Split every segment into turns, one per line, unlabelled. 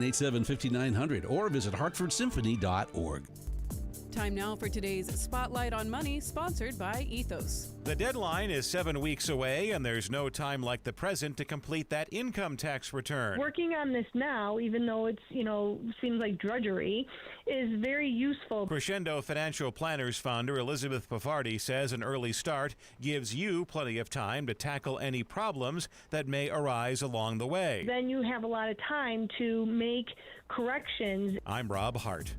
887-5900 or visit hartfordsymphony.org.
Time now for today's Spotlight on Money, sponsored by Ethos.
The deadline is 7 weeks away, and there's no time like the present to complete that income tax return.
Working on this now, even though it's, seems like drudgery, is very useful.
Crescendo Financial Planners founder Elizabeth Pavardi says an early start gives you plenty of time to tackle any problems that may arise along the way.
Then you have a lot of time to make corrections.
I'm Rob Hart.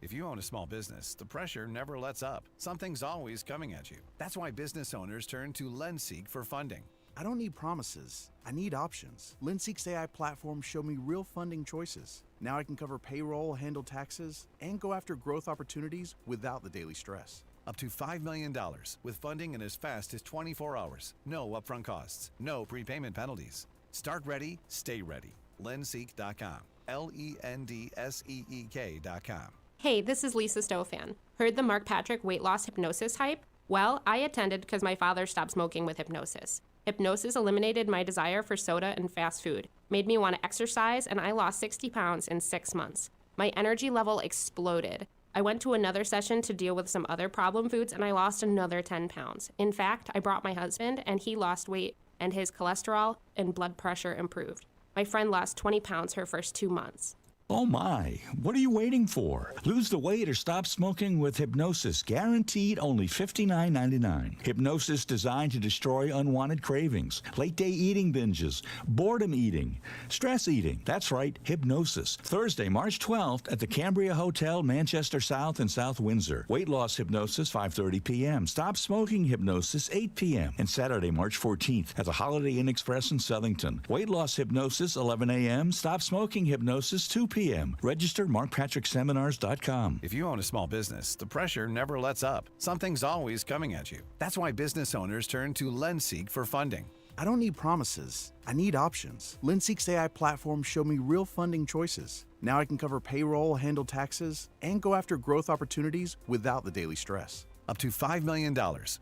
If you own a small business, the pressure never lets up. Something's always coming at you. That's why business owners turn to LendSeek for funding.
I don't need promises. I need options. LendSeek's AI platform showed me real funding choices. Now I can cover payroll, handle taxes, and go after growth opportunities without the daily stress.
Up to $5 million with funding in as fast as 24 hours. No upfront costs. No prepayment penalties. Start ready, stay ready. LendSeek.com. LendSeek.com.
Hey, this is Lisa Stofan. Heard the Mark Patrick weight loss hypnosis hype? Well, I attended because my father stopped smoking with hypnosis. Hypnosis eliminated my desire for soda and fast food, made me want to exercise, and I lost 60 pounds in 6 months. My energy level exploded. I went to another session to deal with some other problem foods, and I lost another 10 pounds. In fact, I brought my husband, and he lost weight, and his cholesterol and blood pressure improved. My friend lost 20 pounds her first 2 months.
Oh my, what are you waiting for? Lose the weight or stop smoking with hypnosis, guaranteed only $59.99. Hypnosis designed to destroy unwanted cravings, late day eating binges, boredom eating, stress eating. That's right, hypnosis. Thursday, March 12th at the Cambria Hotel, Manchester South and South Windsor. Weight loss hypnosis, 5:30 p.m. Stop smoking hypnosis, 8 p.m. And Saturday, March 14th at the Holiday Inn Express in Southington. Weight loss hypnosis, 11 a.m. Stop smoking hypnosis, 2 p.m. Register markpatrickseminars.com.
If you own a small business, the pressure never lets up. Something's always coming at you. That's why business owners turn to LendSeek for funding.
I don't need promises. I need options. LendSeek's AI platform showed me real funding choices. Now I can cover payroll, handle taxes, and go after growth opportunities without the daily stress.
Up to $5 million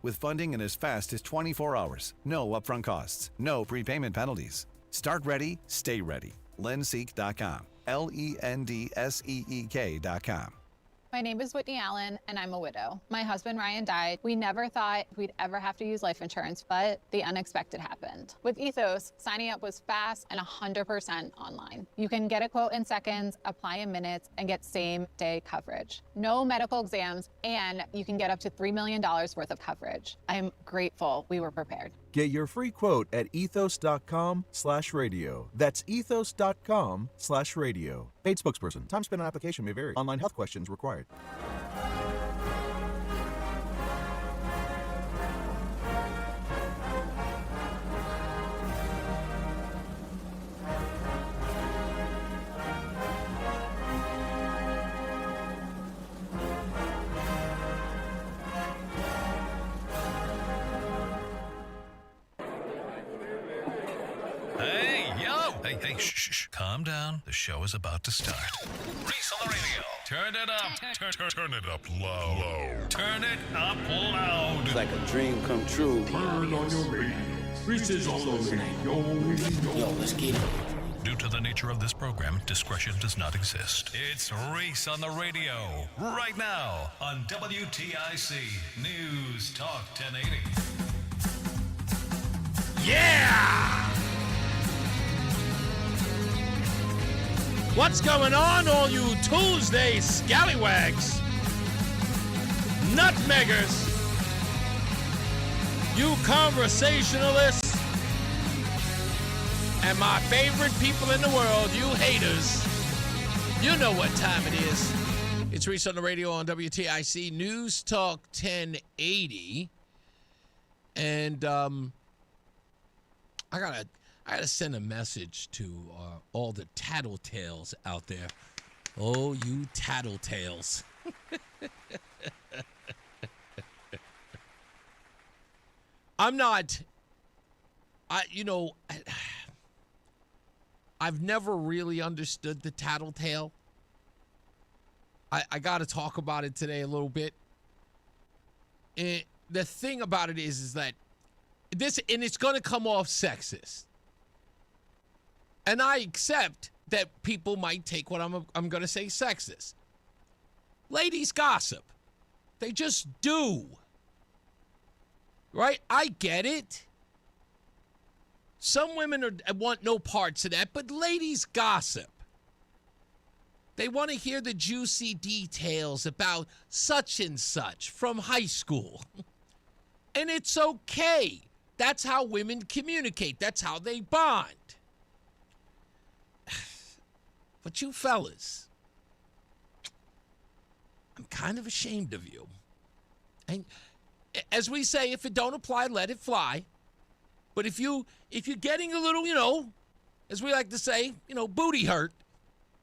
with funding in as fast as 24 hours. No upfront costs. No prepayment penalties. Start ready, stay ready. LendSeek.com. LendSeek.com.
My name is Whitney Allen, and I'm a widow. My husband, Ryan, died. We never thought we'd ever have to use life insurance, but the unexpected happened. With Ethos, signing up was fast and 100% online. You can get a quote in seconds, apply in minutes, and get same-day coverage. No medical exams, and you can get up to $3 million worth of coverage. I'm grateful we were prepared.
Get your free quote at ethos.com/radio. That's ethos.com/radio. Paid spokesperson. Time spent on application may vary. Online health questions required.
Hey, shh. Calm down. The show is about to start. Reese on the radio. Turn it up. Turn it up low. Turn it up loud.
It's like a dream come true.
Turn on your radio. Reese is on the radio.
Yo, let's get it.
Due to the nature of this program, discretion does not exist. It's Reese on the radio. Right now on WTIC News Talk 1080.
Yeah! What's going on, all you Tuesday scallywags, nutmeggers, you conversationalists, and my favorite people in the world, you haters? You know what time it is. It's Reese on the radio on WTIC News Talk 1080. And I gotta send a message to all the tattletales out there. Oh, you tattletales. I've never really understood the tattletale. I got to talk about it today a little bit. And the thing about it is that it's going to come off sexist. And I accept that people might take what I'm going to say sexist. Ladies gossip. They just do. Right? I get it. Some women want no parts of that, but ladies gossip. They want to hear the juicy details about such and such from high school. And it's okay. That's how women communicate. That's how they bond. But you fellas, I'm kind of ashamed of you. And as we say, if it don't apply, let it fly. But if you're getting a little, as we like to say, booty hurt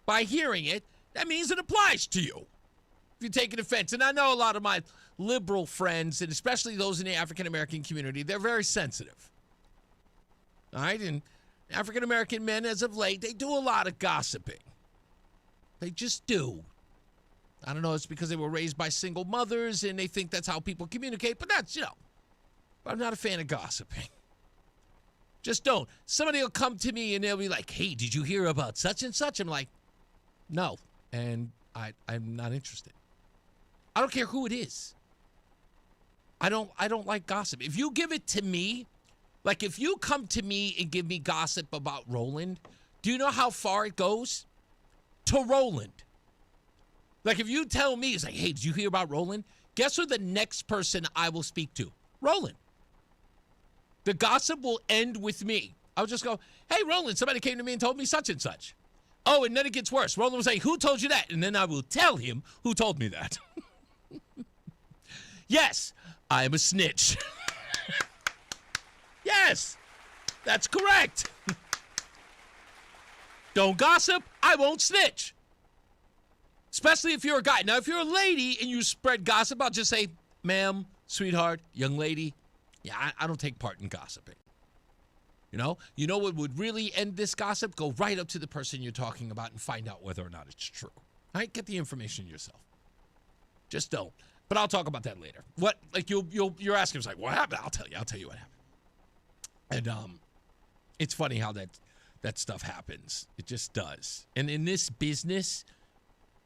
by hearing it, that means it applies to you. If you're taking offense. And I know a lot of my liberal friends, and especially those in the African-American community, they're very sensitive. All right? And African-American men, as of late, they do a lot of gossiping. They just do. I don't know, it's because they were raised by single mothers and they think that's how people communicate, but that's, but I'm not a fan of gossiping. Just don't. Somebody will come to me and they'll be like, hey, did you hear about such and such? I'm like, no, and I'm not interested. I don't care who it is. I don't like gossip. If you give it to me, like if you come to me and give me gossip about Roland, do you know how far it goes? To Roland. Like if you tell me, it's like, hey, did you hear about Roland? Guess who the next person I will speak to? Roland. The gossip will end with me. I'll just go, hey, Roland, somebody came to me and told me such and such. Oh, and then it gets worse. Roland will say, who told you that? And then I will tell him who told me that. Yes, I am a snitch. Yes, that's correct. Don't gossip, I won't snitch. Especially if you're a guy. Now, if you're a lady and you spread gossip, I'll just say, ma'am, sweetheart, young lady, yeah, I don't take part in gossiping. You know what would really end this gossip? Go right up to the person you're talking about and find out whether or not it's true. All right? Get the information yourself. Just don't. But I'll talk about that later. What? Like you're asking, it's like, what happened? I'll tell you what happened. And it's funny how that stuff happens. It just does. And in this business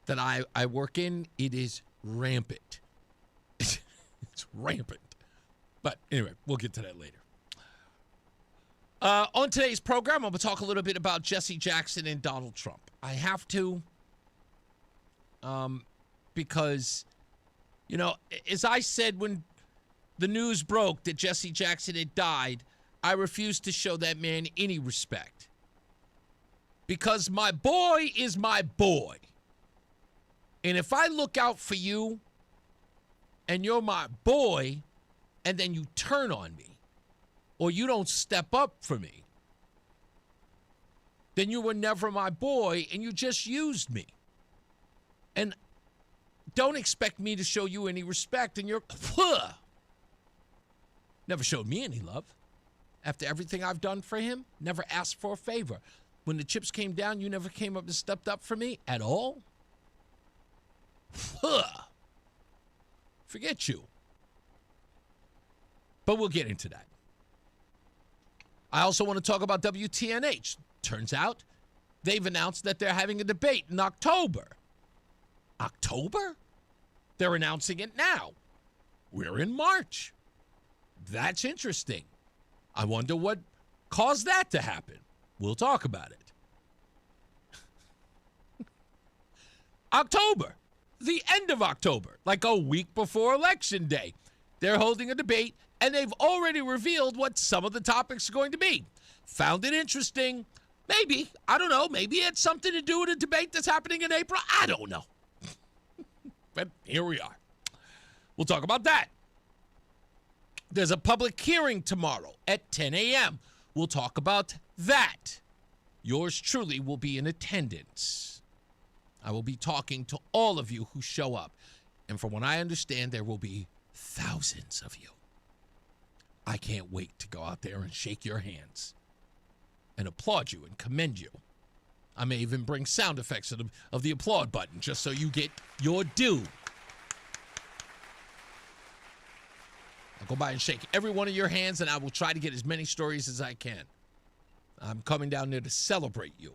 that I work in, it is rampant. It's rampant. But anyway, we'll get to that later. On today's program, I'm going to talk a little bit about Jesse Jackson and Donald Trump. I have to, because, as I said when the news broke that Jesse Jackson had died, I refused to show that man any respect. Because my boy is my boy. And if I look out for you and you're my boy and then you turn on me, or you don't step up for me, then you were never my boy and you just used me. And don't expect me to show you any respect, and you're never showed me any love. After everything I've done for him, never asked for a favor. When the chips came down, you never came up and stepped up for me at all. Forget you. But we'll get into that. I also want to talk about WTNH. Turns out they've announced that they're having a debate in October. October? They're announcing it now. We're in March. That's interesting. I wonder what caused that to happen. We'll talk about it. October. The end of October. Like a week before Election Day. They're holding a debate, and they've already revealed what some of the topics are going to be. Found it interesting. Maybe. I don't know. Maybe it had something to do with a debate that's happening in April. I don't know. But here we are. We'll talk about that. There's a public hearing tomorrow at 10 a.m. We'll talk about that. Yours truly will be in attendance. I will be talking to all of you who show up. And from what I understand, there will be thousands of you. I can't wait to go out there and shake your hands and applaud you and commend you. I may even bring sound effects of the applaud button just so you get your due. I'll go by and shake every one of your hands, and I will try to get as many stories as I can. I'm coming down there to celebrate you.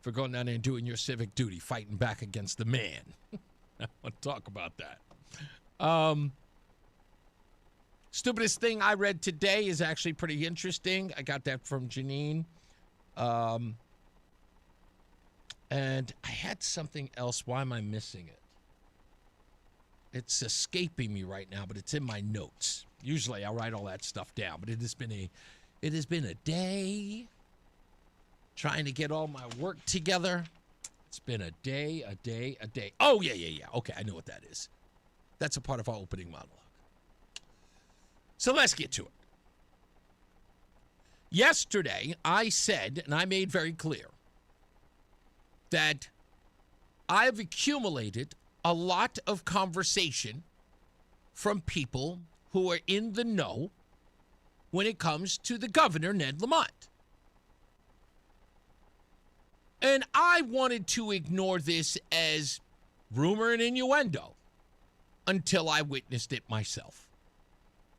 for going down there and doing your civic duty, fighting back against the man. I want to talk about that. Stupidest thing I read today is actually pretty interesting. I got that from Janine. And I had something else. Why am I missing it? It's escaping me right now, but it's in my notes. Usually I write all that stuff down, but it has been a day trying to get all my work together. It's been a day. Oh, yeah. Okay, I know what that is. That's a part of our opening monologue. So let's get to it. Yesterday, I said, and I made very clear, that I've accumulated a lot of conversation from people who are in the know when it comes to the governor, Ned Lamont. And I wanted to ignore this as rumor and innuendo until I witnessed it myself.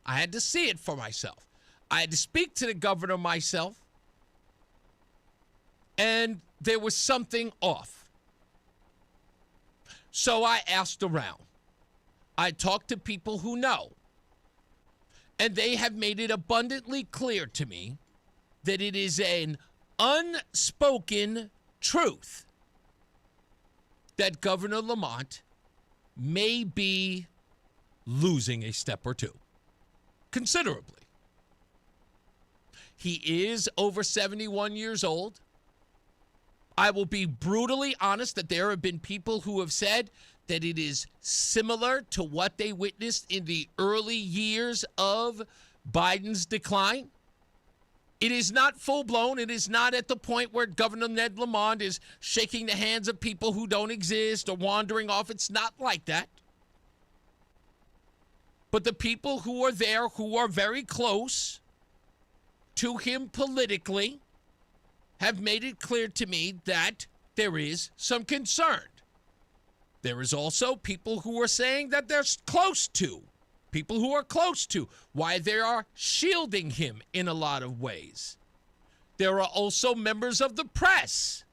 I had to see it for myself. I had to speak to the governor myself, and there was something off. So I asked around. I talked to people who know, and they have made it abundantly clear to me that it is an unspoken truth that Governor Lamont may be losing a step or two, considerably. He is over 71 years old. I will be brutally honest that there have been people who have said that it is similar to what they witnessed in the early years of Biden's decline. It is not full-blown. It is not at the point where Governor Ned Lamont is shaking the hands of people who don't exist or wandering off. It's not like that. But the people who are there, who are very close to him politically, have made it clear to me that there is some concern. There is also people who are saying that they're close to, people who are close to, why they are shielding him in a lot of ways. There are also members of the press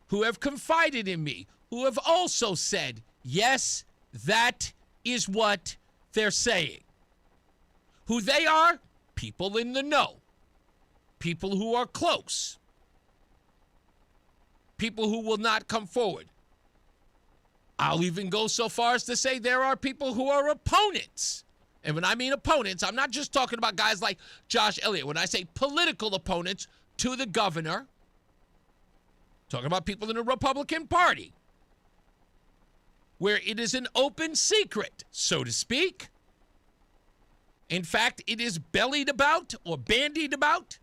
who have confided in me, who have also said, yes, that is what they're saying. Who they are? People in the know. People who are close. People who will not come forward. I'll even go so far as to say there are people who are opponents. And when I mean opponents, I'm not just talking about guys like Josh Elliott. When I say political opponents to the governor, I'm talking about people in the Republican Party, where it is an open secret, so to speak. In fact, it is bellied about or bandied about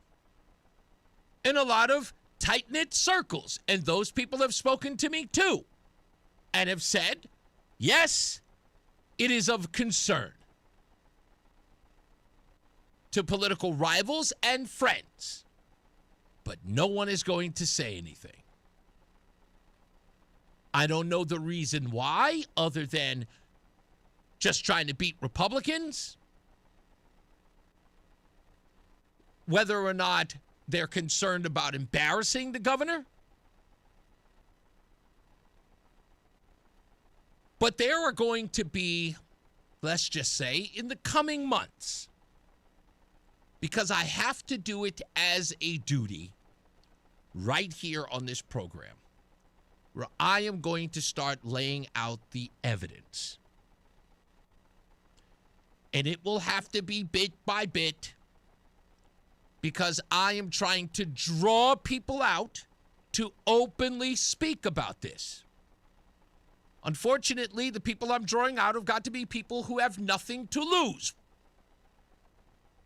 in a lot of tight-knit circles. And those people have spoken to me too and have said, yes, it is of concern to political rivals and friends. But no one is going to say anything. I don't know the reason why, other than just trying to beat Republicans. Whether or not they're concerned about embarrassing the governor. But there are going to be, let's just say, in the coming months, because I have to do it as a duty right here on this program, where I am going to start laying out the evidence. And it will have to be bit by bit, because I am trying to draw people out to openly speak about this. Unfortunately, the people I'm drawing out have got to be people who have nothing to lose.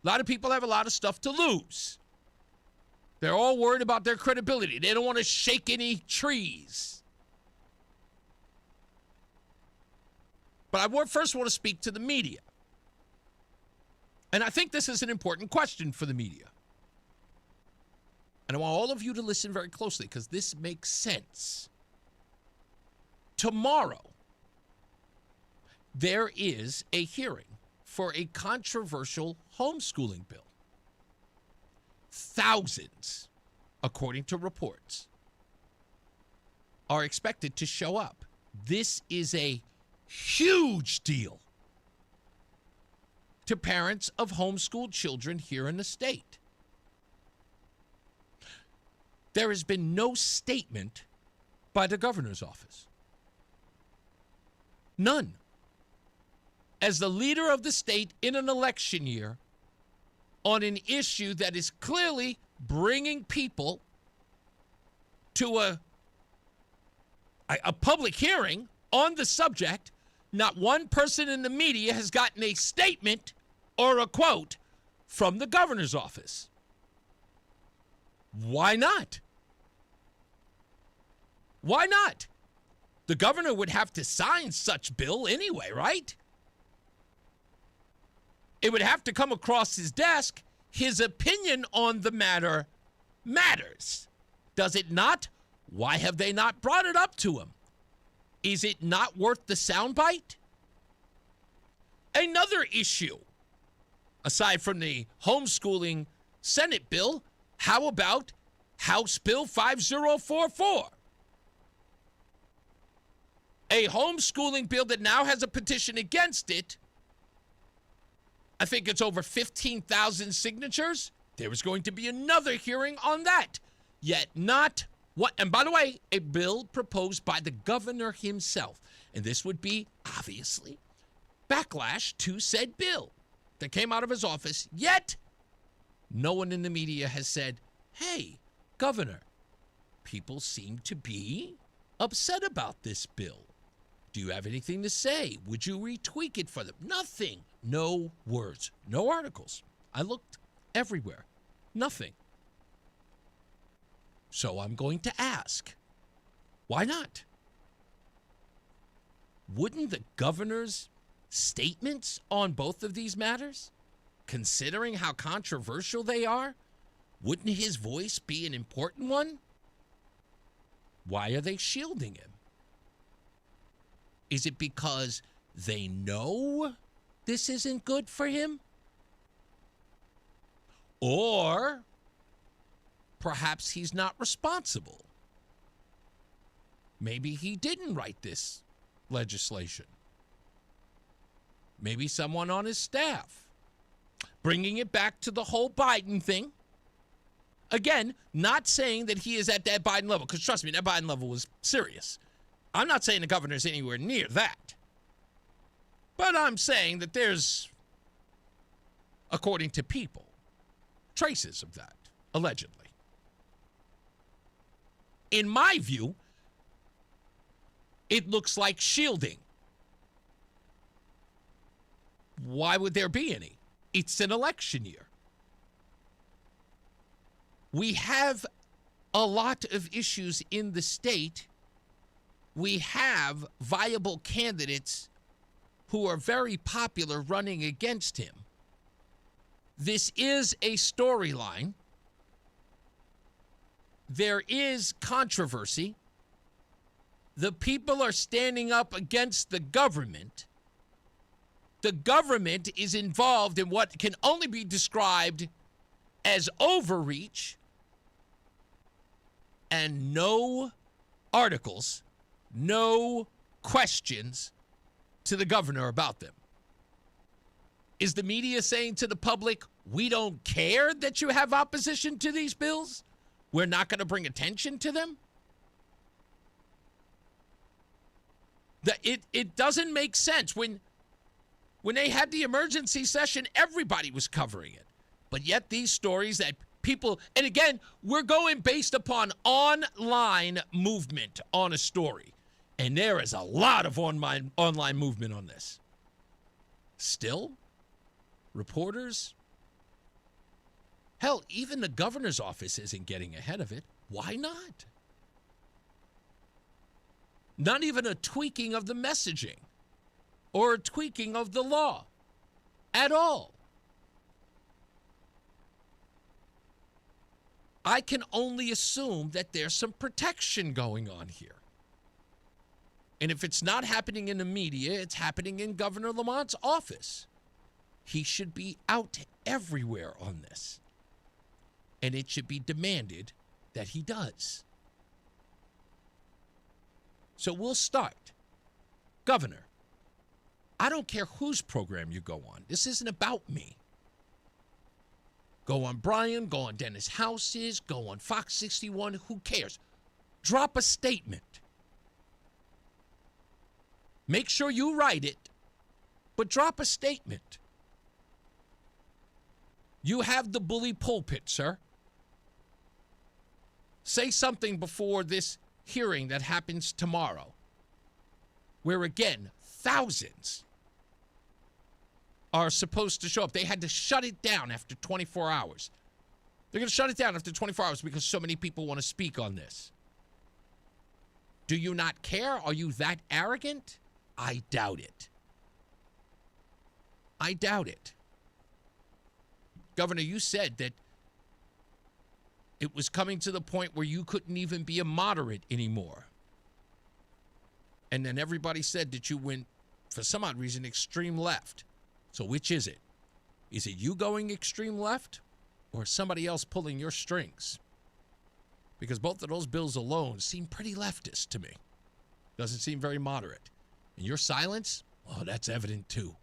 A lot of people have a lot of stuff to lose. They're all worried about their credibility. They don't want to shake any trees. But I first want to speak to the media. And I think this is an important question for the media. And I want all of you to listen very closely, because this makes sense. Tomorrow, there is a hearing for a controversial homeschooling bill. Thousands according to reports, are expected to show up. This is a huge deal to parents of homeschooled children here in the state. There has been no statement by the governor's office. None. As the leader of the state in an election year on an issue that is clearly bringing people to a public hearing on the subject, not one person in the media has gotten a statement or a quote from the governor's office. Why not? Why not? The governor would have to sign such bill anyway, right? It would have to come across his desk. His opinion on the matter matters. Does it not? Why have they not brought it up to him? Is it not worth the soundbite? Another issue, aside from the homeschooling Senate bill, how about House Bill 5044? A homeschooling bill that now has a petition against it. I think it's over 15,000 signatures. There was going to be another hearing on that. Yet not what, and by the way, a bill proposed by the governor himself. And this would be, obviously, backlash to said bill that came out of his office. Yet, no one in the media has said, hey, governor, people seem to be upset about this bill. Do you have anything to say? Would you retweak it for them? Nothing. No words. No articles. I looked everywhere. Nothing. So I'm going to ask, why not? Wouldn't the governor's statements on both of these matters, considering how controversial they are, wouldn't his voice be an important one? Why are they shielding him? Is it because they know this isn't good for him? Or perhaps he's not responsible. Maybe he didn't write this legislation. Maybe someone on his staff. Bringing it back to the whole Biden thing. Again, not saying that he is at that Biden level, because trust me, that Biden level was serious. I'm not saying the governor's anywhere near that. But I'm saying that there's, according to people, traces of that, allegedly. In my view, it looks like shielding. Why would there be any? It's an election year. We have a lot of issues in the state. We have viable candidates who are very popular running against him. This is a storyline. There is controversy. The people are standing up against the government. The government is involved in what can only be described as overreach, and no articles, no questions to the governor about them. Is the media saying to the public, we don't care that you have opposition to these bills? We're not going to bring attention to them? It doesn't make sense. When they had the emergency session, everybody was covering it. But yet these stories that people, and again, we're going based upon online movement on a story. And there is a lot of online movement on this. Still, reporters, hell, even the governor's office isn't getting ahead of it. Why not? Not even a tweaking of the messaging or a tweaking of the law at all. I can only assume that there's some protection going on here. And if it's not happening in the media, it's happening in Governor Lamont's office. He should be out everywhere on this. And it should be demanded that he does. So we'll start. Governor, I don't care whose program you go on. This isn't about me. Go on Brian, go on Dennis House's, go on Fox 61, who cares? Drop a statement. Make sure you write it, but drop a statement. You have the bully pulpit, sir. Say something before this hearing that happens tomorrow, where again, thousands are supposed to show up. They had to shut it down after 24 hours. They're going to shut it down after 24 hours because so many people want to speak on this. Do you not care? Are you that arrogant? I doubt it. I doubt it. Governor, you said that it was coming to the point where you couldn't even be a moderate anymore. And then everybody said that you went, for some odd reason, extreme left. So which is it? Is it you going extreme left or somebody else pulling your strings? Because both of those bills alone seem pretty leftist to me. Doesn't seem very moderate. And your silence? Oh, that's evident too.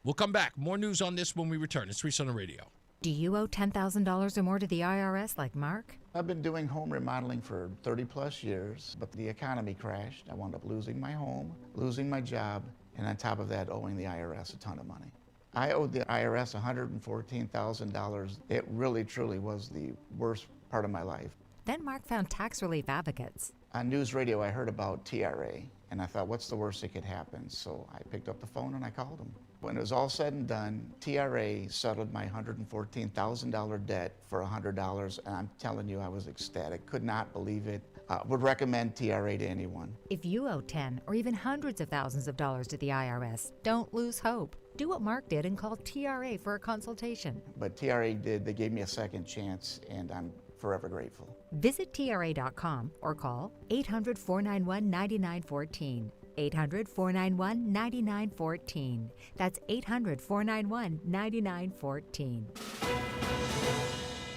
We'll come back. More news on this when we return. It's Reese on the Radio.
Do you owe $10,000 or more to the IRS like Mark?
I've been doing home remodeling for 30 plus years, but the economy crashed. I wound up losing my home, losing my job, and on top of that, owing the IRS a ton of money. I owed the IRS $114,000. It really, truly was the worst part of my life.
Then Mark found tax relief advocates.
On news radio, I heard about TRA, and I thought, what's the worst that could happen? So I picked up the phone and I called them. When it was all said and done, TRA settled my $114,000 debt for $100, and I'm telling you, I was ecstatic. Could not believe it. Would recommend TRA to anyone.
If you owe 10 or even hundreds of thousands of dollars to the IRS, don't lose hope. Do what Mark did and call TRA for a consultation.
But TRA did. They gave me a second chance, and I'm forever grateful.
Visit TRA.com or call 800-491-9914. 800-491-9914. That's 800-491-9914.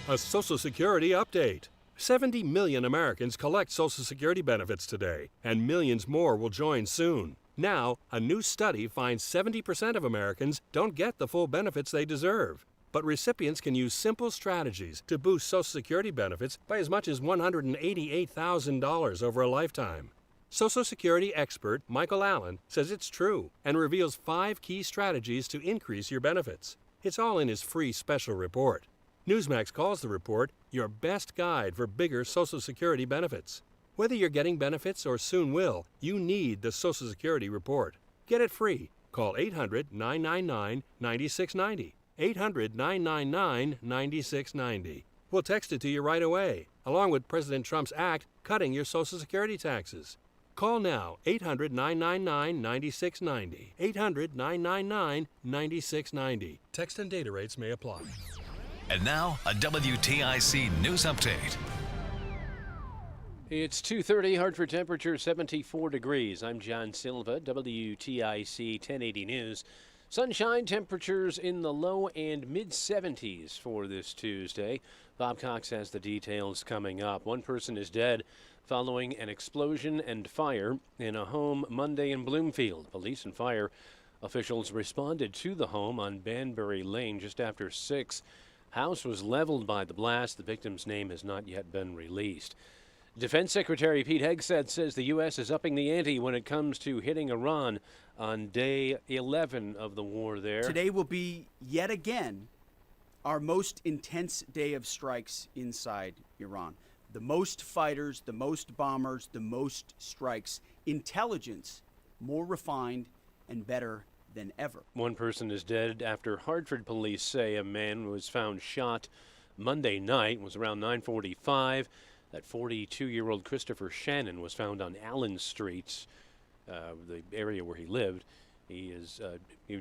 A Social Security update. 70 million Americans collect Social Security benefits today, and millions more will join soon. Now, a new study finds 70% of Americans don't get the full benefits they deserve. But recipients can use simple strategies to boost Social Security benefits by as much as $188,000 over a lifetime. Social Security expert Michael Allen says it's true and reveals 5 key strategies to increase your benefits. It's all in his free special report. Newsmax calls the report your best guide for bigger Social Security benefits. Whether you're getting benefits or soon will, you need the Social Security report. Get it free. Call 800-999-9690. 800-999-9690. We'll text it to you right away, along with President Trump's act cutting your Social Security taxes. Call now, 800-999-9690. 800-999-9690. Text and data rates may apply.
And now, a WTIC news update.
It's 2:30, Hartford temperature 74 degrees. I'm John Silva, WTIC 1080 News. Sunshine, temperatures in the low and mid-70s for this Tuesday. Bob Cox has the details coming up. One person is dead following an explosion and fire in a home Monday in Bloomfield. Police and fire officials responded to the home on Banbury Lane just after 6. House was leveled by the blast. The victim's name has not yet been released. Defense Secretary Pete Hegseth says the U.S. is upping the ante when it comes to hitting Iran on day 11 of the war there.
Today will be, yet again, our most intense day of strikes inside Iran. The most fighters, the most bombers, the most strikes. Intelligence more refined and better than ever.
One person is dead after Hartford police say a man was found shot Monday night. It was around 9:45. That 42-year-old Christopher Shannon was found on Allen Street, the area where he lived. He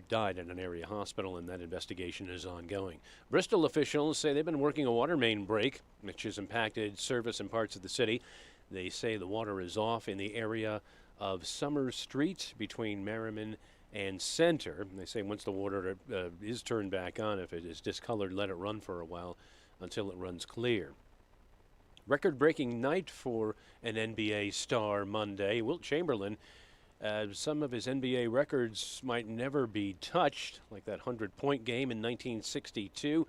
died at an area hospital, and that investigation is ongoing. Bristol officials say they've been working a water main break, which has impacted service in parts of the city. They say the water is off in the area of Summer Street between Merriman and Center. They say once the water is turned back on, if it is discolored, let it run for a while until it runs clear. record-breaking night for an NBA star Monday. Wilt Chamberlain, some of his NBA records might never be touched, like that 100-point game in 1962.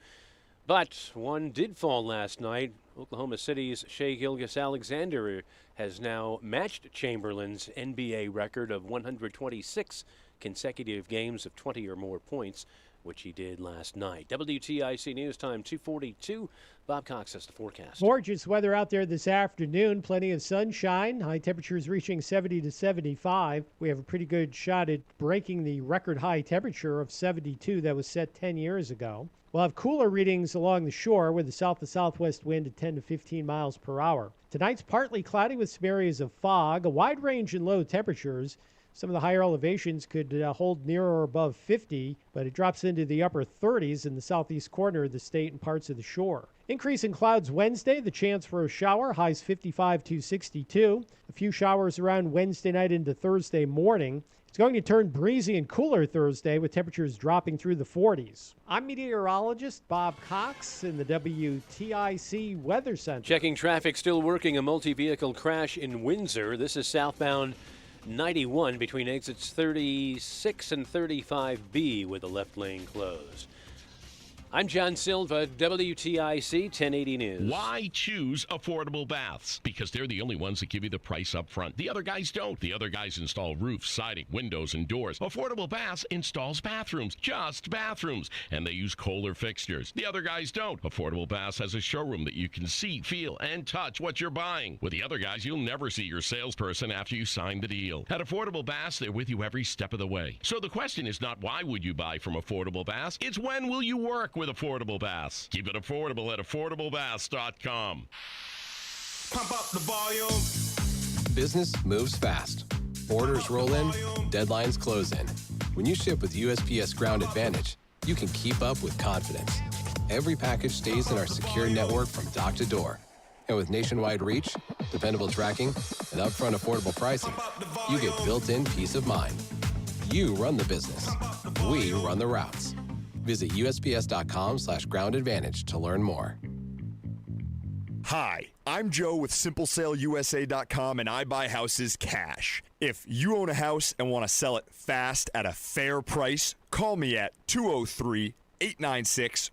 But one did fall last night. Oklahoma City's Shai Gilgeous-Alexander has now matched Chamberlain's NBA record of 126 consecutive games of 20 or more points, which he did last night. WTIC News Time 2:42. Bob Cox has the forecast.
Gorgeous weather out there this afternoon. Plenty of sunshine. High temperatures reaching 70 to 75. We have a pretty good shot at breaking the record high temperature of 72 that was set 10 years ago. We'll have cooler readings along the shore with a south to southwest wind at 10 to 15 miles per hour. Tonight's partly cloudy with some areas of fog, a wide range in low temperatures. Some of the higher elevations could hold near or above 50, but it drops into the upper 30s in the southeast corner of the state and parts of the shore. Increase in clouds Wednesday, the chance for a shower, highs 55 to 62. A few showers around Wednesday night into Thursday morning. It's going to turn breezy and cooler Thursday with temperatures dropping through the 40s. I'm meteorologist Bob Cox in the WTIC Weather Center.
Checking traffic, still working a multi-vehicle crash in Windsor. This is southbound 91 between exits 36 and 35B with the left lane closed. I'm John Silva, WTIC 1080 News.
Why choose Affordable Baths? Because they're the only ones that give you the price up front. The other guys don't. The other guys install roofs, siding, windows, and doors. Affordable Baths installs bathrooms, just bathrooms, and they use Kohler fixtures. The other guys don't. Affordable Baths has a showroom that you can see, feel, and touch what you're buying. With the other guys, you'll never see your salesperson after you sign the deal. At Affordable Baths, they're with you every step of the way. So the question is not why would you buy from Affordable Baths, it's when will you work with Affordable Baths. Keep it affordable at affordablebaths.com.
Pump up the volume. Business moves fast. Orders roll in, deadlines close in. When you ship with USPS Ground Advantage, you can keep up with confidence. Every package stays in our secure network from dock to door. And with nationwide reach, dependable tracking, and upfront affordable pricing, you get built-in peace of mind. You run the business. We run the routes. Visit USPS.com/groundadvantage to learn more.
Hi, I'm Joe with SimpleSaleUSA.com, and I buy houses cash. If you own a house and want to sell it fast at a fair price, call me at 203-896-4000.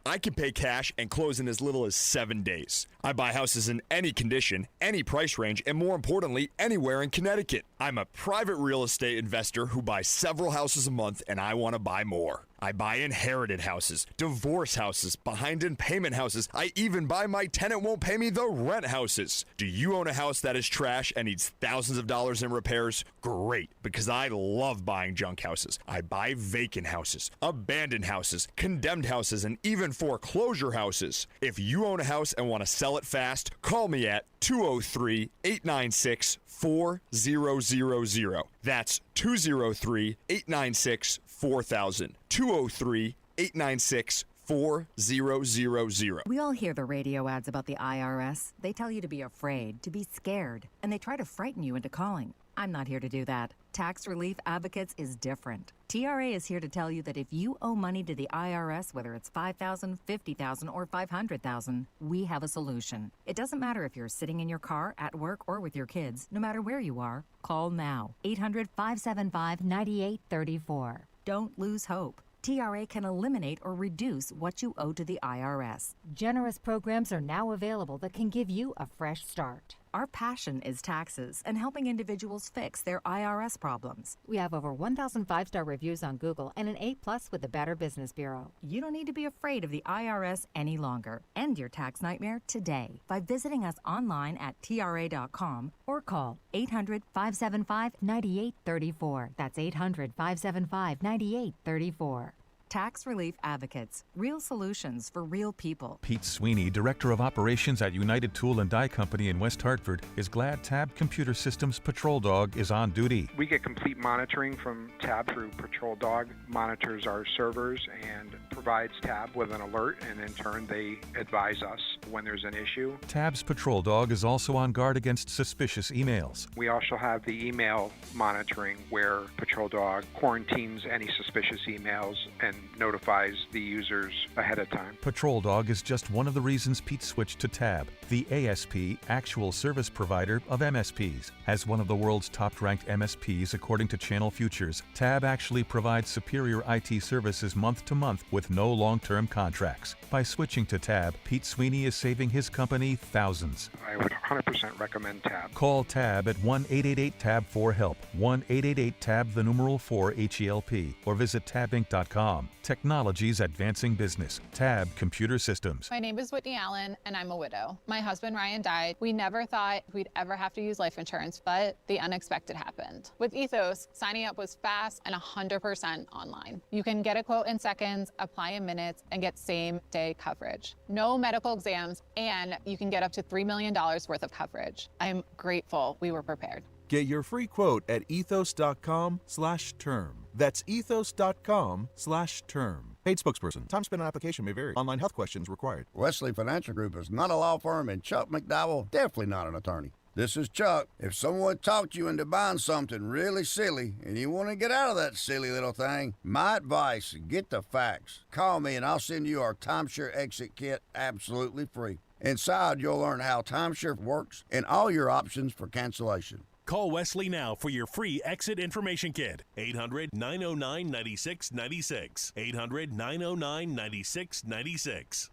I can pay cash and close in as little as 7 days. I buy houses in any condition, any price range, and more importantly, anywhere in Connecticut. I'm a private real estate investor who buys several houses a month, and I want to buy more. I buy inherited houses, divorce houses, behind in payment houses. I even buy my tenant won't pay me the rent houses. Do you own a house that is trash and needs thousands of dollars in repairs? Great, because I love buying junk houses. I buy vacant houses, abandoned houses, condemned houses, and even foreclosure houses. If you own a house and want to sell it fast, call me at 203-896-4000. That's 203-896-4000. 203-896-4000.
We all hear the radio ads about the IRS. They tell you to be afraid, to be scared, and they try to frighten you into calling. I'm not here to do that. Tax Relief Advocates is different. TRA is here to tell you that if you owe money to the IRS, whether it's $5,000, $50,000, or $500,000, we have a solution. It doesn't matter if you're sitting in your car, at work, or with your kids. No matter where you are, call now. 800-575-9834. Don't lose hope. TRA can eliminate or reduce what you owe to the IRS. Generous programs are now available that can give you a fresh start.
Our passion is taxes and helping individuals fix their IRS problems.
We have over 1,000 five-star reviews on Google and an A+ with the Better Business Bureau.
You don't need to be afraid of the IRS any longer. End your tax nightmare today by visiting us online at TRA.com or call 800-575-9834. That's 800-575-9834. Tax Relief Advocates. Real solutions for real people.
Pete Sweeney, Director of Operations at United Tool and Die Company in West Hartford, is glad Tab Computer Systems Patrol Dog is on duty.
We get complete monitoring from Tab through Patrol Dog, monitors our servers and provides Tab with an alert, and in turn they advise us when there's an issue.
Tab's Patrol Dog is also on guard against suspicious emails.
We also have the email monitoring where Patrol Patrol Dog quarantines any suspicious emails and notifies the users ahead of time.
Patrol Dog is just one of the reasons Pete switched to Tab, the ASP, actual service provider of MSPs. As one of the world's top-ranked MSPs according to Channel Futures, Tab actually provides superior IT services month to month with no long-term contracts. By switching to Tab, Pete Sweeney is saving his company thousands.
I would 100% recommend Tab.
Call Tab at 1-888-TAB-4-HELP, 1-888-TAB-4-HELP, or visit tabinc.com. Technology's advancing business. Tab Computer Systems.
My name is Whitney Allen, and I'm a widow. My husband Ryan died. We never thought we'd ever have to use life insurance, but the unexpected happened. With Ethos, signing up was fast and 100% online. You can get a quote in seconds, apply in minutes, and get same-day coverage. No medical exams, and you can get up to $3 million worth of coverage. I'm grateful we were prepared.
Get your free quote at ethos.com/term. That's ethos.com/term.
Paid spokesperson. Time spent on application may vary. Online health questions required.
Wesley Financial Group is not a law firm, and Chuck McDowell definitely not an attorney. This is Chuck. If someone talked you into buying something really silly and you want to get out of that silly little thing, my advice, get the facts. Call me and I'll send you our timeshare exit kit absolutely free. Inside, you'll learn how timeshare works and all your options for cancellation.
Call Wesley now for your free exit information kit. 800-909-9696. 800-909-9696.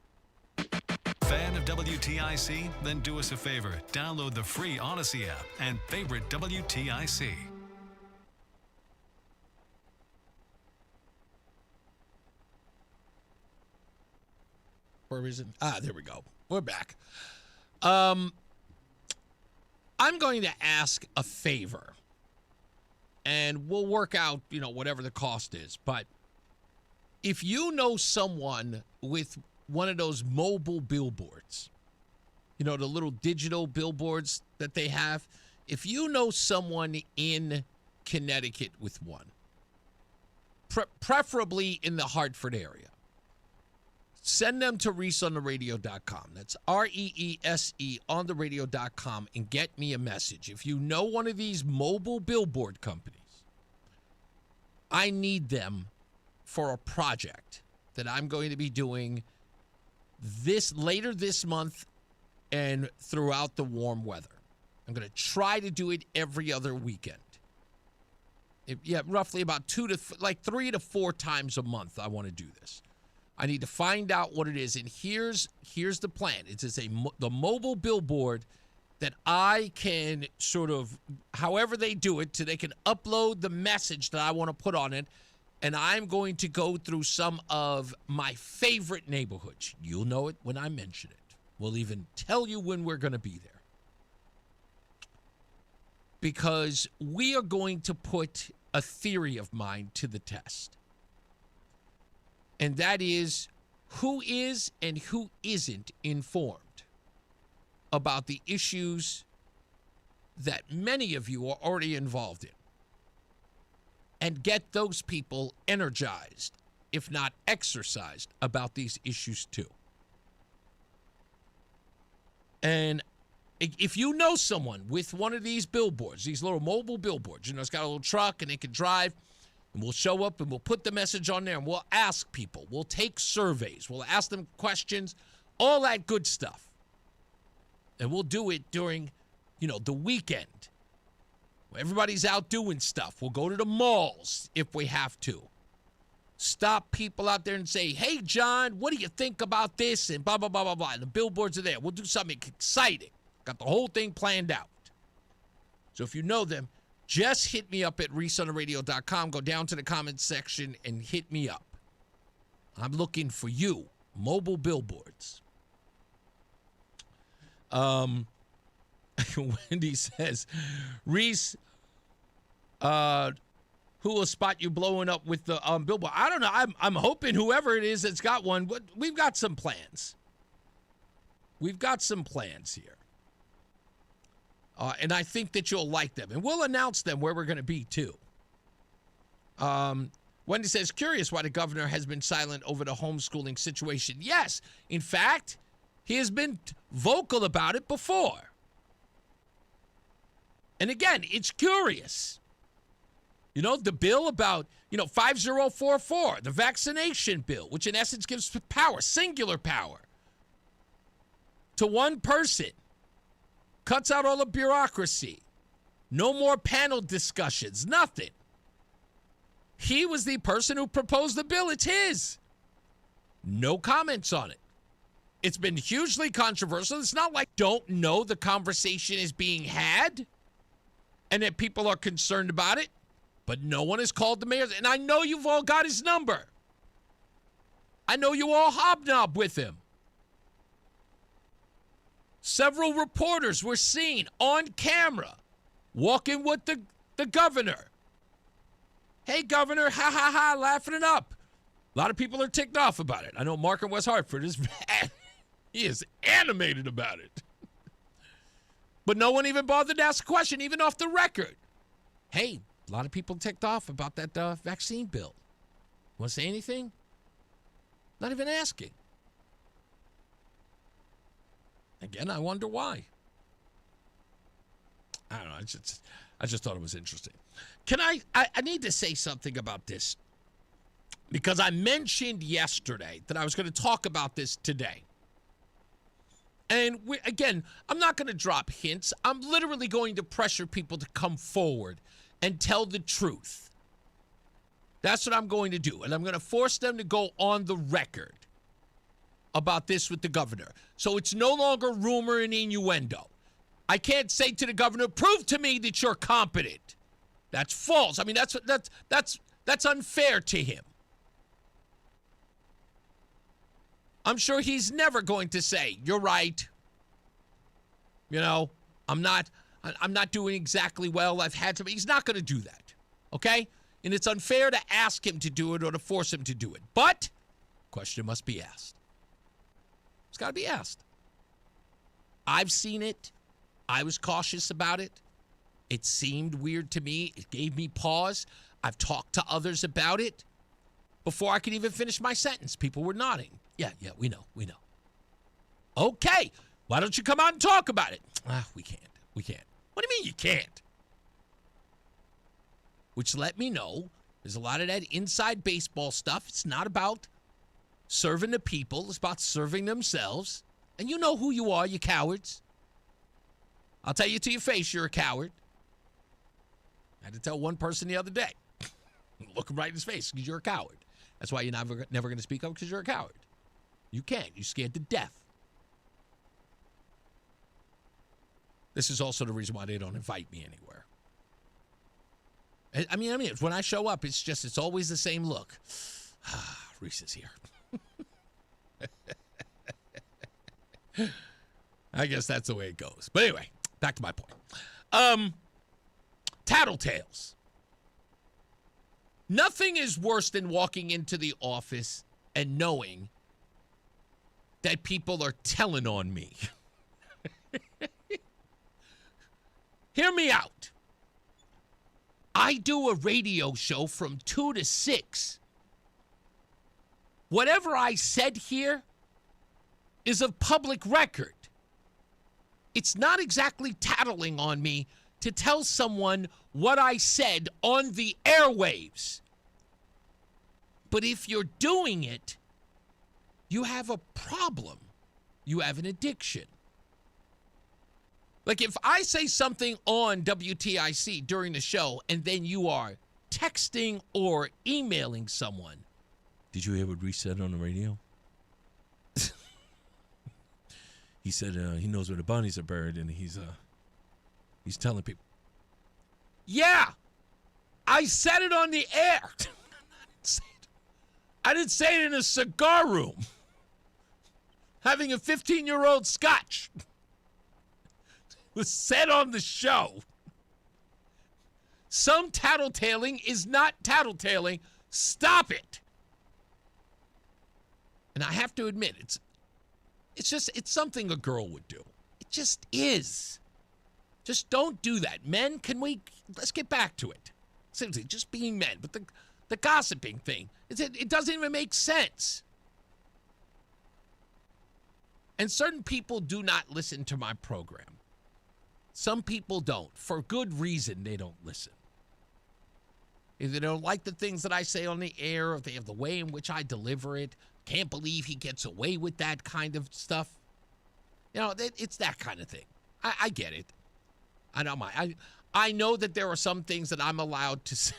Fan of WTIC? Then do us a favor. Download the free Odyssey app and favorite WTIC.
Where is it? There we go. We're back. I'm going to ask a favor, and we'll work out, whatever the cost is. But if you know someone with one of those mobile billboards, the little digital billboards that they have, if you know someone in Connecticut with one, preferably in the Hartford area, send them to reeseontheradio.com. That's REESE on the radio.com, and get me a message. If you know one of these mobile billboard companies, I need them for a project that I'm going to be doing later this month and throughout the warm weather. I'm going to try to do it every other weekend. Roughly about 3 to 4 times a month I want to do this. I need to find out what it is, and here's the plan. It's the mobile billboard that I can sort of, however they do it, so they can upload the message that I want to put on it, and I'm going to go through some of my favorite neighborhoods. You'll know it when I mention it. We'll even tell you when we're going to be there. Because we are going to put a theory of mine to the test. And that is, who is and who isn't informed about the issues that many of you are already involved in. And get those people energized, if not exercised, about these issues too. And if you know someone with one of these billboards, these little mobile billboards, it's got a little truck and they can drive, and we'll show up and we'll put the message on there and we'll ask people. We'll take surveys. We'll ask them questions, all that good stuff. And we'll do it during, the weekend. Everybody's out doing stuff. We'll go to the malls if we have to. Stop people out there and say, hey, John, what do you think about this? And blah, blah, blah, blah, blah. And the billboards are there. We'll do something exciting. Got the whole thing planned out. So if you know them, just hit me up at reeseontheradio.com. Go down to the comments section and hit me up. I'm looking for you. Mobile billboards. Wendy says, Reese, who will spot you blowing up with the billboard? I don't know. I'm hoping whoever it is that's got one. We've got some plans. We've got some plans here. And I think that you'll like them. And we'll announce them where we're going to be, too. Wendy says, curious why the governor has been silent over the homeschooling situation. Yes, in fact, he has been vocal about it before. And again, it's curious. You know, the bill about, 5044, the vaccination bill, which in essence gives power, singular power, to one person, cuts out all the bureaucracy. No more panel discussions, nothing. He was the person who proposed the bill. It's his. No comments on it. It's been hugely controversial. It's not like don't know the conversation is being had and that people are concerned about it, but no one has called the mayor. And I know you've all got his number. I know you all hobnob with him. Several reporters were seen on camera walking with the governor. Hey, governor, ha, ha, ha, laughing it up. A lot of people are ticked off about it. I know Mark in West Hartford is mad. He is animated about it. But no one even bothered to ask a question, even off the record. Hey, a lot of people ticked off about that vaccine bill. Want to say anything? Not even asking. Again, I wonder why. I don't know. I just thought it was interesting. Can I need to say something about this because I mentioned yesterday that I was going to talk about this today. And again, I'm not going to drop hints. I'm literally going to pressure people to come forward and tell the truth. That's what I'm going to do. And I'm going to force them to go on the record about this with the governor. So it's no longer rumor and innuendo. I can't say to the governor, prove to me that you're competent. That's false. I mean, that's unfair to him. I'm sure he's never going to say, you're right. I'm not doing exactly well. I've had to. He's not going to do that. Okay? And it's unfair to ask him to do it or to force him to do it. But question must be asked. It's got to be asked. I've seen it. I was cautious about it. It seemed weird to me. It gave me pause. I've talked to others about it. Before I could even finish my sentence, people were nodding. Yeah, we know. Okay, why don't you come out and talk about it? We can't. What do you mean you can't? Which let me know there's a lot of that inside baseball stuff. It's not about serving the people. It's about serving themselves. And you know who you are, you cowards. I'll tell you to your face, you're a coward. I had to tell one person the other day. Look him right in his face because you're a coward. That's why you're never going to speak up because you're a coward. You can't. You're scared to death. This is also the reason why they don't invite me anywhere. I mean, when I show up, it's always the same look. Reese is here. I guess that's the way it goes. But anyway, back to my point. Tattletales. Nothing is worse than walking into the office and knowing that people are telling on me. Hear me out. I do a radio show from 2 to 6. Whatever I said here is of public record. It's not exactly tattling on me to tell someone what I said on the airwaves. But if you're doing it, you have a problem. You have an addiction. Like if I say something on WTIC during the show and then you are texting or emailing someone, did you hear what Reese said on the radio? He said he knows where the bodies are buried and he's telling people. Yeah, I said it on the air. I didn't say it in a cigar room. Having a 15-year-old scotch. Was said on the show. Some tattletaling is not tattletaling. Stop it. And I have to admit, it's something a girl would do. It just is. Just don't do that. Men, let's get back to it. Seriously, just being men. But the gossiping thing, it doesn't even make sense. And certain people do not listen to my program. Some people don't. For good reason, they don't listen. If they don't like the things that I say on the air, if they have the way in which I deliver it, can't believe he gets away with that kind of stuff. You know, it's that kind of thing. I get it. I don't mind. I know that there are some things that I'm allowed to say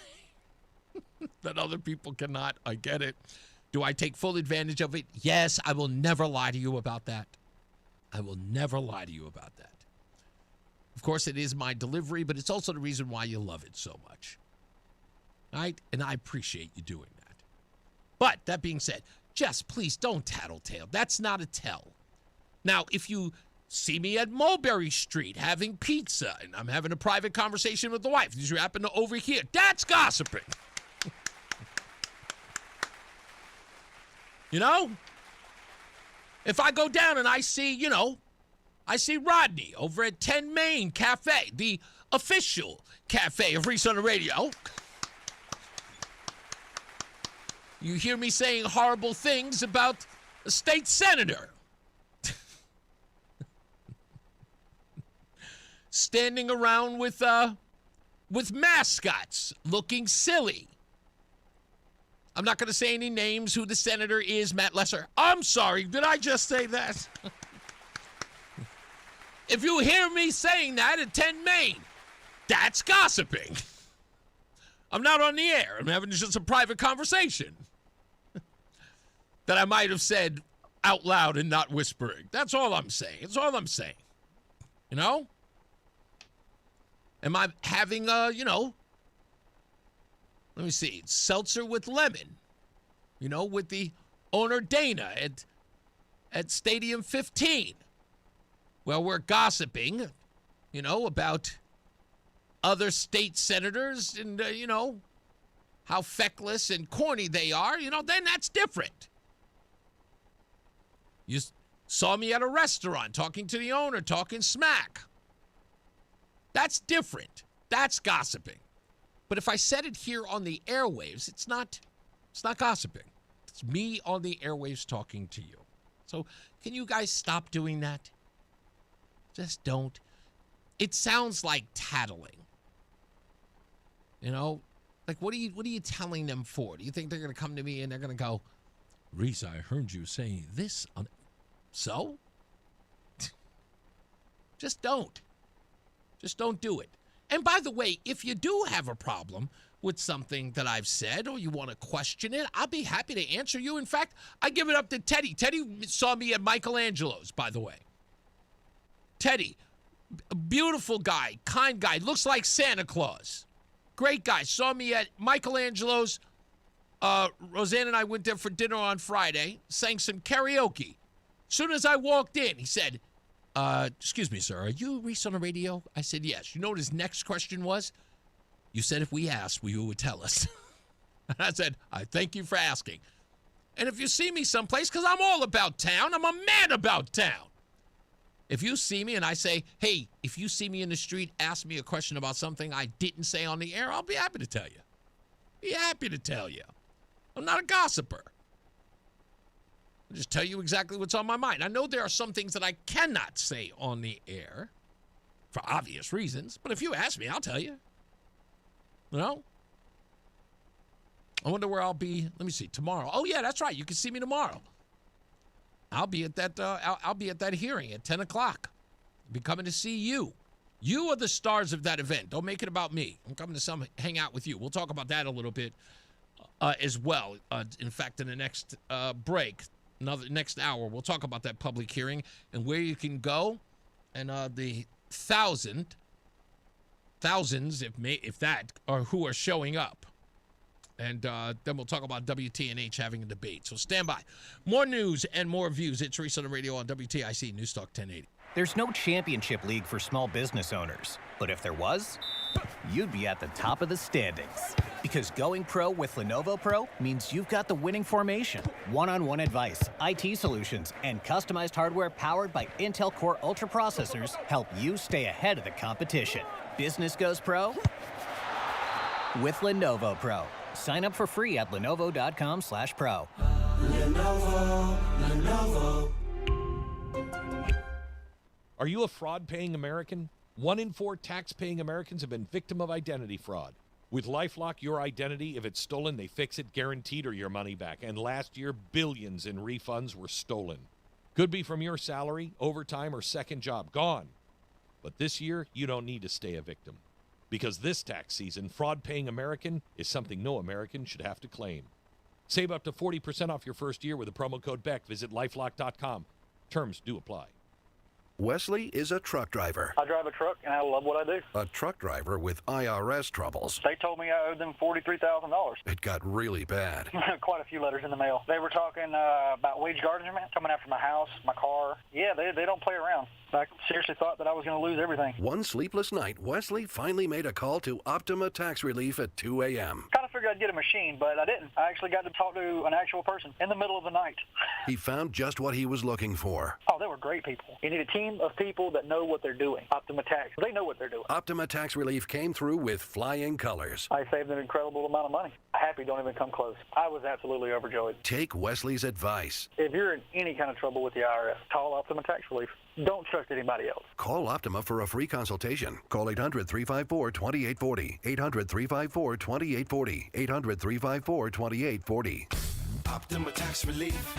that other people cannot. I get it. Do I take full advantage of it? Yes, I will never lie to you about that. I will never lie to you about that. Of course, it is my delivery, but it's also the reason why you love it so much. Right? And I appreciate you doing that. But that being said, just please don't tattletale. That's not a tell. Now, if you see me at Mulberry Street having pizza and I'm having a private conversation with the wife, did you happen to overhear? That's gossiping. You know? If I go down and I see, I see Rodney over at 10 Main Cafe, the official cafe of Reese on the Radio. You hear me saying horrible things about a state senator. Standing around with mascots, looking silly. I'm not going to say any names who the senator is, Matt Lesser. I'm sorry, did I just say that? If you hear me saying that at 10 Main, that's gossiping. I'm not on the air. I'm having just a private conversation that I might have said out loud and not whispering. That's all I'm saying. That's all I'm saying. You know? Am I having, let me see, seltzer with lemon, with the owner Dana at Stadium 15. Well, we're gossiping, about other state senators and, how feckless and corny they are, then that's different. You saw me at a restaurant talking to the owner, talking smack. That's different. That's gossiping. But if I said it here on the airwaves, it's not gossiping. It's me on the airwaves talking to you. So can you guys stop doing that? Just don't. It sounds like tattling. Like what are you telling them for? Do you think they're going to come to me and they're going to go, Reese, I heard you saying this on... So? Just don't. Just don't do it. And by the way, if you do have a problem with something that I've said or you want to question it, I'll be happy to answer you. In fact, I give it up to Teddy. Teddy saw me at Michelangelo's, by the way. Teddy, a beautiful guy, kind guy, looks like Santa Claus. Great guy. Saw me at Michelangelo's. Roseanne and I went there for dinner on Friday, sang some karaoke. As soon as I walked in, he said, excuse me, sir, are you Reese on the Radio? I said, yes. You know what his next question was? You said if we asked, you would tell us. And I said, I thank you for asking. And if you see me someplace, because I'm all about town, I'm a man about town. If you see me and I say, hey, if you see me in the street, ask me a question about something I didn't say on the air, I'll be happy to tell you. Be happy to tell you. I'm not a gossiper. I'll just tell you exactly what's on my mind. I know there are some things that I cannot say on the air for obvious reasons, but if you ask me, I'll tell you. I wonder where I'll be. Let me see. Tomorrow. Oh yeah, that's right. You can see me tomorrow. I'll be at that. I'll be at that hearing at 10 o'clock. I'll be coming to see you. You are the stars of that event. Don't make it about me. I'm coming to hang out with you. We'll talk about that a little bit as well. In fact, in the next break, next hour, we'll talk about that public hearing and where you can go, and the thousands, if that, are who are showing up. And then we'll talk about WTNH having a debate. So stand by. More news and more views. It's Reese on the Radio on WTIC NewsTalk 1080.
There's no championship league for small business owners. But if there was, you'd be at the top of the standings. Because going pro with Lenovo Pro means you've got the winning formation. One-on-one advice, IT solutions, and customized hardware powered by Intel Core Ultra processors help you stay ahead of the competition. Business goes pro with Lenovo Pro. Sign up for free at Lenovo.com/pro.
Lenovo.
Are you a fraud-paying American? 1 in 4 tax-paying Americans have been victim of identity fraud.
With LifeLock, your identity, if it's stolen, they fix it, guaranteed, or your money back. And last year, billions in refunds were stolen. Could be from your salary, overtime, or second job. Gone. But this year, you don't need to stay a victim. Because this tax season, fraud-paying American is something no American should have to claim. Save up to 40% off your first year with the promo code BECK. Visit LifeLock.com. Terms do apply.
Wesley is a truck driver.
I drive a truck, and I love what I do.
A truck driver with IRS troubles.
They told me I owed them $43,000.
It got really bad.
Quite a few letters in the mail. They were talking about wage garnishment, coming after my house, my car. Yeah, they don't play around. I seriously thought that I was going to lose everything.
One sleepless night, Wesley finally made a call to Optima Tax Relief at 2 a.m.
Kind of figured I'd get a machine, but I didn't. I actually got to talk to an actual person in the middle of the night.
He found just what he was looking for.
Oh, they were great people. You need a team of people that know what they're doing. Optima Tax. They know what they're doing.
Optima Tax Relief came through with flying colors.
I saved an incredible amount of money. Happy don't even come close. I was absolutely overjoyed.
Take Wesley's advice.
If you're in any kind of trouble with the IRS, call Optima Tax Relief. Don't trust anybody else.
Call Optima for a free consultation. Call 800-354-2840. 800-354-2840. 800-354-2840.
Optima Tax Relief.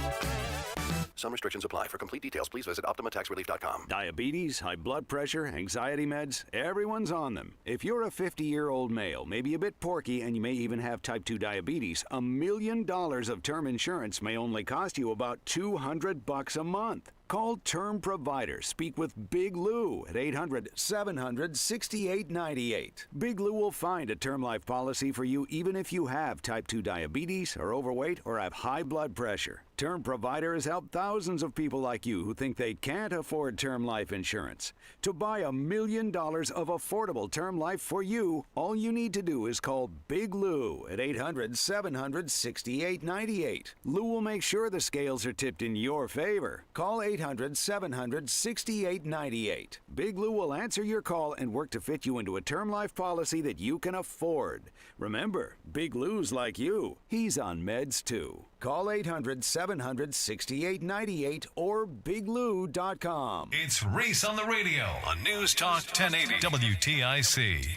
Some restrictions apply. For complete details, please visit OptimaTaxRelief.com.
Diabetes, high blood pressure, anxiety meds, everyone's on them. If you're a 50-year-old male, maybe a bit porky, and you may even have type 2 diabetes, $1 million of term insurance may only cost you about $200 a month. Call Term Provider. Speak with Big Lou at 800-700-6898. Big Lou will find a term life policy for you even if you have type 2 diabetes, are overweight, or have high blood pressure. Term Provider has helped thousands of people like you who think they can't afford term life insurance. To buy $1 million of affordable term life for you, all you need to do is call Big Lou at 800-700-6898. Lou will make sure the scales are tipped in your favor. Call 800-700-6898. Big Lou will answer your call and work to fit you into a term life policy that you can afford. Remember, Big Lou's like you. He's on meds too. Call 800-700-6898 or biglou.com.
It's Reese on the Radio on News Talk 1080 WTIC.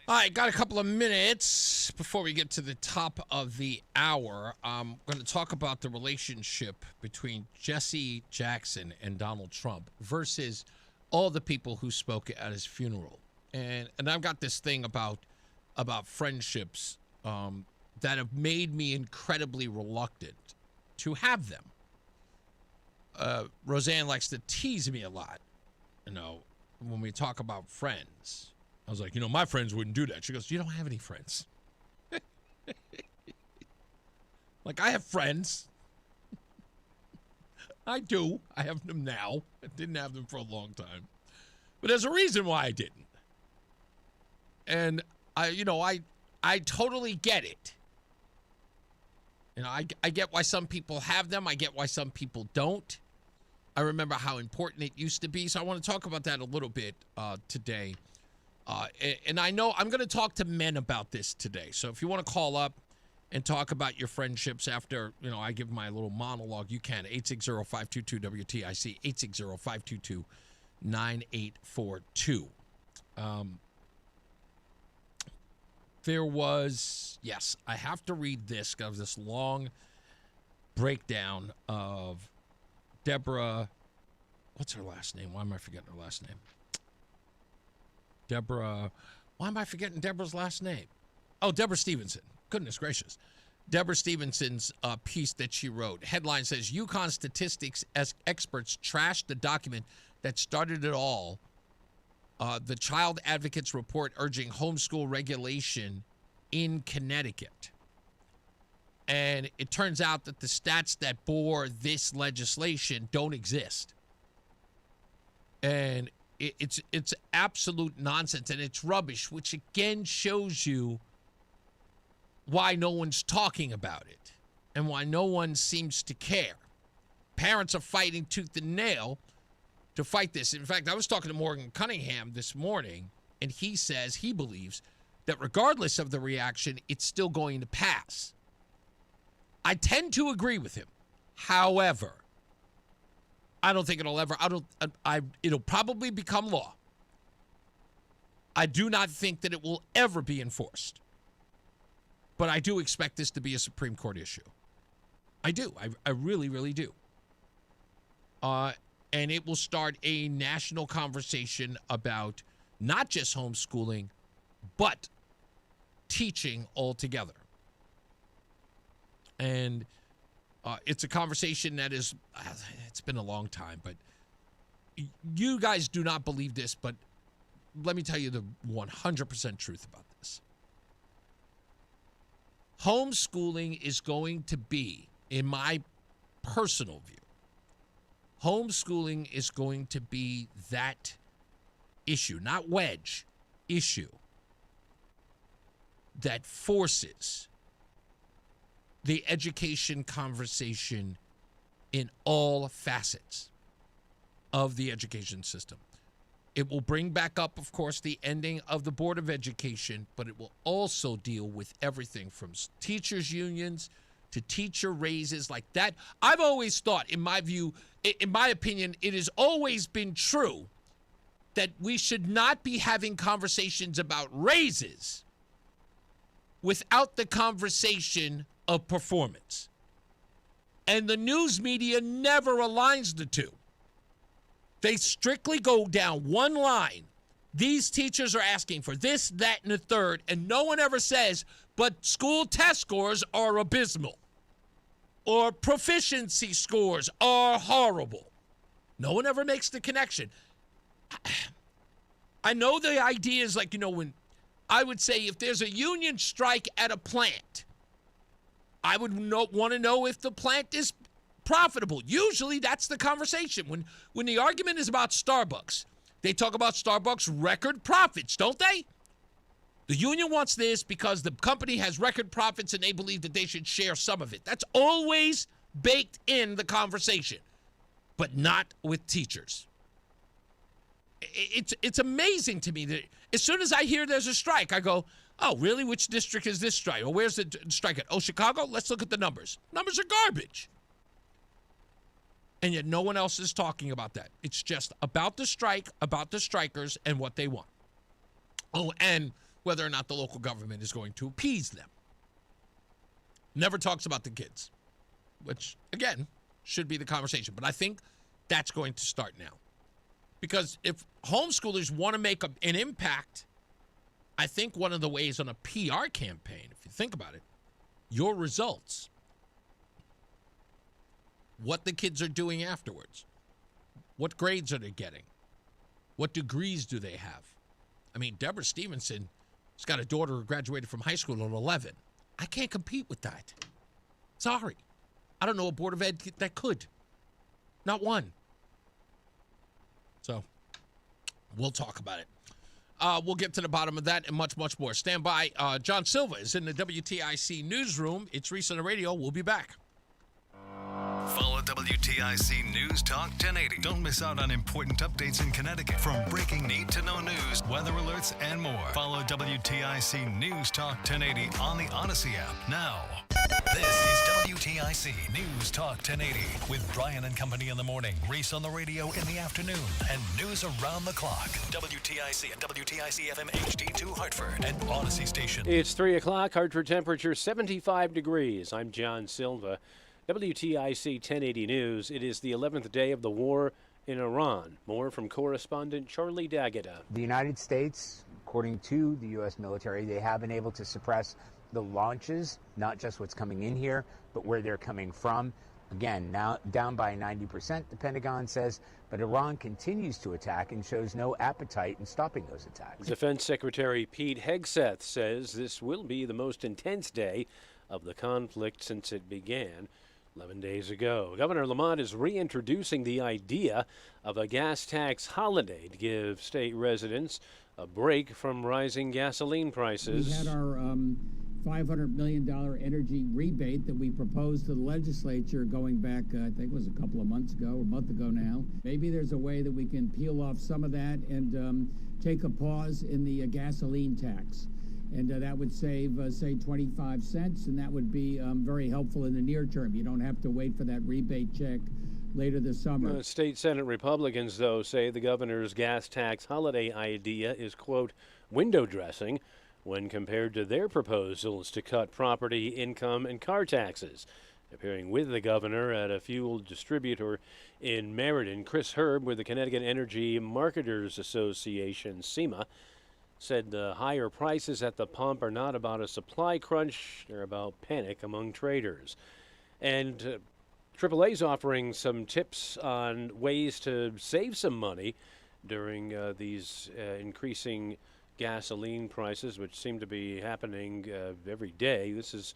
All right, got a couple of minutes before we get to the top of the hour. I'm going to talk about the relationship between Jesse Jackson and Donald Trump versus all the people who spoke at his funeral. And I've got this thing about friendships that have made me incredibly reluctant to have them. Roseanne likes to tease me a lot, when we talk about friends. I was like, my friends wouldn't do that. She goes, you don't have any friends. Like, I have friends. I do. I have them now. I didn't have them for a long time. But there's a reason why I didn't. And I totally get it. I get why some people have them. I get why some people don't. I remember how important it used to be. So I want to talk about that a little bit today. And I know I'm going to talk to men about this today. So if you want to call up and talk about your friendships after, I give my little monologue, you can. 860-522-WTIC, 860-522-9842. There was, yes, I have to read this because of this long breakdown of Deborah. What's her last name? Why am I forgetting her last name? Deborah. Why am I forgetting Deborah's last name? Oh, Deborah Stevenson. Goodness gracious. Deborah Stevenson's piece that she wrote. Headline says, UConn statistics as experts trashed the document that started it all. The Child Advocates report urging homeschool regulation in Connecticut. And it turns out that the stats that bore this legislation don't exist. And it's absolute nonsense, and it's rubbish, which again shows you why no one's talking about it and why no one seems to care. Parents are fighting tooth and nail to fight this. In fact, I was talking to Morgan Cunningham this morning, and he says he believes that regardless of the reaction, it's still going to pass. I tend to agree with him. However, I don't think it'll ever, it'll probably become law. I do not think that it will ever be enforced. But I do expect this to be a Supreme Court issue. I do. I really, really do. And it will start a national conversation about not just homeschooling, but teaching altogether. And it's a conversation that is, it's been a long time, but you guys do not believe this, but let me tell you the 100% truth about this. Homeschooling is going to be, in my personal view, homeschooling is going to be that issue, not wedge, issue that forces the education conversation in all facets of the education system. It will bring back up, of course, the ending of the Board of Education, but it will also deal with everything from teachers' unions to teacher raises like that. I've always thought, in my view, in my opinion, it has always been true that we should not be having conversations about raises without the conversation of performance. And the news media never aligns the two. They strictly go down one line. These teachers are asking for this, that, and the third, and no one ever says, but school test scores are abysmal, or proficiency scores are horrible. No one ever makes the connection. I know the idea is like, when I would say if there's a union strike at a plant, I would want to know if the plant is profitable. Usually that's the conversation. When the argument is about Starbucks, they talk about Starbucks record profits, don't they? The union wants this because the company has record profits and they believe that they should share some of it. That's always baked in the conversation, but not with teachers. It's amazing to me that as soon as I hear there's a strike, I go, oh, really? Which district is this strike? Or where's the strike at? Oh, Chicago? Let's look at the numbers. Numbers are garbage. And yet no one else is talking about that. It's just about the strike, about the strikers, and what they want. Oh, and whether or not the local government is going to appease them. Never talks about the kids, which, again, should be the conversation. But I think that's going to start now. Because if homeschoolers want to make an impact, I think one of the ways on a PR campaign, if you think about it, your results, what the kids are doing afterwards, what grades are they getting, what degrees do they have. I mean, Deborah Stevenson has got a daughter who graduated from high school at 11. I can't compete with that. Sorry. I don't know a Board of Ed that could. Not one. So, we'll talk about it. We'll get to the bottom of that and much, much more. Stand by. John Silva is in the WTIC newsroom. It's Reese on the Radio. We'll be back.
Follow WTIC News Talk 1080. Don't miss out on important updates in Connecticut. From breaking need-to-know news, weather alerts, and more. Follow WTIC News Talk 1080 on the Odyssey app now. This is WTIC News Talk 1080 with Brian and Company in the morning, Reese on the Radio in the afternoon, and news around the clock. WTIC and WTIC FM HD2 Hartford and Odyssey Station.
It's 3 o'clock, Hartford temperature 75 degrees. I'm John Silva. WTIC 1080 News. It is the 11th day of the war in Iran. More from correspondent Charlie D'Agata.
The United States, according to the U.S. military, they have been able to suppress the launches, not just what's coming in here, but where they're coming from. Again, now down by 90%, the Pentagon says, but Iran continues to attack and shows no appetite in stopping those attacks.
Defense Secretary Pete Hegseth says this will be the most intense day of the conflict since it began 11 days ago. Governor Lamont is reintroducing the idea of a gas tax holiday to give state residents a break from rising gasoline prices.
We had our $500 million energy rebate that we proposed to the legislature going back, I think it was a couple of months ago, or a month ago now. Maybe there's a way that we can peel off some of that and take a pause in the gasoline tax. And that would save, say, 25 cents, and that would be very helpful in the near term. You don't have to wait for that rebate check later this summer.
State Senate Republicans, though, say the governor's gas tax holiday idea is, quote, window dressing when compared to their proposals to cut property, income, and car taxes. Appearing with the governor at a fuel distributor in Meriden, Chris Herb with the Connecticut Energy Marketers Association, SEMA, said the higher prices at the pump are not about a supply crunch, they're about panic among traders. And AAA's offering some tips on ways to save some money during these increasing gasoline prices, which seem to be happening every day. This is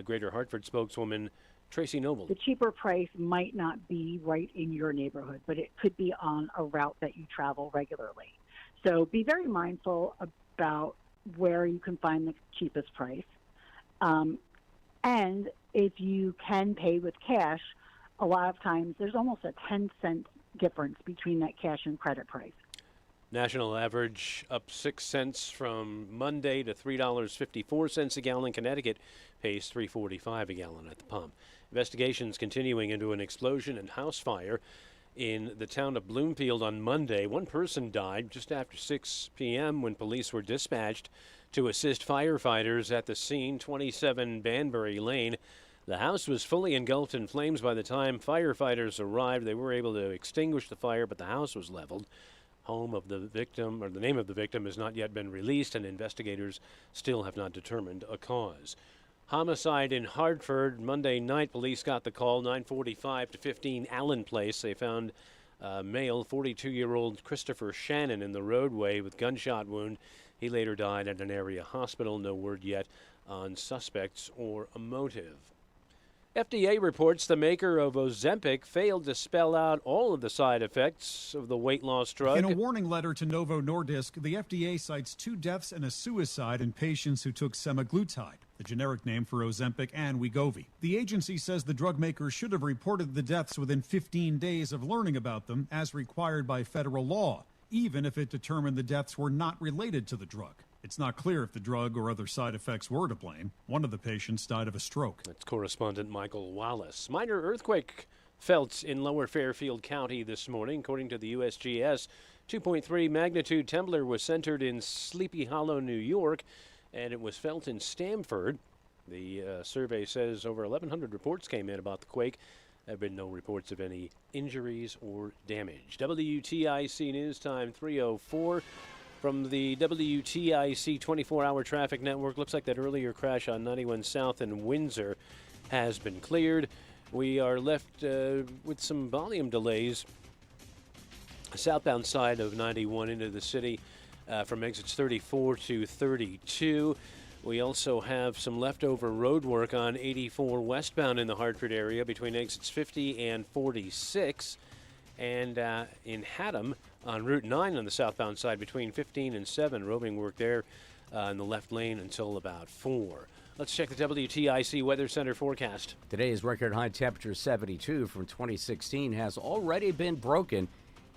Greater Hartford spokeswoman Tracy Noble.
The cheaper price might not be right in your neighborhood, but it could be on a route that you travel regularly. So be very mindful about where you can find the cheapest price. And if you can pay with cash, a lot of times there's almost a 10-cent difference between that cash and credit price.
National average up 6 cents from Monday to $3.54 a gallon. Connecticut pays $3.45 a gallon at the pump. Investigations continuing into an explosion and house fire in the town of Bloomfield on Monday. One person died just after 6 p.m. when police were dispatched to assist firefighters at the scene, 27 Banbury Lane. The house was fully engulfed in flames by the time firefighters arrived. They were able to extinguish the fire, but the house was leveled. Home of the victim, or the name of the victim, has not yet been released, and investigators still have not determined a cause. Homicide in Hartford. Monday night, police got the call, 9:45 to 15 Allen Place. They found male 42-year-old Christopher Shannon in the roadway with gunshot wound. He later died at an area hospital. No word yet on suspects or a motive. FDA reports the maker of Ozempic failed to spell out all of the side effects of the weight loss drug.
In a warning letter to Novo Nordisk, the FDA cites 2 deaths and a suicide in patients who took semaglutide, the generic name for Ozempic and Wegovy. The agency says the drug maker should have reported the deaths within 15 days of learning about them, as required by federal law, even if it determined the deaths were not related to the drug. It's not clear if the drug or other side effects were to blame. One of the patients died of a stroke.
That's correspondent Michael Wallace. Minor earthquake felt in Lower Fairfield County this morning, according to the USGS. 2.3 magnitude trembler was centered in Sleepy Hollow, New York, and it was felt in Stamford. The survey says over 1,100 reports came in about the quake. There have been no reports of any injuries or damage. WTIC News Time 3:04. From the WTIC 24-hour traffic network, looks like that earlier crash on 91 South in Windsor has been cleared. We are left with some volume delays southbound side of 91 into the city from exits 34 to 32. We also have some leftover road work on 84 westbound in the Hartford area between exits 50 and 46. And in Haddam, on Route 9 on the southbound side between 15 and 7, roving work there in the left lane until about 4. Let's check the WTIC Weather Center forecast.
Today's record high temperature 72 from 2016 has already been broken,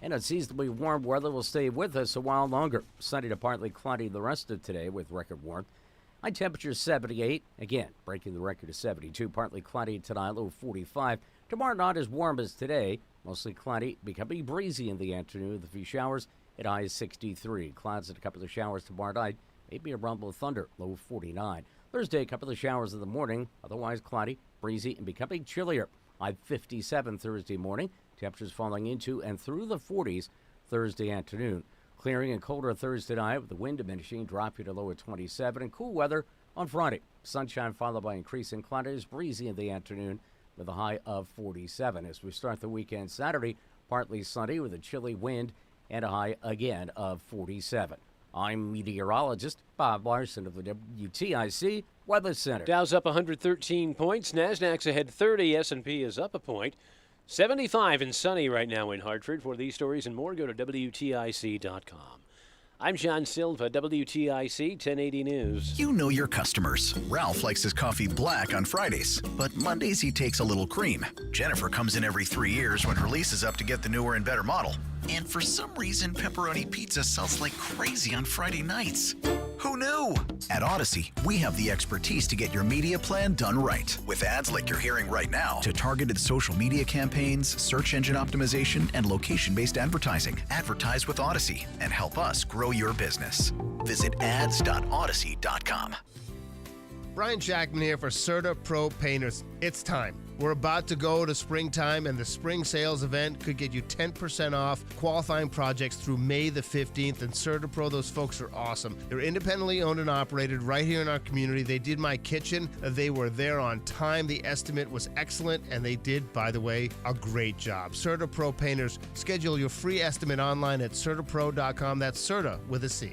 and unseasonably warm weather will stay with us a while longer. Sunny to partly cloudy the rest of today with record warmth. High temperature 78, again breaking the record of 72, partly cloudy tonight, low 45. Tomorrow not as warm as today. Mostly cloudy, becoming breezy in the afternoon with a few showers at high 63. Clouds and a couple of showers tomorrow night, maybe a rumble of thunder, low 49. Thursday, a couple of showers in the morning, otherwise cloudy, breezy, and becoming chillier. High 57 Thursday morning. Temperatures falling into and through the 40s Thursday afternoon. Clearing and colder Thursday night with the wind diminishing, dropping to low at 27. And cool weather on Friday. Sunshine followed by increasing clouds, breezy in the afternoon, with a high of 47. As we start the weekend Saturday, partly sunny with a chilly wind and a high again of 47. I'm meteorologist Bob Larson of the WTIC Weather Center.
Dow's up 113 points. NASDAQ's ahead 30. S&P is up a point. 75 and sunny right now in Hartford. For these stories and more, go to WTIC.com. I'm John Silva, WTIC 1080 News.
You know your customers. Ralph likes his coffee black on Fridays, but Mondays he takes a little cream. Jennifer comes in every 3 years when her lease is up to get the newer and better model. And for some reason, pepperoni pizza sells like crazy on Friday nights. Who knew? Woo! At Odyssey, we have the expertise to get your media plan done right. With ads like you're hearing right now to targeted social media campaigns, search engine optimization, and location-based advertising. Advertise with Odyssey and help us grow your business. Visit ads.odyssey.com.
Brian Jackman here for Serta Pro Painters. It's time. We're about to go to springtime, and the spring sales event could get you 10% off qualifying projects through May the 15th. And Serta Pro, those folks are awesome. They're independently owned and operated right here in our community. They did my kitchen. They were there on time. The estimate was excellent, and they did, by the way, a great job. Serta Pro Painters. Schedule your free estimate online at certapro.com. That's Serta with a C.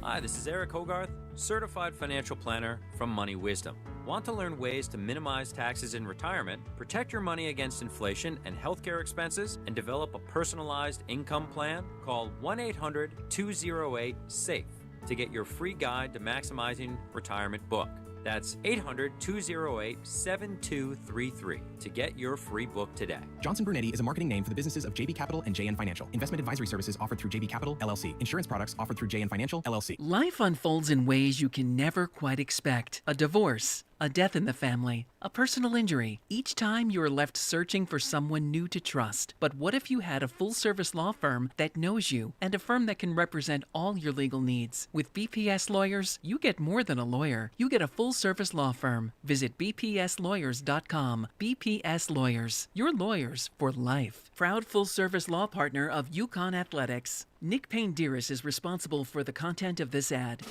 Hi, this is Eric Hogarth, Certified Financial Planner from Money Wisdom. Want to learn ways to minimize taxes in retirement, protect your money against inflation and healthcare expenses, and develop a personalized income plan? Call 1-800-208-SAFE to get your free guide to maximizing retirement book. That's 800-208-7233 to get your free book today.
Johnson Brunetti is a marketing name for the businesses of JB Capital and JN Financial. Investment advisory services offered through JB Capital, LLC. Insurance products offered through JN Financial, LLC.
Life unfolds in ways you can never quite expect. A divorce, a death in the family, a personal injury. Each time you are left searching for someone new to trust. But what if you had a full-service law firm that knows you and a firm that can represent all your legal needs? With BPS Lawyers, you get more than a lawyer. You get a full-service law firm. Visit bpslawyers.com. BPS Lawyers, your lawyers for life. Proud full-service law partner of Yukon Athletics. Nick Payne-Dearis is responsible for the content of this ad.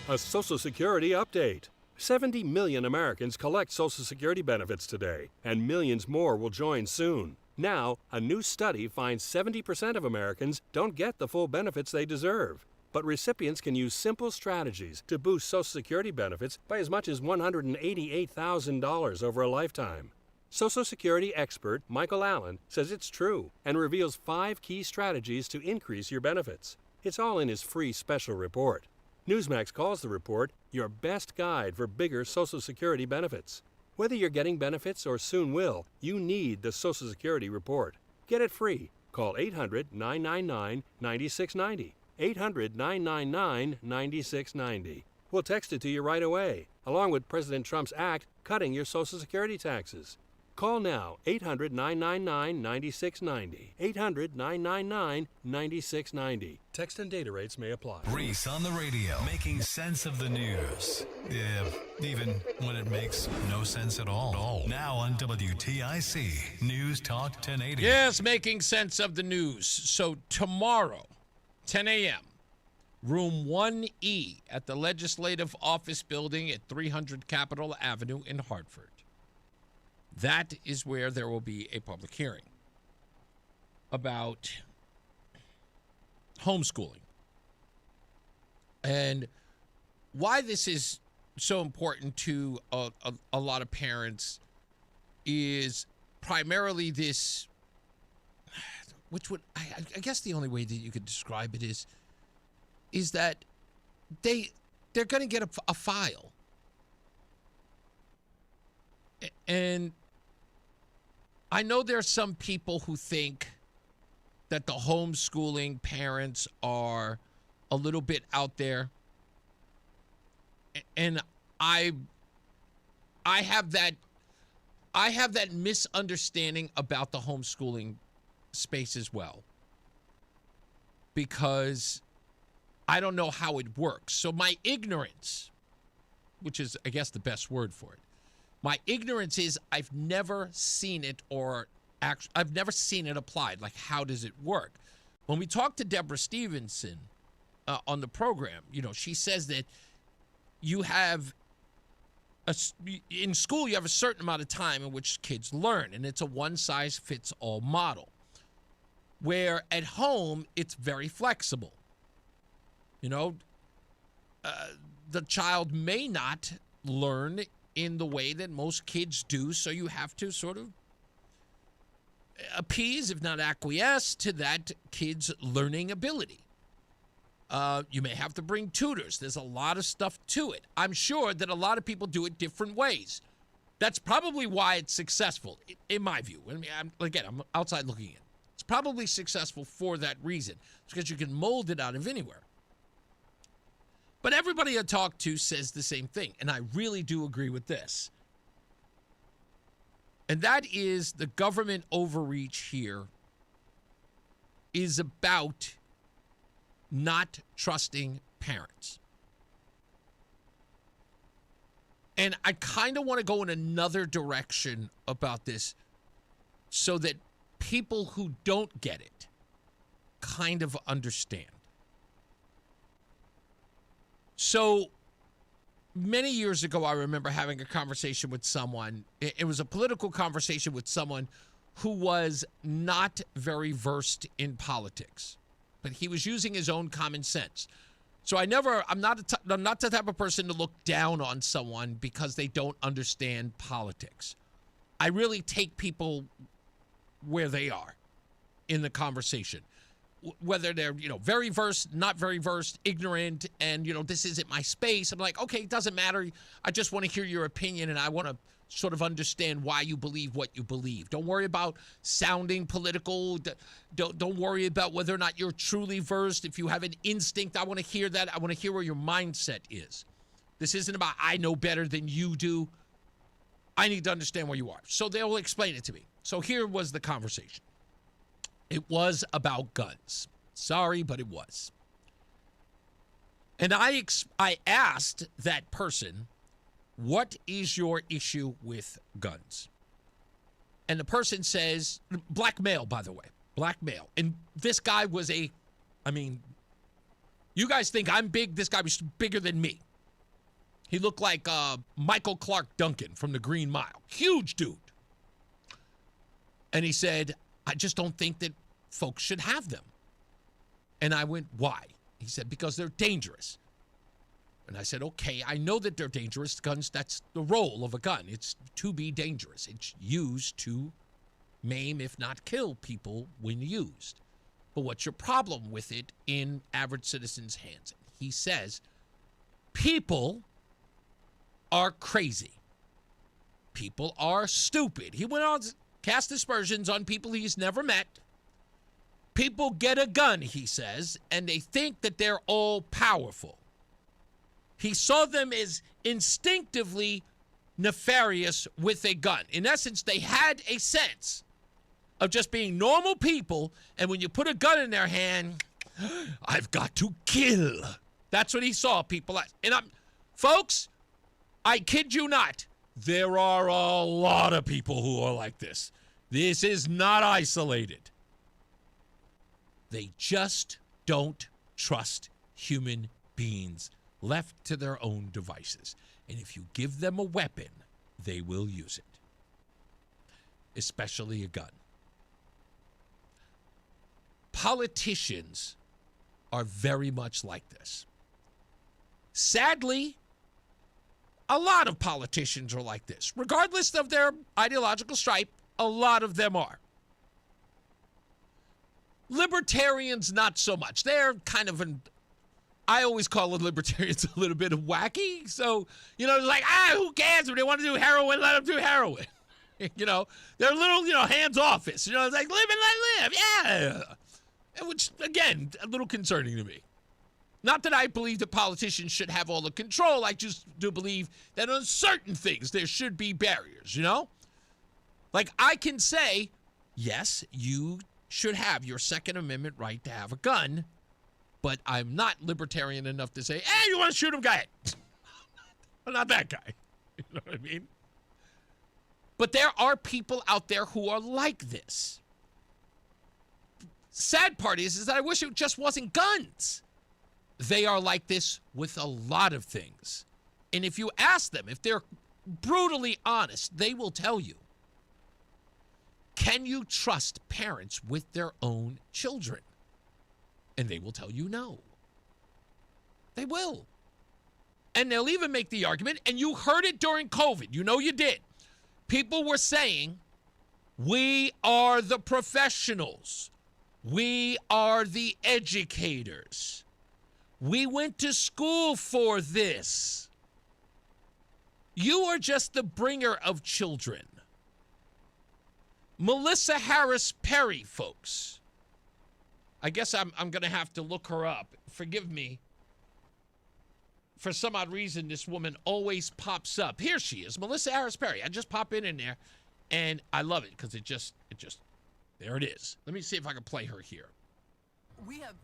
A Social Security update. 70 million Americans collect Social Security benefits today, and millions more will join soon. Now, a new study finds 70% of Americans don't get the full benefits they deserve. But recipients can use simple strategies to boost Social Security benefits by as much as $188,000 over a lifetime. Social Security expert Michael Allen says it's true and reveals 5 key strategies to increase your benefits. It's all in his free special report. Newsmax calls the report your best guide for bigger Social Security benefits. Whether you're getting benefits or soon will, you need the Social Security report. Get it free. Call 800-999-9690. 800-999-9690. We'll text it to you right away, along with President Trump's act cutting your Social Security taxes. Call now, 800-999-9690. 800-999-9690. Text and data rates may apply.
Reese on the radio, making sense of the news. Yeah, even when it makes no sense at all. Now on WTIC, News Talk 1080.
Yes, making sense of the news. So tomorrow, 10 a.m., room 1E at the Legislative Office Building at 300 Capitol Avenue in Hartford. That is where there will be a public hearing about homeschooling. And why this is so important to a lot of parents is primarily this, which would, I guess the only way that you could describe it is that they're going to get a file. And I know there's some people who think that the homeschooling parents are a little bit out there. And I have that misunderstanding about the homeschooling space as well. Because I don't know how it works. So my ignorance, which is, I guess, the best word for it, my ignorance is I've never seen it I've never seen it applied. Like, how does it work? When we talked to Deborah Stevenson on the program, she says that you have in school, you have a certain amount of time in which kids learn, and it's a one-size-fits-all model. Where at home, it's very flexible. The child may not learn in the way that most kids do, so you have to sort of appease, if not acquiesce, to that kid's learning ability. You may have to bring tutors. There's a lot of stuff to it. I'm sure that a lot of people do it different ways. That's probably why it's successful, in my view. I mean, I'm outside looking in. It's probably successful for that reason. It's because you can mold it out of anywhere. But everybody I talk to says the same thing, and I really do agree with this. And that is the government overreach here is about not trusting parents. And I kind of want to go in another direction about this so that people who don't get it kind of understand. So many years ago, I remember having a conversation with someone. It was a political conversation with someone who was not very versed in politics, but he was using his own common sense. So I'm not the type of person to look down on someone because they don't understand politics. I really take people where they are in the conversation, whether they're, very versed, not very versed, ignorant, and, this isn't my space. I'm like, okay, it doesn't matter. I just want to hear your opinion, and I want to sort of understand why you believe what you believe. Don't worry about sounding political. Don't worry about whether or not you're truly versed. If you have an instinct, I want to hear that. I want to hear where your mindset is. This isn't about I know better than you do. I need to understand where you are. So they'll explain it to me. So here was the conversation. It was about guns. Sorry, but it was. And I asked that person, what is your issue with guns? And the person says, black male, by the way, black male. And this guy was you guys think I'm big. This guy was bigger than me. He looked like Michael Clark Duncan from the Green Mile. Huge dude. And he said, I just don't think that folks should have them. And I went, why? He said, because they're dangerous. And I said, okay, I know that they're dangerous. Guns, that's the role of a gun. It's to be dangerous. It's used to maim, if not kill people when used. But what's your problem with it in average citizens' hands? He says, people are crazy. People are stupid. He went on to cast aspersions on people he's never met. People get a gun, he says, and they think that they're all powerful. He saw them as instinctively nefarious with a gun. In essence, they had a sense of just being normal people, and when you put a gun in their hand, I've got to kill. That's what he saw people as. And folks, I kid you not, there are a lot of people who are like this. This is not isolated. They just don't trust human beings left to their own devices. And if you give them a weapon, they will use it, especially a gun. Politicians are very much like this. Sadly, a lot of politicians are like this. Regardless of their ideological stripe, a lot of them are. Libertarians, not so much. They're kind of I always call libertarians a little bit of wacky. So, like, who cares? If they want to do heroin, let them do heroin. They're a little, hands-off. It's like, live and let live. Yeah. Which, again, a little concerning to me. Not that I believe that politicians should have all the control. I just do believe that on certain things there should be barriers, Like, I can say, yes, you should have your Second Amendment right to have a gun, but I'm not libertarian enough to say, hey, you want to shoot him, go ahead. I'm not that guy. You know what I mean? But there are people out there who are like this. Sad part is that I wish it just wasn't guns. They are like this with a lot of things. And if you ask them, if they're brutally honest, they will tell you. Can you trust parents with their own children? And they will tell you no. They will. And they'll even make the argument, and you heard it during COVID. You did. People were saying, we are the professionals. We are the educators. We went to school for this. You are just the bringer of children. Melissa Harris Perry, folks. I guess I'm going to have to look her up. Forgive me. for some odd reason, this woman always pops up. Here she is, Melissa Harris Perry. I just pop in there, and I love it because it just, there it is. Let me see if I can play her here.
We have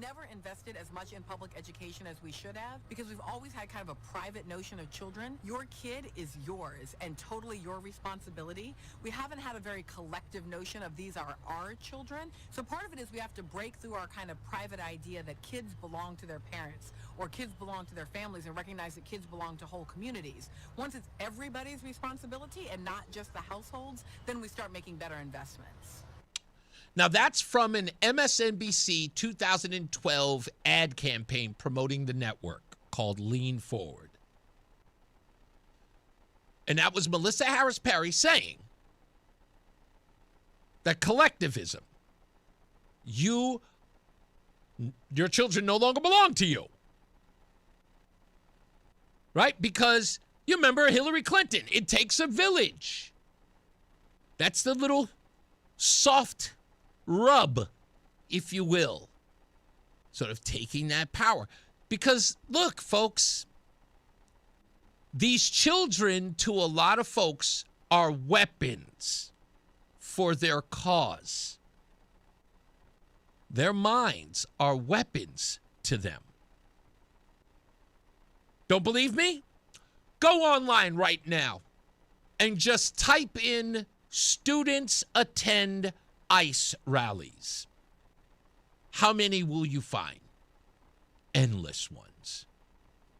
never invested as much in public education as we should have because we've always had kind of a private notion of children. Your kid is yours and totally your responsibility. We haven't had a very collective notion of these are our children. So part of it is we have to break through our kind of private idea that kids belong to their parents or kids belong to their families and recognize that kids belong to whole communities. Once it's everybody's responsibility and not just the households, then we start making better investments.
Now, that's from an MSNBC 2012 ad campaign promoting the network called Lean Forward. And that was Melissa Harris Perry saying that collectivism, your children no longer belong to you. Right? Because you remember Hillary Clinton, it takes a village. That's the little soft rub, if you will, sort of taking that power. Because, look, folks, these children, to a lot of folks, are weapons for their cause. Their minds are weapons to them. Don't believe me? Go online right now and just type in students attend ICE rallies. How many will you find? Endless ones.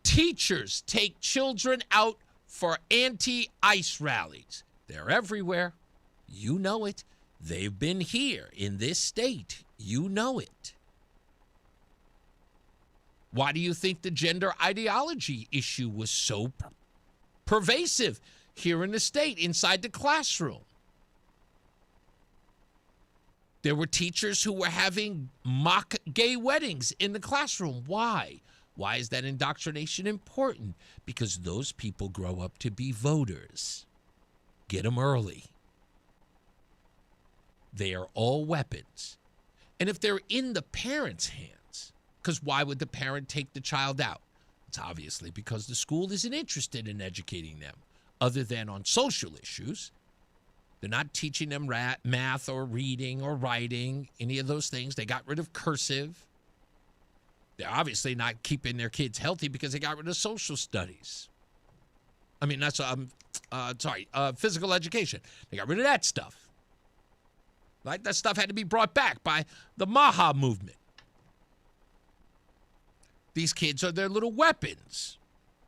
Teachers take children out for anti-ICE rallies. They're everywhere. You know it. They've been here in this state. You know it. Why do you think the gender ideology issue was so pervasive here in the state, inside the classroom? There were teachers who were having mock gay weddings in the classroom. Why? Why is that indoctrination important? Because those people grow up to be voters. Get them early. They are all weapons. And if they're in the parents' hands, because why would the parent take the child out? It's obviously because the school isn't interested in educating them, other than on social issues. They're not teaching them math or reading or writing, any of those things. They got rid of cursive. They're obviously not keeping their kids healthy because they got rid of social studies. I mean, that's, physical education. They got rid of that stuff. Right? That stuff had to be brought back by the Maha movement. These kids are their little weapons.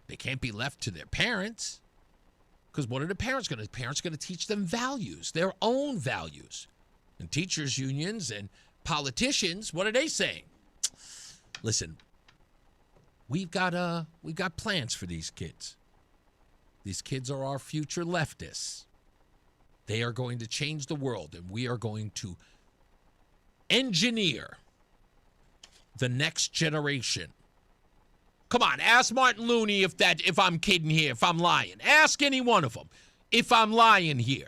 They can't be left to their parents. Because what are the parents going to do? Parents are going to teach them values, their own values. And teachers' unions and politicians, what are they saying? Listen, we've got plans for these kids. These kids are our future leftists. They are going to change the world, and we are going to engineer the next generation. Come on, ask Martin Looney if I'm kidding here, if I'm lying. Ask any one of them if I'm lying here.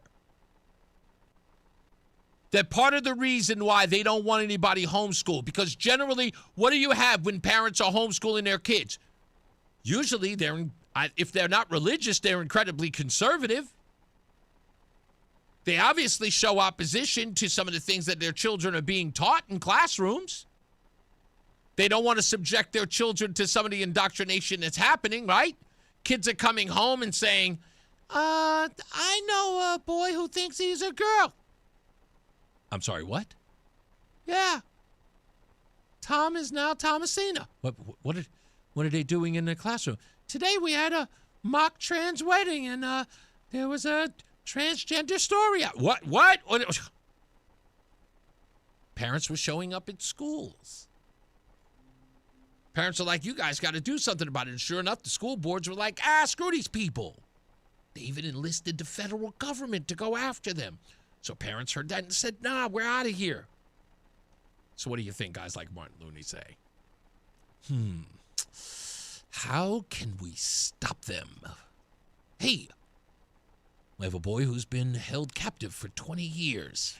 That part of the reason why they don't want anybody homeschooled, because generally, what do you have when parents are homeschooling their kids? Usually, if they're not religious, they're incredibly conservative. They obviously show opposition to some of the things that their children are being taught in classrooms. They don't want to subject their children to some of the indoctrination that's happening, right? Kids are coming home and saying, I know a boy who thinks he's a girl. I'm sorry, what? Yeah. Tom is now Thomasina. What are they doing in the classroom? Today we had a mock trans wedding and there was a transgender story. What? Parents were showing up at schools. Parents are like, you guys got to do something about it. And sure enough, the school boards were like, screw these people. They even enlisted the federal government to go after them. So parents heard that and said, nah, we're out of here. So what do you think guys like Martin Looney say? How can we stop them? Hey, we have a boy who's been held captive for 20 years.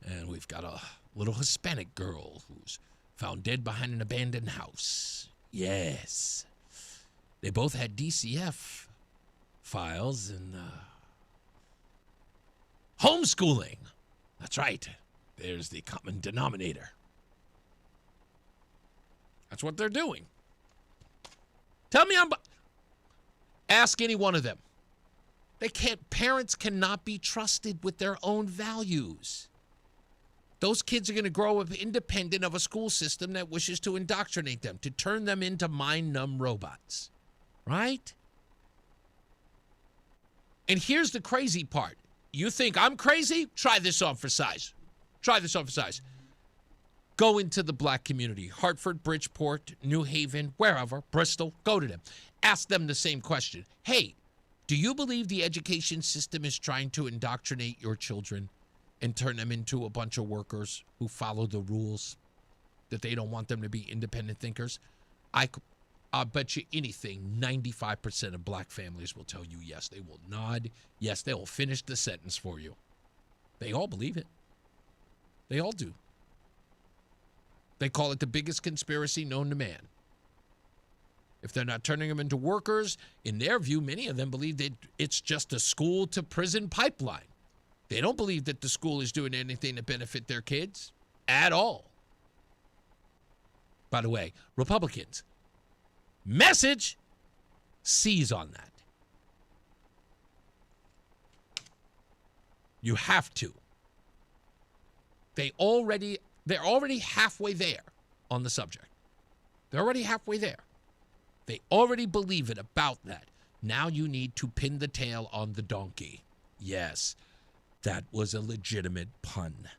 And we've got a little Hispanic girl who's found dead behind an abandoned house. Yes. They both had DCF files and homeschooling. That's right. There's the common denominator. That's what they're doing. Tell me ask any one of them. Parents cannot be trusted with their own values. Those kids are going to grow up independent of a school system that wishes to indoctrinate them, to turn them into mind-numb robots. Right? And here's the crazy part. You think I'm crazy? Try this on for size. Try this on for size. Go into the black community. Hartford, Bridgeport, New Haven, wherever, Bristol. Go to them. Ask them the same question. Hey, do you believe the education system is trying to indoctrinate your children and turn them into a bunch of workers who follow the rules, that they don't want them to be independent thinkers? I'll bet you anything, 95% of black families will tell you yes. They will nod. Yes, they will finish the sentence for you. They all believe it. They all do. They call it the biggest conspiracy known to man. If they're not turning them into workers, in their view, many of them believe that it's just a school-to-prison pipeline. They don't believe that the school is doing anything to benefit their kids at all. By the way, Republicans, message, seize on that. You have to. They're already halfway there on the subject. They're already halfway there. They already believe it about that. Now you need to pin the tail on the donkey. Yes, that was a legitimate pun.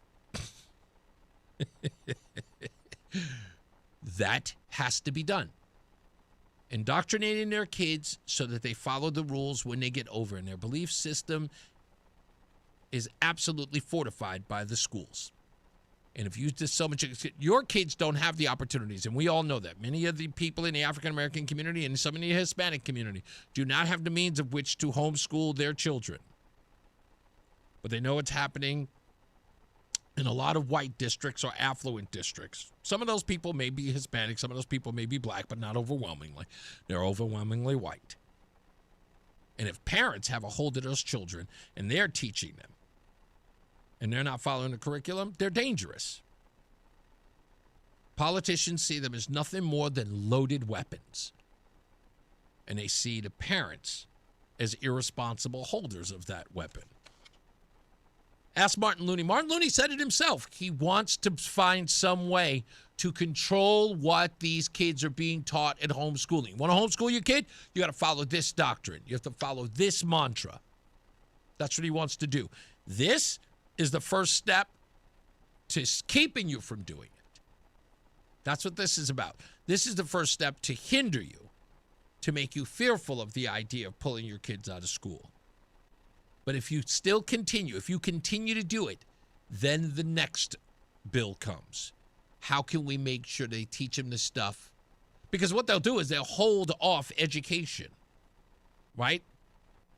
That has to be done. Indoctrinating their kids so that they follow the rules when they get over, and their belief system is absolutely fortified by the schools. And if you just so much, your kids don't have the opportunities, and we all know that. Many of the people in the African-American community and some in the Hispanic community do not have the means of which to homeschool their children. But they know it's happening in a lot of white districts or affluent districts. Some of those people may be Hispanic, some of those people may be black, but not overwhelmingly. They're overwhelmingly white. And if parents have a hold of those children and they're teaching them, and they're not following the curriculum, they're dangerous. Politicians see them as nothing more than loaded weapons. And they see the parents as irresponsible holders of that weapon. Ask Martin Looney. Martin Looney said it himself. He wants to find some way to control what these kids are being taught at homeschooling. Want to homeschool your kid? You got to follow this doctrine. You have to follow this mantra. That's what he wants to do. This is the first step to keeping you from doing it. That's what this is about. This is the first step to hinder you, to make you fearful of the idea of pulling your kids out of school. But if you still continue, if you continue to do it, then the next bill comes. How can we make sure they teach them this stuff? Because what they'll do is they'll hold off education, right?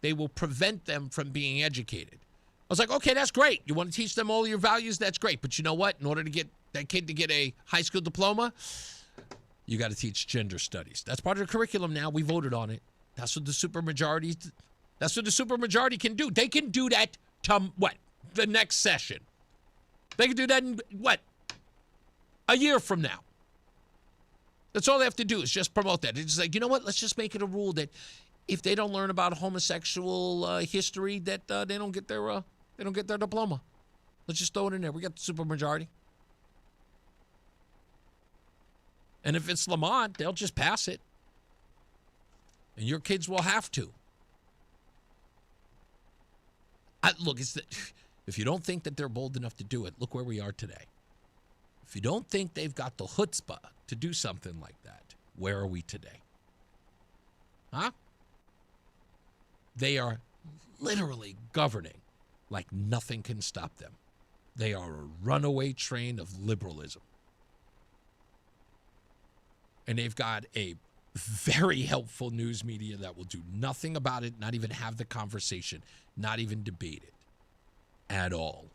They will prevent them from being educated. I was like, okay, that's great. You want to teach them all your values? That's great. But you know what? In order to get that kid to get a high school diploma, you got to teach gender studies. That's part of the curriculum now. We voted on it. That's what the supermajority can do. They can do that to what? The next session. They can do that in what? A year from now. That's all they have to do is just promote that. It's just like, you know what? Let's just make it a rule that if they don't learn about homosexual history, that they don't get their diploma. Let's just throw it in there. We got the supermajority. And if it's Lamont, they'll just pass it. And your kids will have to. If you don't think that they're bold enough to do it, look where we are today. If you don't think they've got the chutzpah to do something like that, where are we today? Huh? They are literally governing like nothing can stop them. They are a runaway train of liberalism. And they've got a very helpful news media that will do nothing about it, not even have the conversation, not even debate it at all.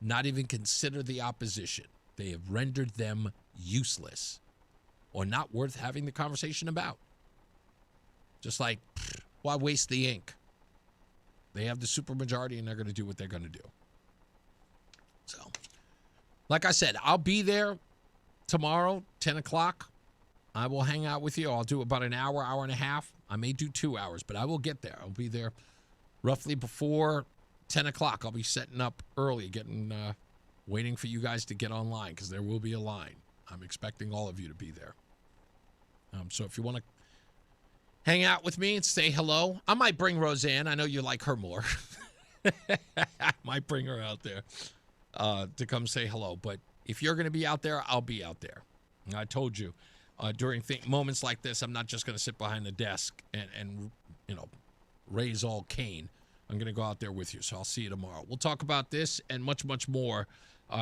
Not even consider the opposition. They have rendered them useless or not worth having the conversation about. Just like, why waste the ink? They have the supermajority, and they're going to do what they're going to do. So, like I said, I'll be there tomorrow, 10 o'clock. I will hang out with you. I'll do about an hour, hour and a half. I may do 2 hours, but I will get there. I'll be there roughly before 10 o'clock. I'll be setting up early, waiting for you guys to get online because there will be a line. I'm expecting all of you to be there. So if you want to hang out with me and say hello, I might bring Roseanne. I know you like her more. I might bring her out there to come say hello. But if you're going to be out there, I'll be out there. And I told you, during moments like this, I'm not just going to sit behind the desk and raise all Cain. I'm going to go out there with you, so I'll see you tomorrow. We'll talk about this and much, much more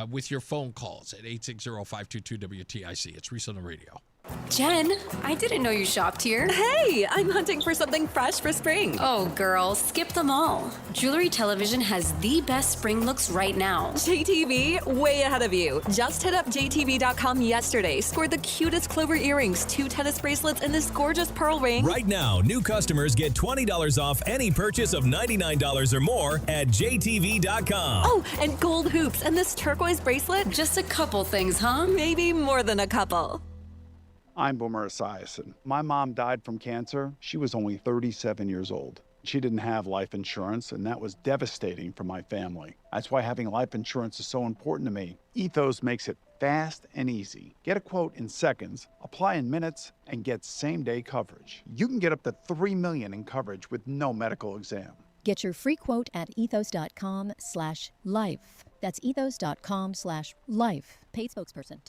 with your phone calls at 860-522-WTIC. It's Reese on the Radio.
Jen, I didn't know you shopped here. Hey, I'm hunting for something fresh for spring. Oh, girl, skip them all. Jewelry Television has the best spring looks right now.
JTV, way ahead of you. Just hit up JTV.com yesterday, scored the cutest clover earrings, 2 tennis bracelets, and this gorgeous pearl ring.
Right now, new customers get $20 off any purchase of $99 or more at JTV.com.
Oh, and gold hoops and this turquoise bracelet.
Just a couple things, huh?
Maybe more than a couple.
I'm Boomer Esiason. My mom died from cancer. She was only 37 years old. She didn't have life insurance, and that was devastating for my family. That's why having life insurance is so important to me. Ethos makes it fast and easy. Get a quote in seconds, apply in minutes, and get same-day coverage. You can get up to $3 million in coverage with no medical exam.
Get your free quote at ethos.com/life. That's ethos.com/life. Paid spokesperson.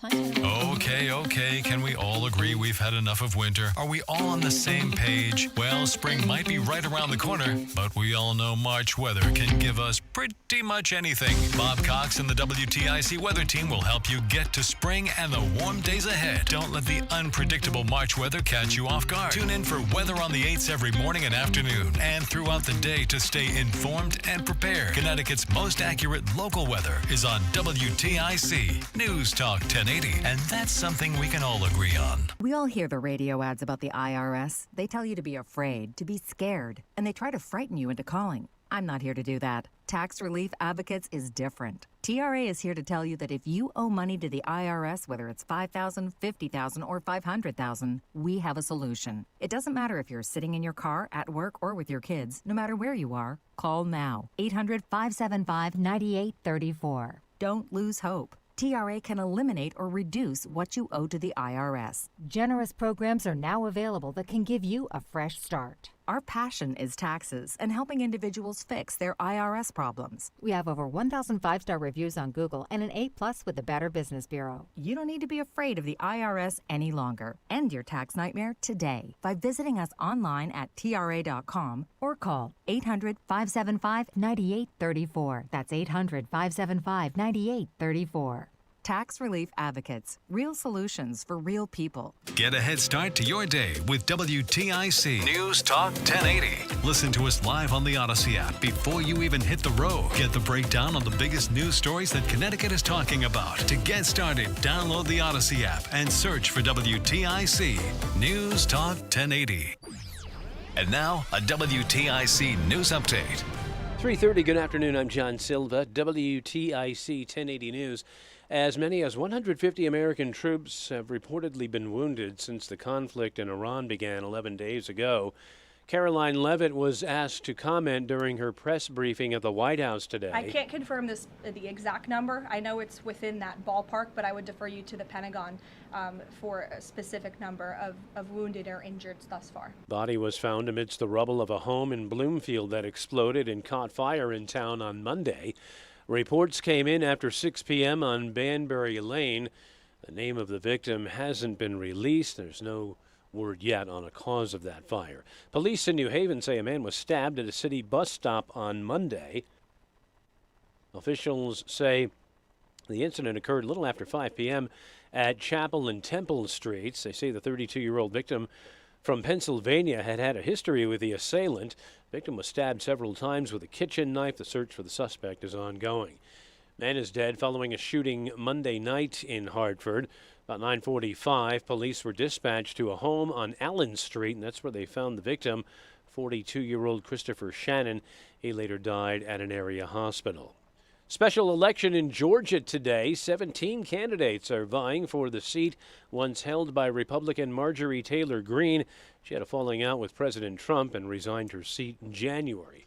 Okay. Can we all agree we've had enough of winter? Are we all on the same page? Well, spring might be right around the corner, but we all know March weather can give us pretty much anything. Bob Cox and the WTIC weather team will help you get to spring and the warm days ahead. Don't let the unpredictable March weather catch you off guard. Tune in for Weather on the 8s every morning and afternoon, and throughout the day to stay informed and prepared. Connecticut's most accurate local weather is on WTIC News Talk 1080, and that's something we can all agree on.
We all hear the radio ads about the IRS. They tell you to be afraid, to be scared, and they try to frighten you into calling. I'm not here to do that. Tax Relief Advocates is different. TRA is here to tell you that if you owe money to the IRS, whether it's $5,000, $50,000, or $500,000, we have a solution. It doesn't matter if you're sitting in your car, at work, or with your kids. No matter where you are, call now. 800-575-9834. Don't lose hope. TRA can eliminate or reduce what you owe to the IRS.
Generous programs are now available that can give you a fresh start.
Our passion is taxes and helping individuals fix their IRS problems.
We have over 1,000 5-star reviews on Google and an A+ with the Better Business Bureau.
You don't need to be afraid of the IRS any longer. End your tax nightmare today by visiting us online at TRA.com or call 800-575-9834. That's 800-575-9834. Tax Relief Advocates. Real solutions for real people.
Get a head start to your day with WTIC News Talk 1080. Listen to us live on the Odyssey app before you even hit the road. Get the breakdown on the biggest news stories that Connecticut is talking about. To get started, download the Odyssey app and search for WTIC News Talk 1080. And now, a WTIC News Update.
3:30, good afternoon. I'm John Silva, WTIC 1080 News. As many as 150 American troops have reportedly been wounded since the conflict in Iran began 11 days ago. Caroline Leavitt was asked to comment during her press briefing at the White House today.
I can't confirm the exact number. I know it's within that ballpark, but I would defer you to the Pentagon for a specific number of wounded or injured thus far.
Body was found amidst the rubble of a home in Bloomfield that exploded and caught fire in town on Monday. Reports came in after 6 p.m. on Banbury Lane. The name of the victim hasn't been released. There's no word yet on a cause of that fire. Police in New Haven say a man was stabbed at a city bus stop on Monday. Officials say the incident occurred a little after 5 p.m. at Chapel and Temple Streets. They say the 32-year-old victim from Pennsylvania had a history with the assailant. The victim was stabbed several times with a kitchen knife. The search for the suspect is ongoing. Man is dead following a shooting Monday night in Hartford. About 9:45, police were dispatched to a home on Allen Street, and that's where they found the victim, 42-year-old Christopher Shannon. He later died at an area hospital. Special election in Georgia today. 17 candidates are vying for the seat once held by Republican Marjorie Taylor Greene. She had a falling out with President Trump and resigned her seat in January.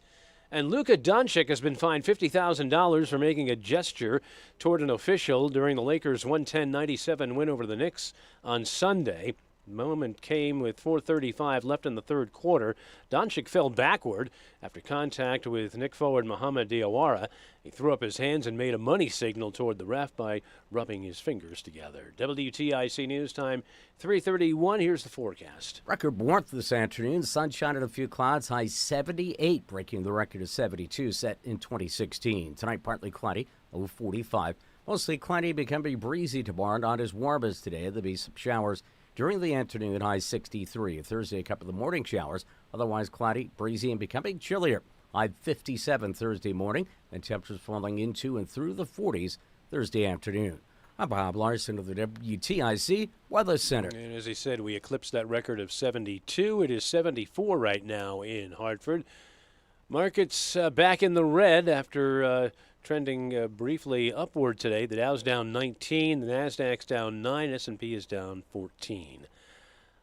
And Luka Doncic has been fined $50,000 for making a gesture toward an official during the Lakers' 110-97 win over the Knicks on Sunday. The moment came with 4:35 left in the third quarter. Doncic fell backward after contact with Knick forward Mohamed Diawara. He threw up his hands and made a money signal toward the ref by rubbing his fingers together. WTIC News Time, 3:31. Here's the forecast.
Record warmth this afternoon. Sunshine and a few clouds. High 78, breaking the record of 72 set in 2016. Tonight, partly cloudy, low 45. Mostly cloudy, becoming breezy tomorrow. Not as warm as today. There'll be some showers during the afternoon, high 63. Thursday, a couple of morning showers. Otherwise cloudy, breezy, and becoming chillier. High 57 Thursday morning, and temperatures falling into and through the 40s Thursday afternoon. I'm Bob Larson of the WTIC Weather Center.
And as he said, we eclipsed that record of 72. It is 74 right now in Hartford. Markets back in the red after trending briefly upward today. The Dow's down 19, the Nasdaq's down 9, S&P is down 14.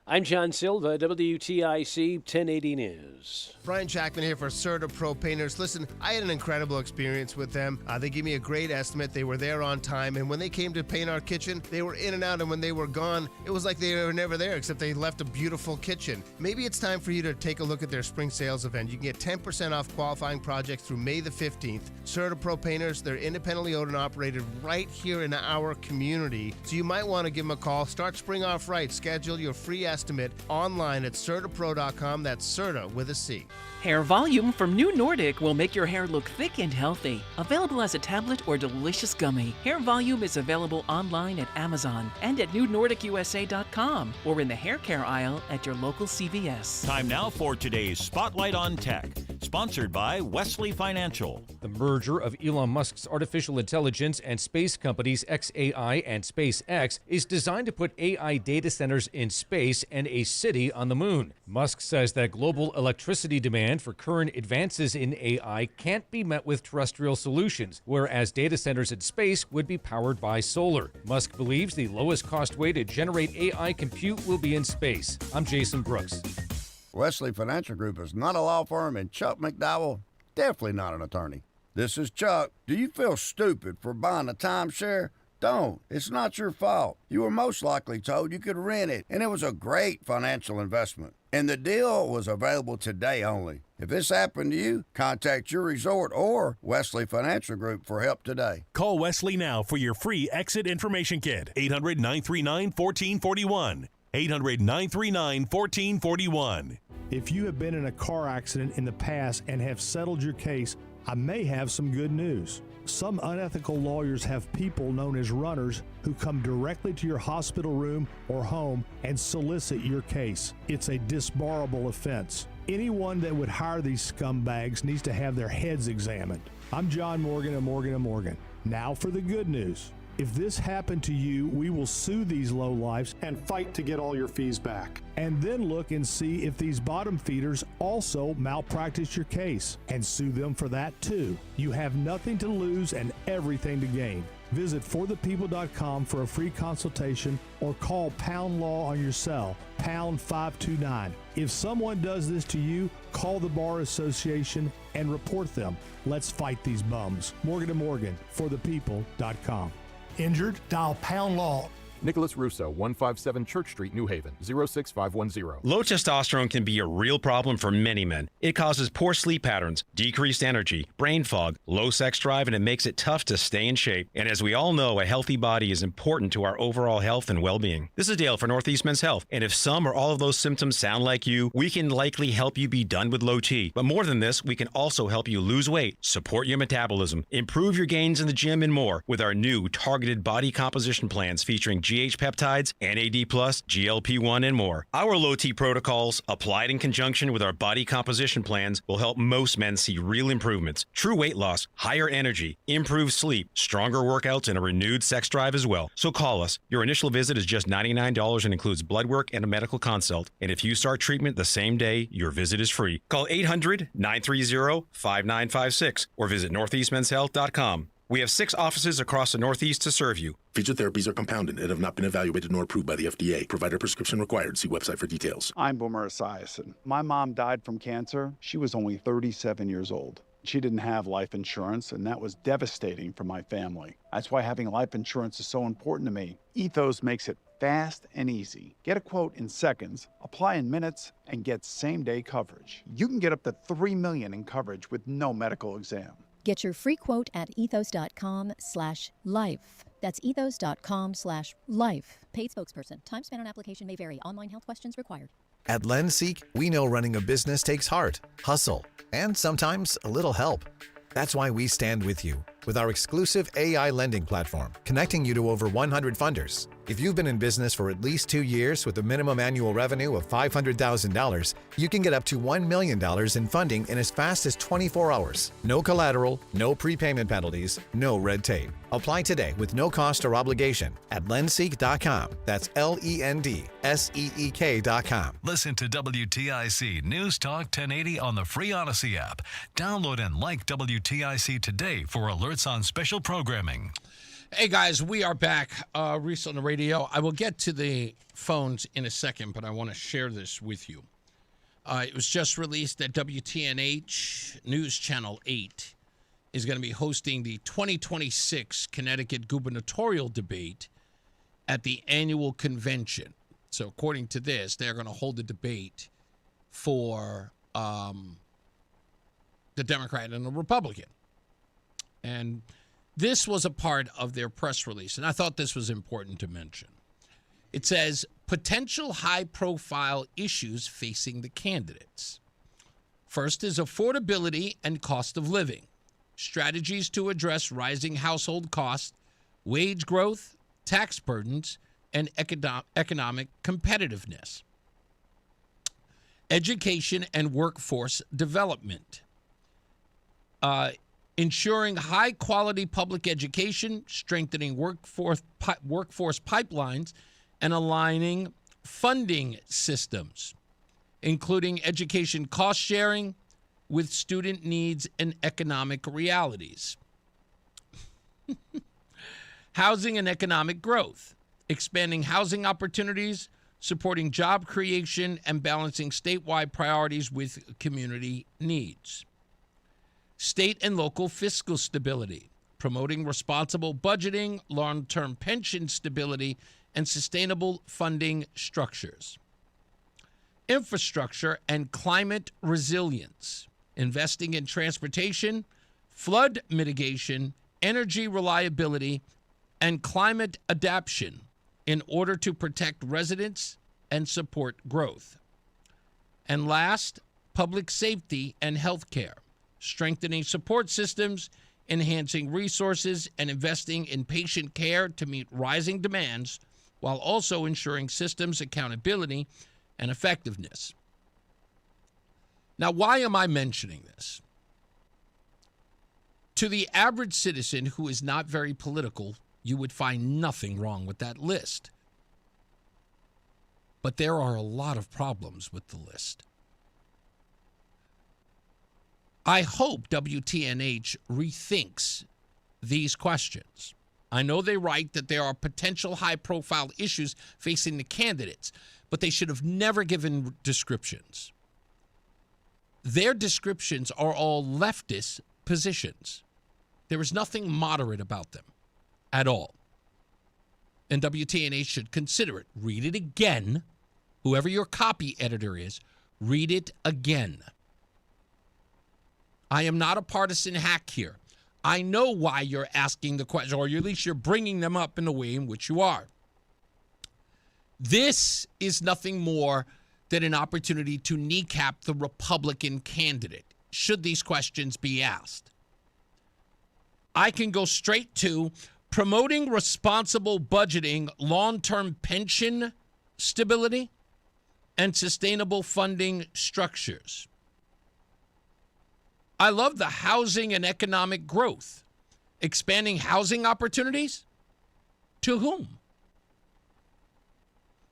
I'm John Silva, WTIC 1080 News.
Brian Jackman here for Serta Pro Painters. Listen, I had an incredible experience with them. They gave me a great estimate. They were there on time, and when they came to paint our kitchen, they were in and out, and when they were gone, it was like they were never there, except they left a beautiful kitchen. Maybe it's time for you to take a look at their spring sales event. You can get 10% off qualifying projects through May the 15th. Serta Pro Painters, they're independently owned and operated right here in our community, so you might want to give them a call. Start spring off right. Schedule your free estimate online at CertaPro.com. That's Serta with a C.
Hair Volume from New Nordic will make your hair look thick and healthy. Available as a tablet or delicious gummy. Hair Volume is available online at Amazon and at NewNordicUSA.com or in the hair care aisle at your local CVS.
Time now for today's Spotlight on Tech, sponsored by Wesley Financial.
The merger of Elon Musk's artificial intelligence and space companies xAI and SpaceX is designed to put AI data centers in space and a city on the moon. Musk says that global electricity demand for current advances in AI can't be met with terrestrial solutions, whereas data centers in space would be powered by solar. Musk believes the lowest cost way to generate AI compute will be in space. I'm Jason Brooks.
Wesley Financial Group is not a law firm, and Chuck McDowell, definitely not an attorney. This is Chuck. Do you feel stupid for buying a timeshare? Don't. It's not your fault. You were most likely told you could rent it, and it was a great financial investment. And the deal was available today only. If this happened to you, contact your resort or Wesley Financial Group for help today.
Call Wesley now for your free exit information kit. 800-939-1441. 800-939-1441.
If you have been in a car accident in the past and have settled your case, I may have some good news. Some unethical lawyers have people known as runners who come directly to your hospital room or home and solicit your case. It's a disbarable offense. Anyone that would hire these scumbags needs to have their heads examined. I'm John Morgan of Morgan & Morgan. Now for the good news. If this happened to you, we will sue these lowlifes and fight to get all your fees back. And then look and see if these bottom feeders also malpractice your case and sue them for that too. You have nothing to lose and everything to gain. Visit forthepeople.com for a free consultation or call Pound Law on your cell, pound 529. If someone does this to you, call the Bar Association and report them. Let's fight these bums. Morgan & Morgan, forthepeople.com. Injured? Dial Pound Law.
Nicholas Russo, 157 Church Street, New Haven, 06510.
Low testosterone can be a real problem for many men. It causes poor sleep patterns, decreased energy, brain fog, low sex drive, and it makes it tough to stay in shape. And as we all know, a healthy body is important to our overall health and well-being. This is Dale for Northeast Men's Health, and if some or all of those symptoms sound like you, we can likely help you be done with low T. But more than this, we can also help you lose weight, support your metabolism, improve your gains in the gym, and more with our new targeted body composition plans featuring GH peptides, NAD+, GLP-1, and more. Our low T protocols, applied in conjunction with our body composition plans, will help most men see real improvements, true weight loss, higher energy, improved sleep, stronger workouts, and a renewed sex drive as well. So call us. Your initial visit is just $99 and includes blood work and a medical consult. And if you start treatment the same day, your visit is free. Call 800-930-5956 or visit northeastmenshealth.com. We have 6 offices across the Northeast to serve you.
Featured therapies are compounded and have not been evaluated nor approved by the FDA. Provider prescription required. See website for details.
I'm Boomer Esiason. My mom died from cancer. She was only 37 years old. She didn't have life insurance, and that was devastating for my family. That's why having life insurance is so important to me. Ethos makes it fast and easy. Get a quote in seconds, apply in minutes, and get same-day coverage. You can get up to $3 million in coverage with no medical exam.
Get your free quote at ethos.com/life. That's ethos.com/life. Paid spokesperson. Time spent on application may vary. Online health questions required.
At LendSeek, we know running a business takes heart, hustle, and sometimes a little help. That's why we stand with you with our exclusive AI lending platform, connecting you to over 100 funders. If you've been in business for at least 2 years with a minimum annual revenue of $500,000, you can get up to $1 million in funding in as fast as 24 hours. No collateral, no prepayment penalties, no red tape. Apply today with no cost or obligation at lendseek.com. That's LENDSEEK.com.
Listen to WTIC News Talk 1080 on the free Odyssey app. Download and like WTIC today for alerts on special programming.
Hey, guys, we are back. Reese on the radio. I will get to the phones in a second, but I want to share this with you. It was just released that WTNH News Channel 8 is going to be hosting the 2026 Connecticut gubernatorial debate at the annual convention. So according to this, they're going to hold a debate for the Democrat and the Republican. And this was a part of their press release, and I thought this was important to mention. It says, potential high-profile issues facing the candidates. First is affordability and cost of living, strategies to address rising household costs, wage growth, tax burdens, and economic competitiveness. Education and workforce development. Ensuring high-quality public education, strengthening workforce pipelines, and aligning funding systems, including education cost-sharing with student needs and economic realities. Housing and economic growth, expanding housing opportunities, supporting job creation, and balancing statewide priorities with community needs. State and local fiscal stability, promoting responsible budgeting, long-term pension stability, and sustainable funding structures. Infrastructure and climate resilience, investing in transportation, flood mitigation, energy reliability, and climate adaptation in order to protect residents and support growth. And last, public safety and health care, strengthening support systems, enhancing resources, and investing in patient care to meet rising demands while also ensuring systems accountability and effectiveness. Now, why am I mentioning this? To the average citizen who is not very political, you would find nothing wrong with that list. But there are a lot of problems with the list. I hope WTNH rethinks these questions. I know they write that there are potential high-profile issues facing the candidates, but they should have never given descriptions. Their descriptions are all leftist positions. There is nothing moderate about them at all. And WTNH should consider it. Read it again. Whoever your copy editor is, read it again. I am not a partisan hack here. I know why you're asking the question, or at least you're bringing them up in the way in which you are. This is nothing more than an opportunity to kneecap the Republican candidate, should these questions be asked. I can go straight to, promoting responsible budgeting, long-term pension stability, and sustainable funding structures. I love the housing and economic growth. Expanding housing opportunities? To whom?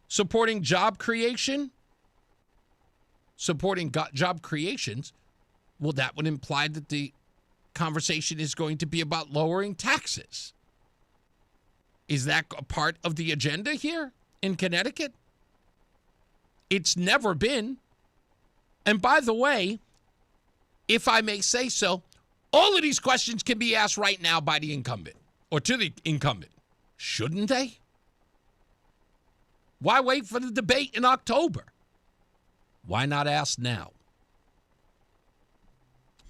Supporting job creation? Supporting job creations? Well, that would imply that the conversation is going to be about lowering taxes. Is that a part of the agenda here in Connecticut? It's never been. And by the way, if I may say so, all of these questions can be asked right now by the incumbent or to the incumbent. Shouldn't they? Why wait for the debate in October? Why not ask now?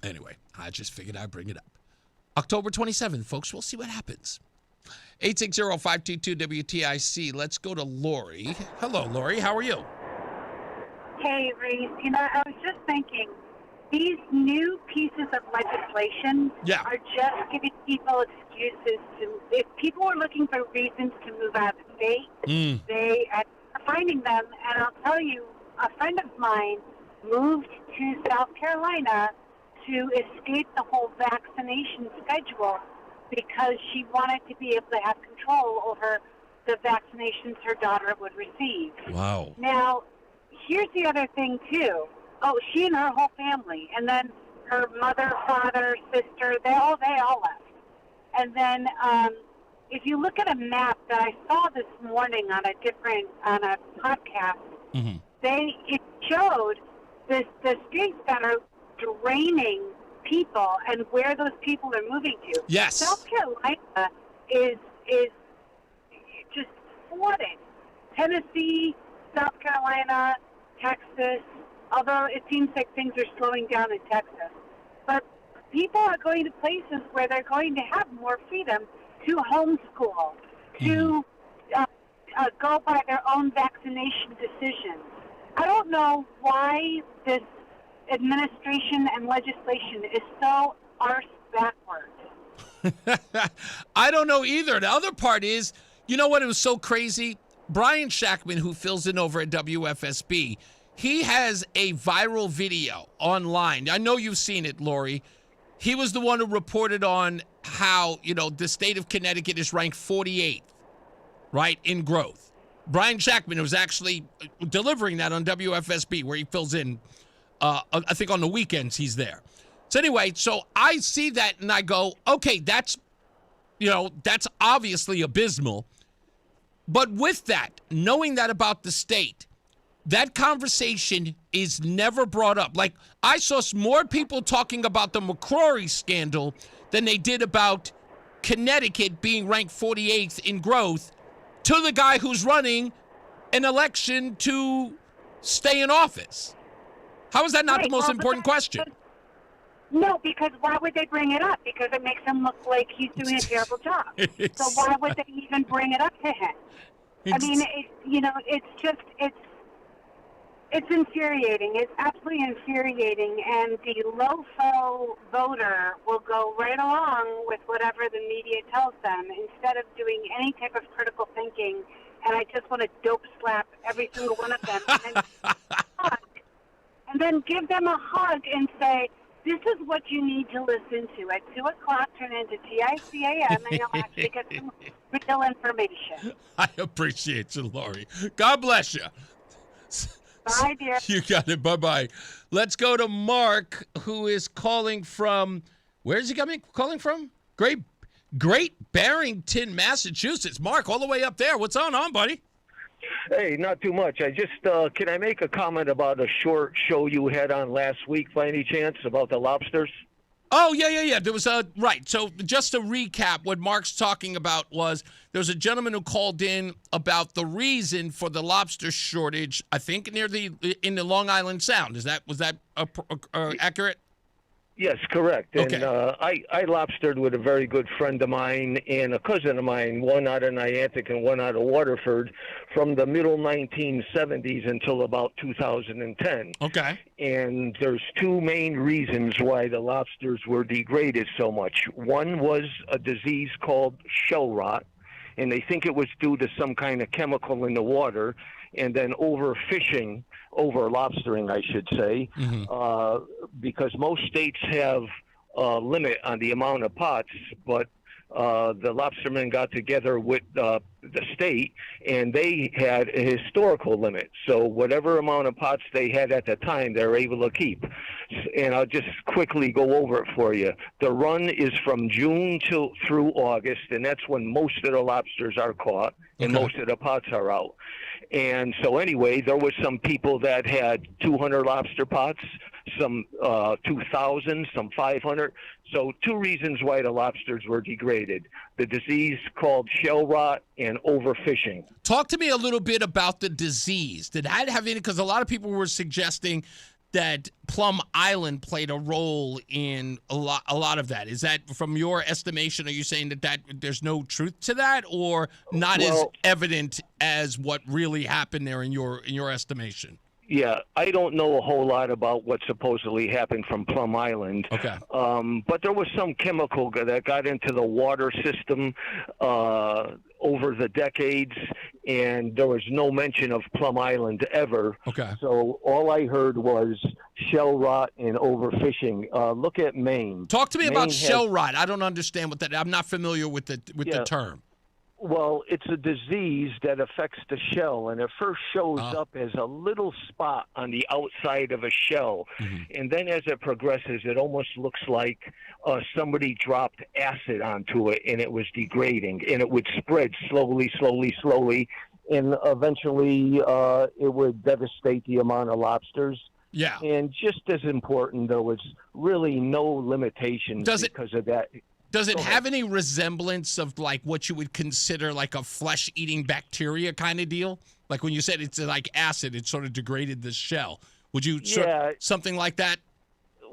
Anyway, I just figured I'd bring it up. October 27th, folks. We'll see what happens. 860-522-WTIC. Let's go to Lori. Hello, Lori. How are you?
Hey, Reese. I was just thinking, these new pieces of legislation are just giving people excuses to, if people are looking for reasons to move out of the state, they are finding them. And I'll tell you, a friend of mine moved to South Carolina to escape the whole vaccination schedule because she wanted to be able to have control over the vaccinations her daughter would receive.
Wow.
Now, here's the other thing, too. Oh, she and her whole family, and then her mother, father, sister, they all left. And then if you look at a map that I saw this morning on a podcast, it showed the states that are draining people and where those people are moving to.
Yes.
South Carolina is just flooded. Tennessee, South Carolina, Texas, although it seems like things are slowing down in Texas. But people are going to places where they're going to have more freedom to homeschool, to go by their own vaccination decisions. I don't know why this administration and legislation is so arse backwards.
I don't know either. The other part is, you know what? It was so crazy. Brian Shackman, who fills in over at WFSB, he has a viral video online. I know you've seen it, Lori. He was the one who reported on how, the state of Connecticut is ranked 48th, right, in growth. Brian Shackman was actually delivering that on WFSB, where he fills in, I think on the weekends he's there. So anyway, so I see that and I go, okay, that's obviously abysmal. But with that, knowing that about the state, that conversation is never brought up. Like, I saw more people talking about the McCrory scandal than they did about Connecticut being ranked 48th in growth to the guy who's running an election to stay in office. How is that not the most important question?
No, because why would they bring it up? Because it makes him look like he's doing a terrible job. So why would they even bring it up to him? I mean, it's infuriating. It's absolutely infuriating, and the low-flow voter will go right along with whatever the media tells them instead of doing any type of critical thinking. And I just want to dope slap every single one of them and then give them a hug and say, this is what you need to listen to. At 2 o'clock, turn into TICAM, and you'll actually get some real information.
I appreciate you, Lori. God bless you.
Bye, dear.
You got it. Bye-bye. Let's go to Mark, who is calling from, where is he calling from? Great Barrington, Massachusetts. Mark, all the way up there. What's on, buddy?
Hey, not too much. I just, can I make a comment about a short show you had on last week by any chance about the lobsters?
Oh, yeah. There was right. So just to recap, what Mark's talking about was there was a gentleman who called in about the reason for the lobster shortage, I think in the Long Island Sound. Was that accurate?
Yes, correct. And
Okay.
I lobstered with a very good friend of mine and a cousin of mine, one out of Niantic and one out of Waterford, from the middle 1970s until about 2010.
Okay.
And there's two main reasons why the lobsters were degraded so much. One was a disease called shell rot, and they think it was due to some kind of chemical in the water, and then overfishing, over lobstering, I should say, because most states have a limit on the amount of pots, but the lobstermen got together with the state, and they had a historical limit. So whatever amount of pots they had at the time, they're able to keep. And I'll just quickly go over it for you. The run is from June through August, and that's when most of the lobsters are caught and most of the pots are out. And so anyway, there was some people that had 200 lobster pots, some 2,000, some 500. So two reasons why the lobsters were degraded: the disease called shell rot and overfishing.
Talk to me a little bit about the disease. Did that have any? Because a lot of people were suggesting that Plum Island played a role in a lot of that. Is that, from your estimation, are you saying that there's no truth to that, or not as evident as what really happened there in your estimation?
Yeah, I don't know a whole lot about what supposedly happened from Plum Island.
Okay.
But there was some chemical that got into the water system over the decades, and there was no mention of Plum Island ever.
Okay.
So all I heard was shell rot and overfishing. Look at Maine.
Talk to me
Maine
about
has-
shell rot. I don't understand what that. I'm not familiar with the term.
Well, it's a disease that affects the shell, and it first shows up as a little spot on the outside of a shell. And then as it progresses, it almost looks like somebody dropped acid onto it, and it was degrading, and it would spread slowly, and eventually it would devastate the amount of lobsters.
Yeah.
And just as important, there was really no limitations because of that.
Does it have any resemblance of like what you would consider like a flesh-eating bacteria kind of deal? Like when you said it's like acid, it sort of degraded the shell. Would you something like that?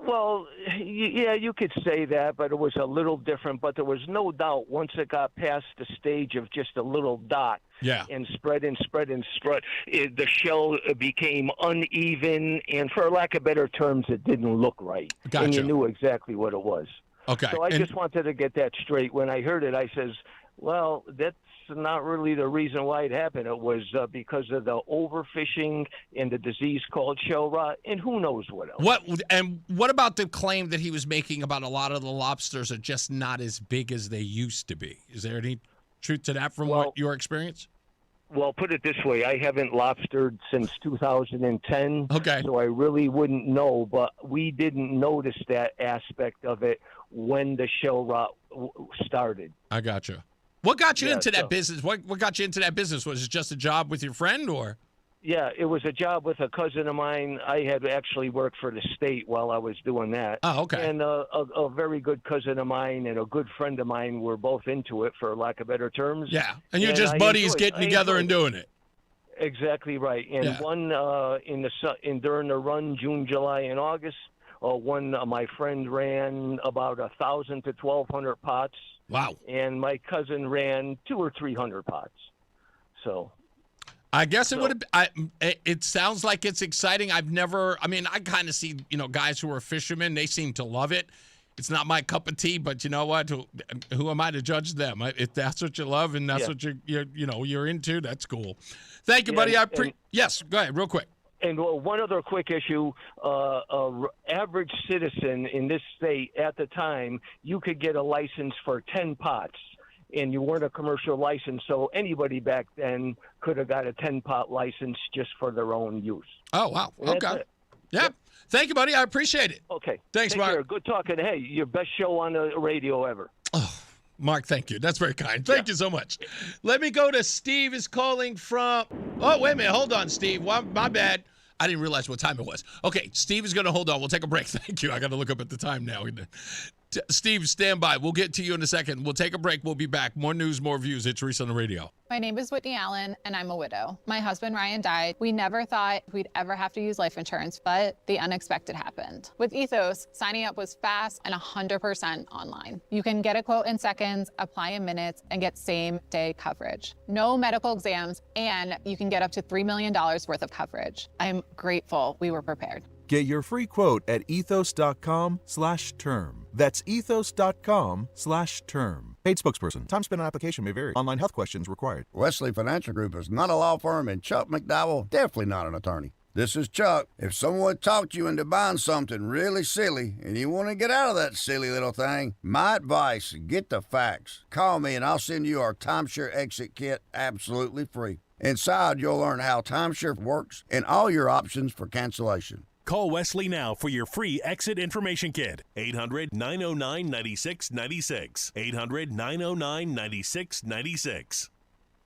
Well, yeah, you could say that, but it was a little different. But there was no doubt once it got past the stage of just a little dot and spread, the shell became uneven, and for lack of better terms, it didn't look right.
Gotcha.
And you knew exactly what it was.
Okay.
So I just wanted to get that straight. When I heard it, I says, well, that's not really the reason why it happened. It was because of the overfishing and the disease called shell rot, and who knows what else.
What about the claim that he was making about a lot of the lobsters are just not as big as they used to be? Is there any truth to that from your experience?
Well, put it this way. I haven't lobstered since 2010, so I really wouldn't know, but we didn't notice that aspect of it when the shell rot started.
I gotcha. What got you into that business? What got you into that business? Was it just a job with your friend, or?
Yeah, it was a job with a cousin of mine. I had actually worked for the state while I was doing that.
Oh, okay.
And a very good cousin of mine and a good friend of mine were both into it, for lack of better terms.
Yeah, and you're just buddies getting together and doing it.
Exactly right. And one during the run, June, July, and August, my friend ran about 1,000 to 1,200 pots.
Wow.
And my cousin ran 200 or 300 pots. So.
I guess it would have. It sounds like it's exciting. I kind of see, guys who are fishermen. They seem to love it. It's not my cup of tea, but you know what? Who am I to judge them? If that's what you love and that's what you're into, that's cool. Thank you, buddy. Yes, go ahead, real quick.
And one other quick issue, average citizen in this state at the time, you could get a license for 10 pots, and you weren't a commercial license, so anybody back then could have got a 10-pot license just for their own use.
Oh, wow.
And
okay. Yeah. Thank you, buddy. I appreciate it.
Okay.
Thanks,
Take
Mark.
care. Good talking. Hey, your best show on the radio ever.
Mark, thank you. That's very kind. Thank you so much. Let me go to Steve is calling from... Oh, wait a minute. Hold on, Steve. Well, my bad. I didn't realize what time it was. Okay, Steve is going to hold on. We'll take a break. Thank you. I got to look up at the time now. Steve, stand by. We'll get to you in a second. We'll take a break. We'll be back. More news, more views. It's Reese on the Radio.
My name is Whitney Allen, and I'm a widow. My husband, Ryan, died. We never thought we'd ever have to use life insurance, but the unexpected happened. With Ethos, signing up was fast and 100% online. You can get a quote in seconds, apply in minutes, and get same-day coverage. No medical exams, and you can get up to $3 million worth of coverage. I'm grateful we were prepared.
Get your free quote at ethos.com/term. That's ethos.com/term. Paid spokesperson. Time spent on application may vary. Online health questions required.
Wesley Financial Group is not a law firm, and Chuck McDowell definitely not an attorney. This is Chuck. If someone talked you into buying something really silly and you want to get out of that silly little thing, my advice, get the facts. Call me and I'll send you our timeshare exit kit absolutely free. Inside, you'll learn how timeshare works and all your options for cancellation.
Call Wesley now for your free exit information kit. 800-909-9696. 800-909-9696.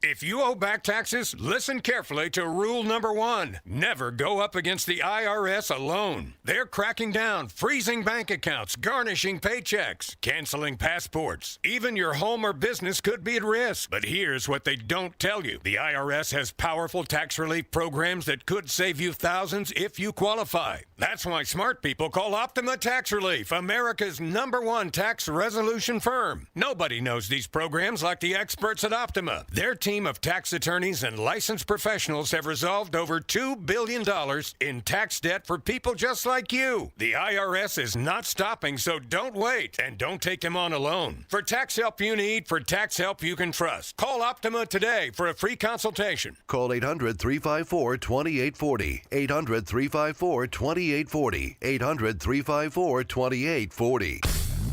If you owe back taxes, listen carefully to rule number 1. Never go up against the IRS alone. They're cracking down, freezing bank accounts, garnishing paychecks, canceling passports. Even your home or business could be at risk. But here's what they don't tell you. The IRS has powerful tax relief programs that could save you thousands if you qualify. That's why smart people call Optima Tax Relief, America's #1 tax resolution firm. Nobody knows these programs like the experts at Optima. Their team of tax attorneys and licensed professionals have resolved over $2 billion in tax debt for people just like you. The IRS is not stopping, so don't wait. And don't take them on alone. For tax help you need, for tax help you can trust, call Optima today for a free consultation.
Call 800-354-2840. 800-354-2840. 800-354-2840.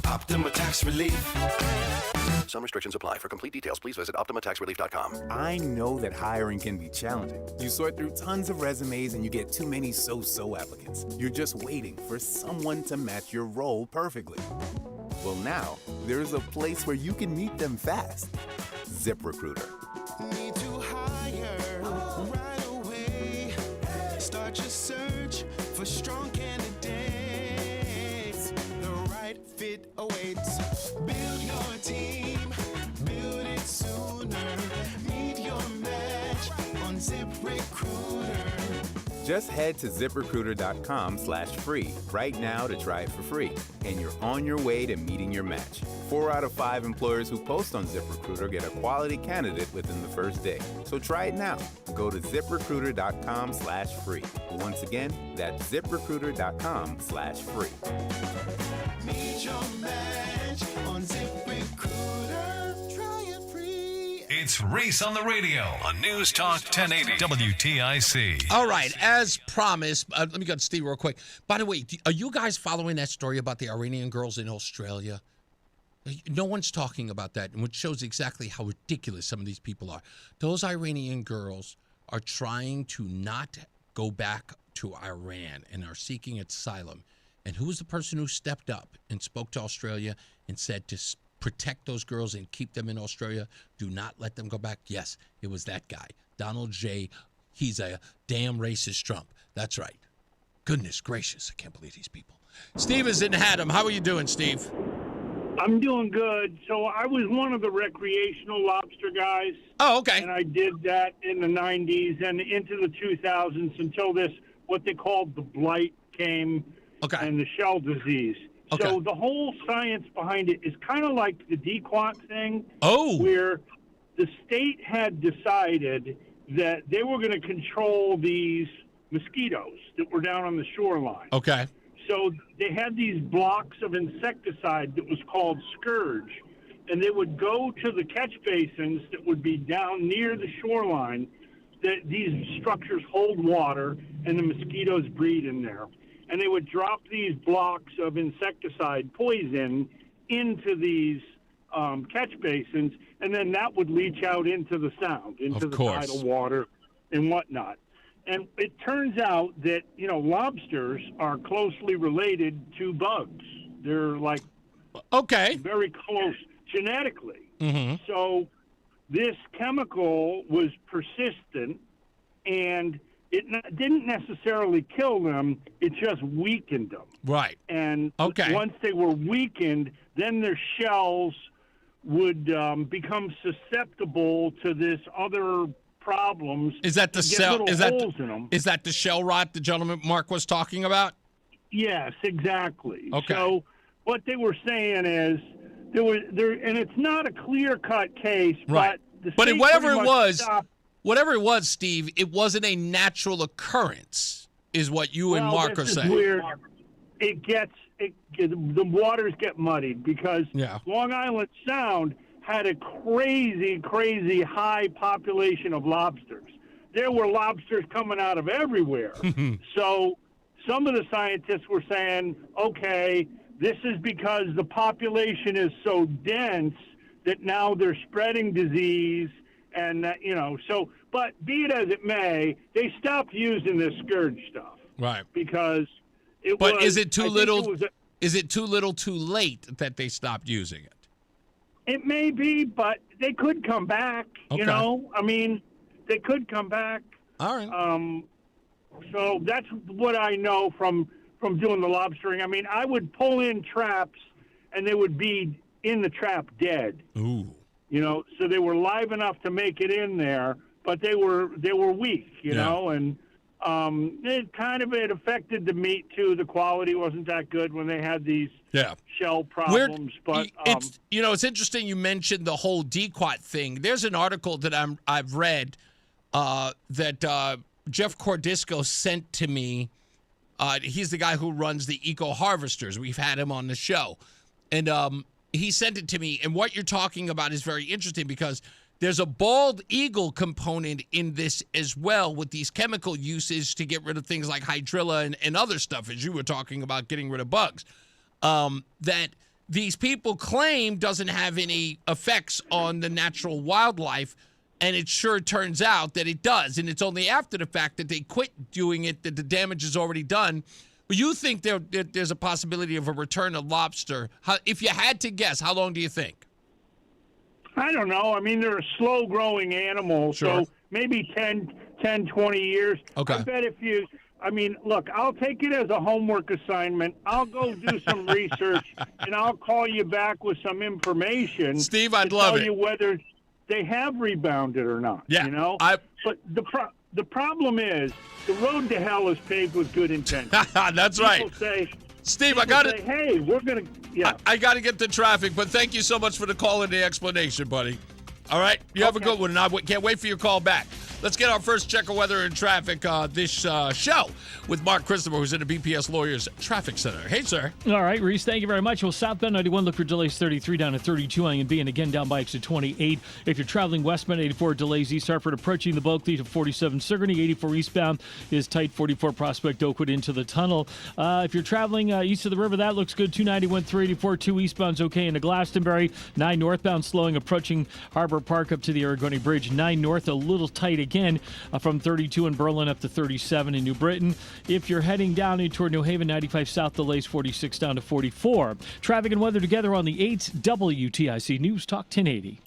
Optima Tax Relief. Some restrictions apply. For complete details, please visit OptimaTaxRelief.com.
I know that hiring can be challenging. You sort through tons of resumes and you get too many so-so applicants. You're just waiting for someone to match your role perfectly. Well, now, there's a place where you can meet them fast. ZipRecruiter.
Need to hire right away. Start your search for strong candidates. The right fit awaits. Build your team, build it sooner. Meet your match on ZipRecruiter.
Just head to ZipRecruiter.com/free right now to try it for free. And you're on your way to meeting your match. 4 out of 5 employers who post on ZipRecruiter get a quality candidate within the first day. So try it now. Go to ZipRecruiter.com/free. Once again, that's ZipRecruiter.com/free.
Meet your match on ZipRecruiter. Try it free.
It's Reese on the Radio on NewsTalk 1080 WTIC.
All right, as promised, let me go to Steve real quick. By the way, are you guys following that story about the Iranian girls in Australia? No one's talking about that, which shows exactly how ridiculous some of these people are. Those Iranian girls are trying to not go back to Iran and are seeking asylum. And who was the person who stepped up and spoke to Australia and said to protect those girls and keep them in Australia? Do not let them go back. Yes, it was that guy, Donald J. He's a damn racist Trump. That's right. Goodness gracious, I can't believe these people. Steve is in Haddam. How are you doing, Steve?
I'm doing good. So I was one of the recreational lobster guys.
Oh, okay.
And I did that in the 90s and into the 2000s until this, what they called the blight came and the shell disease.
Okay.
So the whole science behind it is kind of like the dequat thing.
Oh.
Where the state had decided that they were going to control these mosquitoes that were down on the shoreline.
Okay.
So they had these blocks of insecticide that was called Scourge, and they would go to the catch basins that would be down near the shoreline. That these structures hold water, and the mosquitoes breed in there. And they would drop these blocks of insecticide poison into these catch basins, and then that would leach out into the sound, into the tidal water and whatnot. And it turns out that, lobsters are closely related to bugs. They're like very close genetically.
Mm-hmm.
So this chemical was persistent, and didn't necessarily kill them. It just weakened them.
Right.
And
Okay.
once they were weakened, then their shells would become susceptible to this other problems.
Is that the
and get
cell?
little
Is that
holes in them.
is that the shell rot the gentleman Mark was talking about?
Yes, exactly.
Okay.
So what they were saying is and it's not a clear-cut case,
Right.
but
But
state
whatever
pretty
it
much
was,
stopped.
whatever it was, Steve, it wasn't a natural occurrence, is what you and
Well,
Mark are
this is
saying.
where the waters get muddied because Long Island Sound had a crazy, crazy high population of lobsters. There were lobsters coming out of everywhere. So some of the scientists were saying, okay, this is because the population is so dense that now they're spreading disease and, so, but be it as it may, they stopped using this scourge stuff.
Right.
Because
But is it too
I think
little?
it was
Is it too little, too late that they stopped using it?
It may be, but they could come back.
Okay.
I mean, they could come back.
All right.
So that's what I know from doing the lobstering. I mean, I would pull in traps, and they would be in the trap dead.
Ooh.
So they were live enough to make it in there, but they were weak. And it affected the meat too. The quality wasn't that good when they had these shell problems. But
it's interesting you mentioned the whole DQuat thing. There's an article that I've read that Jeff Cordisco sent to me. He's the guy who runs the Eco Harvesters. We've had him on the show, and he sent it to me. And what you're talking about is very interesting because there's a bald eagle component in this as well with these chemical usage to get rid of things like hydrilla and other stuff, as you were talking about getting rid of bugs, that these people claim doesn't have any effects on the natural wildlife, and it sure turns out that it does. And it's only after the fact that they quit doing it that the damage is already done. But you think there's a possibility of a return of lobster. If you had to guess, how long do you think?
I don't know. I mean, they're a slow-growing animal,
Sure.
so maybe 10, 20 years.
Okay.
I bet look, I'll take it as a homework assignment. I'll go do some research, and I'll call you back with some information.
Steve, I'd
to
love
tell
it.
you whether they have rebounded or not.
Yeah,
But the problem is the road to hell is paved with good intentions.
That's right.
People say,
Steve, I got it.
Hey, we're gonna. Yeah.
I got to get the traffic, but thank you so much for the call and the explanation, buddy. All right, you have a good one, and I can't wait for your call back. Let's get our first check of weather and traffic this show with Mark Christopher, who's in the BPS Lawyers Traffic Center. Hey, sir.
All right, Reese, thank you very much. Well, southbound 91, look for delays 33 down to 32 A and B, and again down by exit 28. If you're traveling westbound, 84 delays East Hartford approaching the Bulkley to 47 Sigourney. 84 eastbound is tight, 44 Prospect Oakwood into the tunnel. If you're traveling east of the river, that looks good. 291, 384, 2 eastbound's okay into Glastonbury. 9 northbound slowing approaching Harbor Park up to the Aragoni Bridge. 9 north a little tight again from 32 in Berlin up to 37 in New Britain. If you're heading down toward New Haven, 95 south delays 46 down to 44. Traffic and weather together on the 8th WTIC News Talk 1080.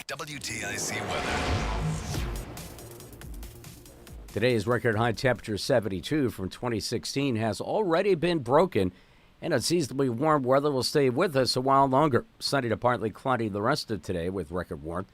WTIC weather.
Today's record high temperature 72 from 2016 has already been broken, and unseasonably warm weather will stay with us a while longer. Sunny to partly cloudy the rest of today with record warmth.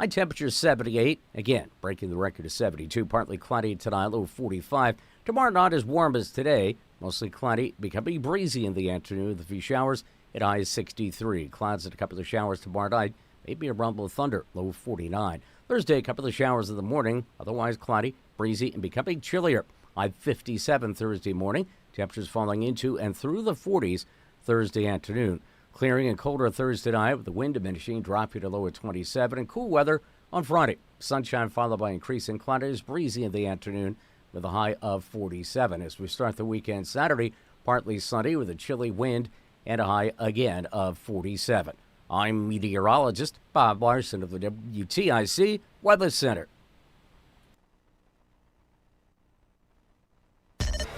High temperature 78, again, breaking the record of 72. Partly cloudy tonight, low 45. Tomorrow not as warm as today. Mostly cloudy, becoming breezy in the afternoon with a few showers at high 63. Clouds and a couple of showers tomorrow night. Maybe a rumble of thunder, low 49. Thursday, a couple of showers in the morning. Otherwise cloudy, breezy, and becoming chillier. High 57 Thursday morning. Temperatures falling into and through the 40s Thursday afternoon. Clearing and colder Thursday night with the wind diminishing, dropping to low at 27, and cool weather on Friday. Sunshine followed by increasing clouds, breezy in the afternoon with a high of 47. As we start the weekend Saturday, partly sunny with a chilly wind and a high again of 47. I'm meteorologist Bob Larson of the WTIC Weather Center.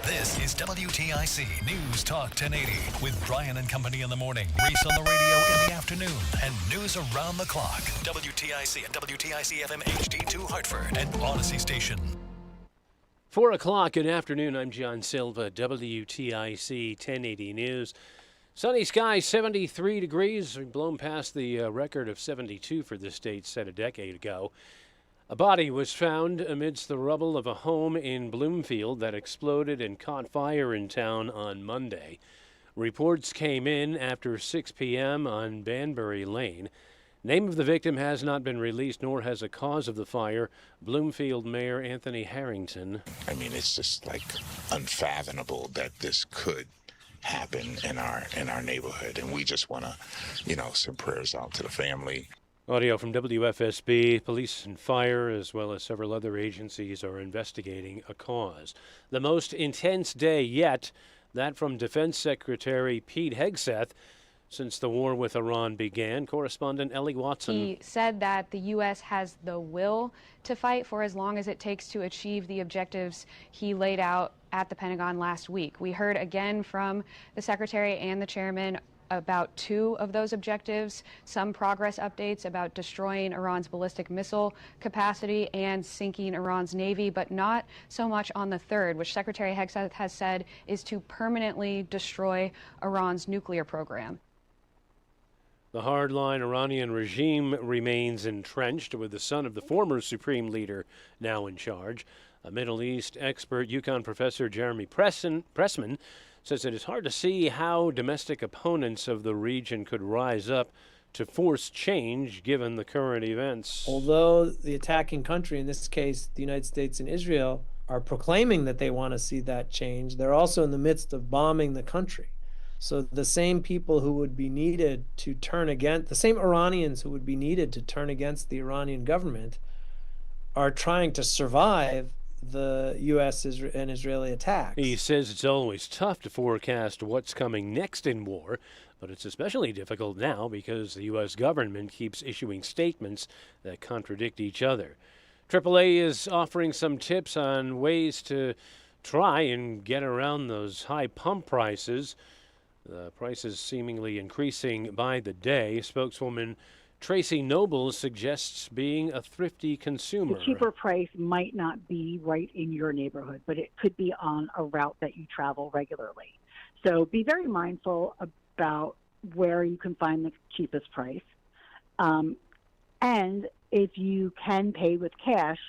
This is WTIC News Talk 1080 with Brian and Company in the morning, Reese on the radio in the afternoon, and news around the clock. WTIC and WTIC FM HD2 Hartford and Odyssey Station.
4 o'clock, good afternoon. I'm John Silva, WTIC 1080 News. Sunny skies, 73 degrees. We've blown past the record of 72 for the state set a decade ago. A body was found amidst the rubble of a home in Bloomfield that exploded and caught fire in town on Monday. Reports came in after 6 p.m. on Banbury Lane. Name of the victim has not been released, nor has a cause of the fire. Bloomfield Mayor Anthony Harrington.
I mean, it's just like unfathomable that this could happen in our neighborhood, and we just want to, send prayers out to the family.
Audio from WFSB. Police and fire, as well as several other agencies, are investigating a cause. The most intense day yet, that from Defense Secretary Pete Hegseth, since the war with Iran began. Correspondent Ellie Watson.
He said that the U.S. has the will to fight for as long as it takes to achieve the objectives he laid out at the Pentagon last week. We heard again from the Secretary and the Chairman about 2 of those objectives, some progress updates about destroying Iran's ballistic missile capacity and sinking Iran's Navy, but not so much on the third, which Secretary Hegseth has said is to permanently destroy Iran's nuclear program.
The hardline Iranian regime remains entrenched, with the son of the former supreme leader now in charge. A Middle East expert, UConn professor Jeremy Pressman, says it is hard to see how domestic opponents of the region could rise up to force change given the current events.
Although the attacking country, in this case the United States and Israel, are proclaiming that they want to see that change, they're also in the midst of bombing the country. So the same people who would be needed to turn against, the same Iranians who would be needed to turn against the Iranian government, are trying to survive the U.S. and Israeli attacks.
He says it's always tough to forecast what's coming next in war, but it's especially difficult now because the U.S. government keeps issuing statements that contradict each other. AAA is offering some tips on ways to try and get around those high pump prices. The prices seemingly increasing by the day. Spokeswoman Tracy Noble suggests being a thrifty consumer.
The cheaper price might not be right in your neighborhood, but it could be on a route that you travel regularly. So be very mindful about where you can find the cheapest price. And if you can pay with cash,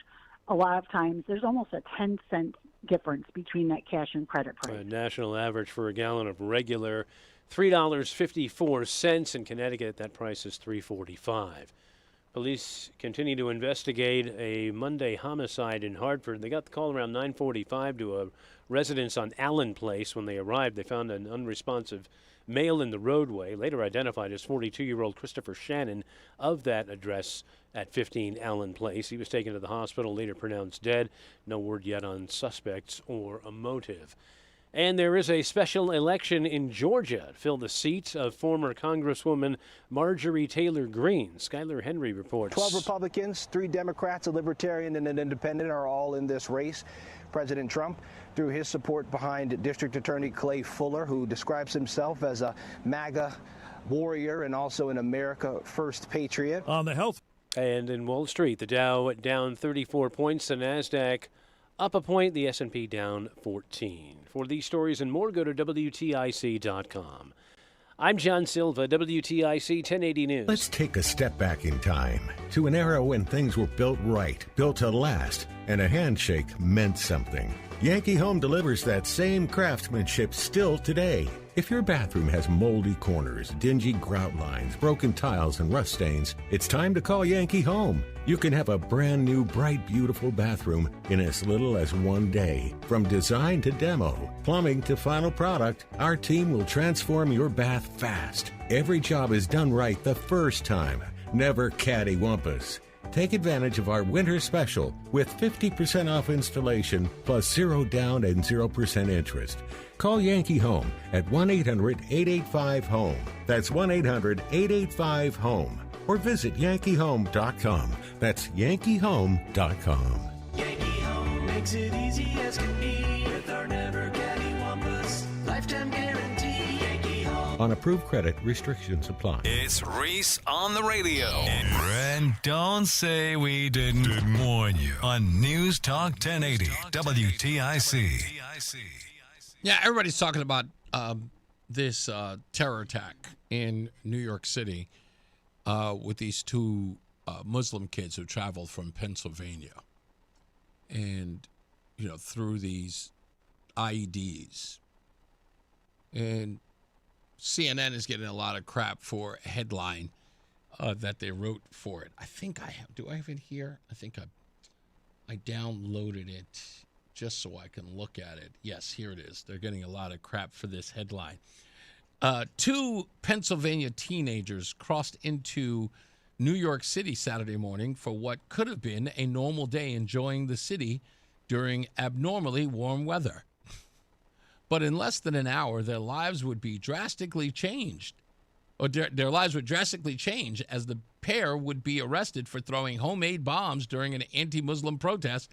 a lot of times there's almost a 10-cent difference between that cash and credit price.
A national average for a gallon of regular $3.54. In Connecticut, that price is $3.45. Police continue to investigate a Monday homicide in Hartford. They got the call around 9:45 to a residence on Allen Place. When they arrived, they found an unresponsive male in the roadway, later identified as 42-year-old Christopher Shannon of that address at 15 Allen Place. He was taken to the hospital, later pronounced dead. No word yet on suspects or a motive. And there is a special election in Georgia to fill the seat of former Congresswoman Marjorie Taylor Greene. Skylar Henry reports.
12 Republicans, 3 Democrats, a Libertarian, and an Independent are all in this race. President Trump threw his support behind District Attorney Clay Fuller, who describes himself as a MAGA warrior and also an America First patriot.
On the health.
And in Wall Street, the Dow down 34 points, the NASDAQ up a point, the S&P down 14. For these stories and more, go to WTIC.com. I'm John Silva, WTIC 1080 News.
Let's take a step back in time to an era when things were built right, built to last, and a handshake meant something. Yankee Home delivers that same craftsmanship still today. If your bathroom has moldy corners, dingy grout lines, broken tiles, and rust stains, it's time to call Yankee Home. You can have a brand new, bright, beautiful bathroom in as little as 1 day. From design to demo, plumbing to final product, our team will transform your bath fast. Every job is done right the first time. Never cattywampus. Take advantage of our winter special with 50% off installation plus 0 down and 0% interest. Call Yankee Home at 1-800-885-HOME. That's 1-800-885-HOME. Or visit yankeehome.com. That's yankeehome.com.
Yankee Home makes it easy as can be with our never cattywampus lifetime guarantee. Yankee Home.
On approved credit, restrictions apply.
It's Reese on the radio. And don't say we didn't warn you on News Talk 1080 WTIC.
Yeah, everybody's talking about this terror attack in New York City with these two Muslim kids who traveled from Pennsylvania and, through these IEDs. And CNN is getting a lot of crap for a headline that they wrote for it. I think I have. Do I have it here? I think I downloaded it just so I can look at it. Yes, here it is. They're getting a lot of crap for this headline. Two Pennsylvania teenagers crossed into New York City Saturday morning for what could have been a normal day enjoying the city during abnormally warm weather. But in less than an hour, their lives would be drastically changed. Or their lives would drastically change as the pair would be arrested for throwing homemade bombs during an anti-Muslim protest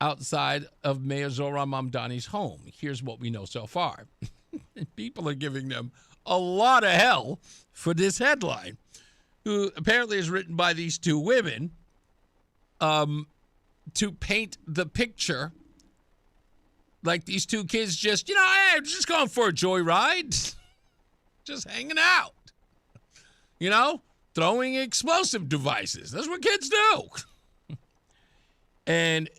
outside of Mayor Zohran Mamdani's home. Here's what we know so far. People are giving them a lot of hell for this headline, who apparently is written by these two women to paint the picture like these two kids just, hey, just going for a joyride, just hanging out, throwing explosive devices. That's what kids do. And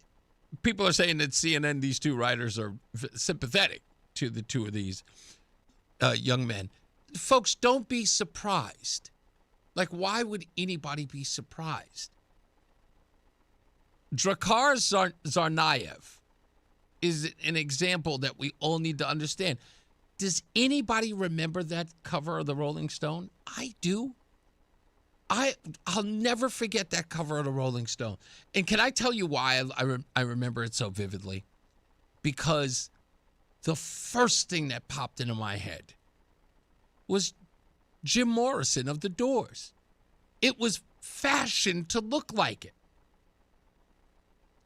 people are saying that CNN, these two writers, are sympathetic to the two of these young men. Folks, don't be surprised. Like, why would anybody be surprised? Drakkar Tsarnaev is an example that we all need to understand. Does anybody remember that cover of the Rolling Stone? I do. I'll never forget that cover of the Rolling Stone. And can I tell you why I remember it so vividly? Because the first thing that popped into my head was Jim Morrison of The Doors. It was fashioned to look like it.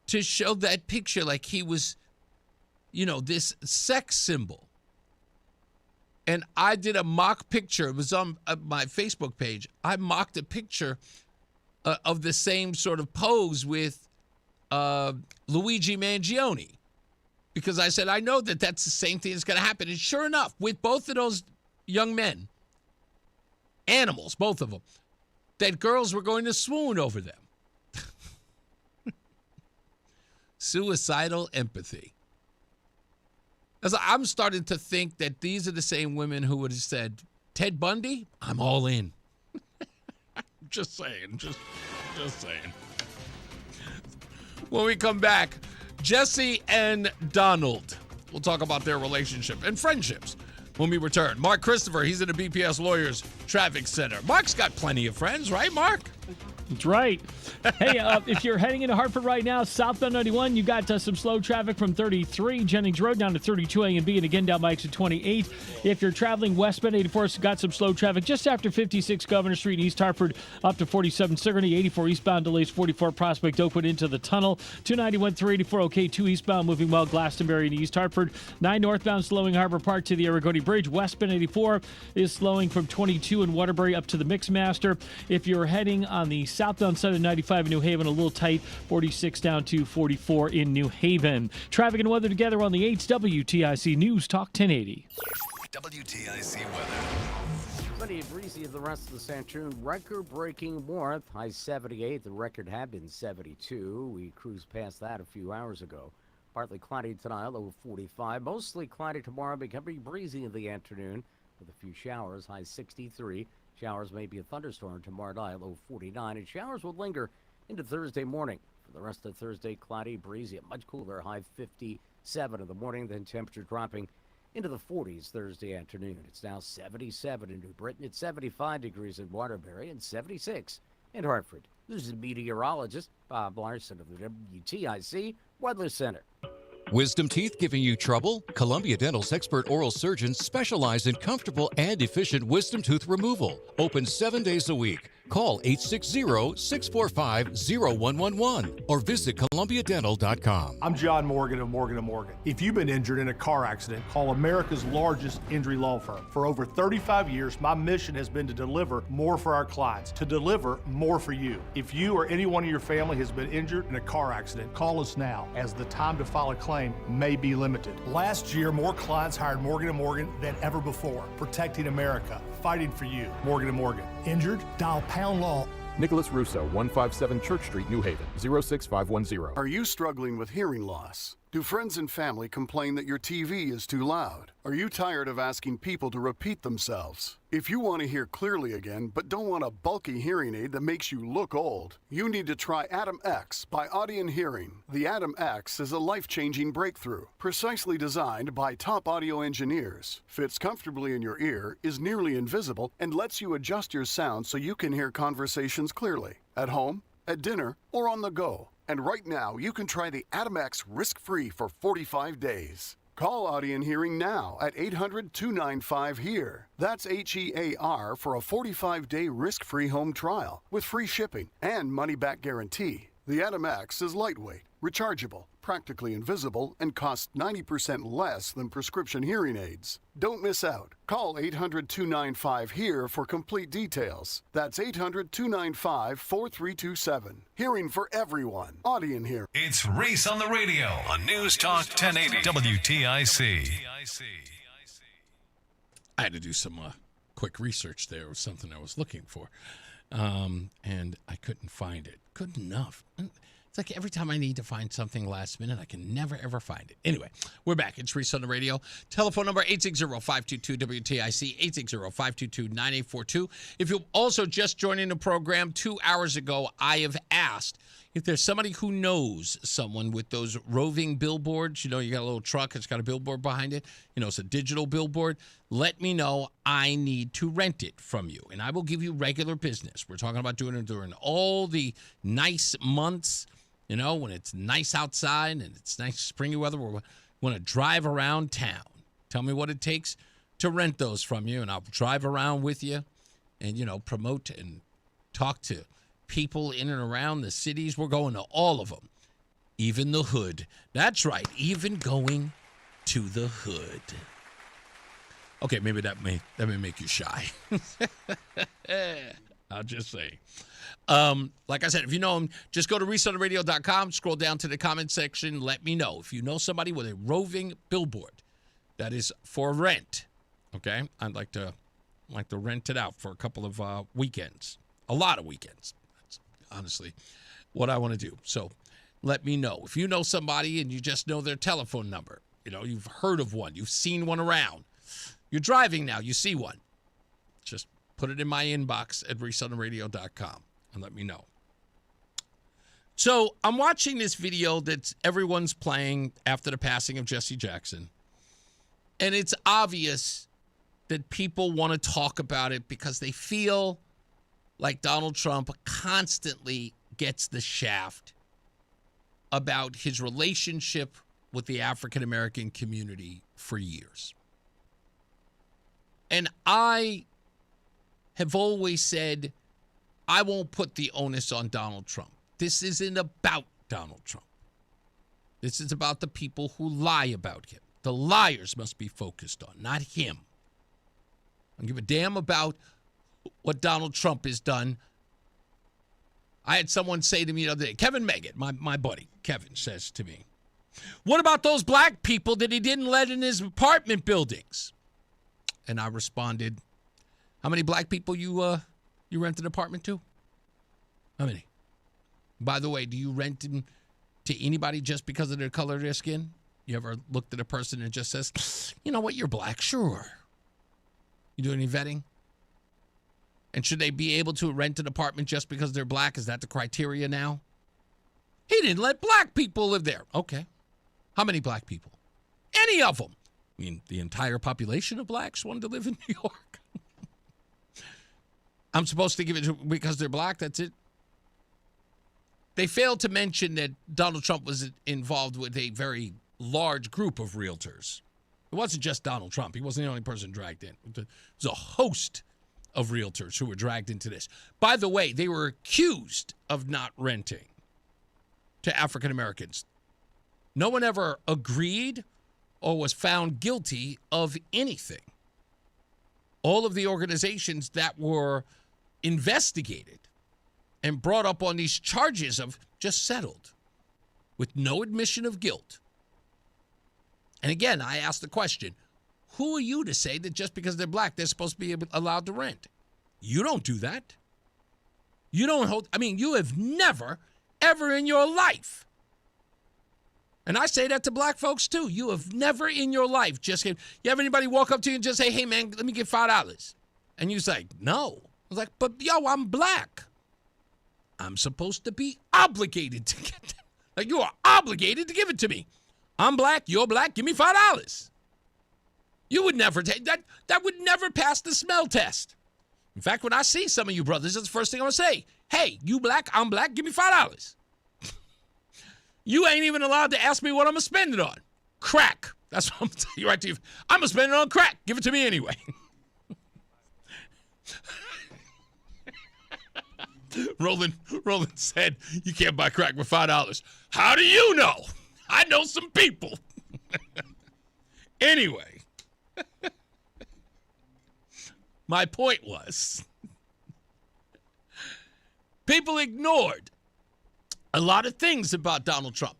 To show that picture like he was, this sex symbol. And I did a mock picture. It was on my Facebook page. I mocked a picture of the same sort of pose with Luigi Mangione. Because I said, I know that that's the same thing that's going to happen. And sure enough, with both of those young men, animals, both of them, that girls were going to swoon over them. Suicidal empathy. As I'm starting to think that these are the same women who would have said, Ted Bundy, I'm all in. Just saying. Just saying. When we come back, Jesse and Donald. We'll talk about their relationship and friendships when we return. Mark Christopher, he's in the BPS Lawyers Traffic Center. Mark's got plenty of friends, right, Mark?
That's right. Hey, if you're heading into Hartford right now, southbound 91, you got some slow traffic from 33 Jennings Road down to 32 A and B, and again down by exit 28. If you're traveling westbound 84, got some slow traffic just after 56 Governor Street in East Hartford up to 47 Sigourney. 84 eastbound delays 44 Prospect Oakwood into the tunnel. 291 through 84 okay, 2 eastbound moving well Glastonbury in East Hartford. 9 northbound slowing Harbor Park to the Aragoni Bridge. Westbound 84 is slowing from 22 in Waterbury up to the Mixmaster. If you're heading on the southbound side of 95 in New Haven, a little tight, 46 down to 44 in New Haven. Traffic and weather together on the 8th WTIC News Talk 1080.
WTIC weather.
Sunny and breezy the rest of the afternoon. Record-breaking warmth. High 78. The record had been 72. We cruised past that a few hours ago. Partly cloudy tonight, low 45. Mostly cloudy tomorrow, becoming breezy in the afternoon with a few showers. High 63. Showers may be a thunderstorm tomorrow night, low 49. And showers will linger into Thursday morning. For the rest of Thursday, cloudy, breezy, a much cooler, high 57 in the morning, then temperature dropping into the 40s Thursday afternoon. It's now 77 in New Britain. It's 75 degrees in Waterbury and 76 in Hartford. This is meteorologist Bob Larson of the WTIC Weather Center.
Wisdom teeth giving you trouble? Columbia Dental's expert oral surgeons specialize in comfortable and efficient wisdom tooth removal. Open 7 days a week. Call 860-645-0111 or visit columbiadental.com.
I'm John Morgan of Morgan & Morgan. If you've been injured in a car accident, call America's largest injury law firm. For over 35 years, my mission has been to deliver more for our clients, to deliver more for you. If you or anyone in your family has been injured in a car accident, call us now, as the time to file a claim may be limited. Last year, more clients hired Morgan & Morgan than ever before, protecting America, fighting for you. Morgan & Morgan. Injured? Dial pound law.
Nicholas Russo, 157 Church Street, New Haven, 06510.
Are you struggling with hearing loss? Do friends and family complain that your TV is too loud? Are you tired of asking people to repeat themselves? If you want to hear clearly again, but don't want a bulky hearing aid that makes you look old, you need to try Atom X by Audion Hearing. The Atom X is a life-changing breakthrough, precisely designed by top audio engineers, fits comfortably in your ear, is nearly invisible, and lets you adjust your sound so you can hear conversations clearly, at home, at dinner, or on the go. And right now, you can try the Atom X risk-free for 45 days. Call Audion Hearing now at 800-295-HEAR. That's HEAR for a 45-day risk-free home trial with free shipping and money-back guarantee. The Atom X is lightweight, rechargeable, practically invisible, and costs 90% less than prescription hearing aids. Don't miss out. Call 800-295-HEAR for complete details. That's 800-295-4327. Hearing for everyone. Audion Hearing.
It's Reese on the Radio on News Talk 1080 WTIC.
I had to do some quick research there. It was something I was looking for, and I couldn't find it. Good enough. It's like every time I need to find something last minute, I can never, ever find it. Anyway, we're back. It's Reese on the Radio. Telephone number 860-522-WTIC, 860-522-9842. If you're also just joining the program 2 hours ago, I have asked if there's somebody who knows someone with those roving billboards. You know, you got a little truck, it's got a billboard behind it. You know, it's a digital billboard. Let me know. I need to rent it from you, and I will give you regular business. We're talking about doing it during all the nice months. You know, when it's nice outside and it's nice springy weather, we want to drive around town. Tell me what it takes to rent those from you, and I'll drive around with you and, you know, promote and talk to people in and around the cities. We're going to all of them, even the hood. That's right, even going to the hood. Okay, maybe that may make you shy. I'll just say. Like I said, if you know them, just go to reasonotheradio.com, scroll down to the comment section, let me know. If you know somebody with a roving billboard that is for rent, okay? I'd like to rent it out for a couple of weekends. A lot of weekends. That's honestly what I want to do. So let me know. If you know somebody and you just know their telephone number, you know, you've heard of one, you've seen one around. You're driving now, you see one. Just put it in my inbox at reasonotheradio.com and let me know. So I'm watching this video that everyone's playing after the passing of Jesse Jackson. And it's obvious that people want to talk about it because they feel like Donald Trump constantly gets the shaft about his relationship with the African-American community for years. And I have always said, I won't put the onus on Donald Trump. This isn't about Donald Trump. This is about the people who lie about him. The liars must be focused on, not him. I don't give a damn about what Donald Trump has done. I had someone say to me the other day, Kevin Meggett, my buddy, Kevin, says to me, what about those black people that he didn't let in his apartment buildings? And I responded, how many black people you rent an apartment to? How many? By the way, do you rent them to anybody just because of their color of their skin? You ever looked at a person and just says, you know what, you're black, sure. You do any vetting? And should they be able to rent an apartment just because they're black? Is that the criteria now? He didn't let black people live there. Okay. How many black people? Any of them. I mean, the entire population of blacks wanted to live in New York. I'm supposed to give it to because they're black, that's it. They failed to mention that Donald Trump was involved with a very large group of realtors. It wasn't just Donald Trump. He wasn't the only person dragged in. It was a host of realtors who were dragged into this. By the way, they were accused of not renting to African Americans. No one ever agreed or was found guilty of anything. All of the organizations that were investigated and brought up on these charges of just settled with no admission of guilt. And again, I ask the question, who are you to say that just because they're black, they're supposed to be allowed to rent? You don't do that. You don't hold, you have never, ever in your life, and I say that to black folks too, you have never in your life just, you have anybody walk up to you and just say, hey man, let me get $5. And you say, no. I was like, but yo, I'm black. I'm supposed to be obligated to get that. Like, you are obligated to give it to me. I'm black, you're black, give me $5. You would never take that. That would never pass the smell test. In fact, when I see some of you brothers, that's the first thing I'm going to say. Hey, you black, I'm black, give me $5. You ain't even allowed to ask me what I'm going to spend it on. Crack. That's what I'm going to tell you right to you. I'm going to spend it on crack. Give it to me anyway. Roland said, you can't buy crack for $5. How do you know? I know some people. Anyway, my point was, people ignored a lot of things about Donald Trump.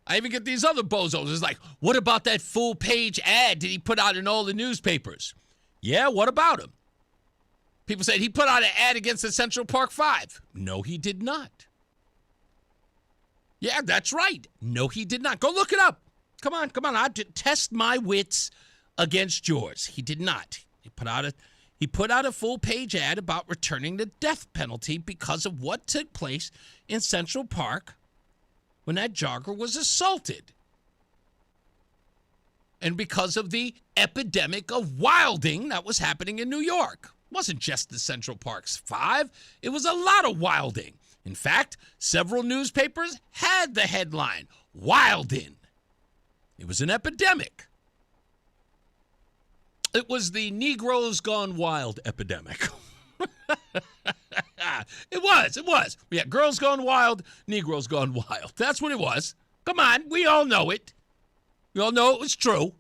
I even get these other bozos. It's like, what about that full-page ad that he put out in all the newspapers? Yeah, what about him? People said he put out an ad against the Central Park 5. No, he did not. Yeah, that's right. No, he did not. Go look it up. Come on. I test my wits against yours. He did not. He put out a full-page ad about returning the death penalty because of what took place in Central Park when that jogger was assaulted. And because of the epidemic of wilding that was happening in New York. It wasn't just the Central Park's 5. It was a lot of wilding. In fact, several newspapers had the headline, Wildin'. It was an epidemic. It was the Negroes Gone Wild epidemic. It was. We had girls gone wild, Negroes gone wild. That's what it was. Come on, we all know it. We all know it was true. You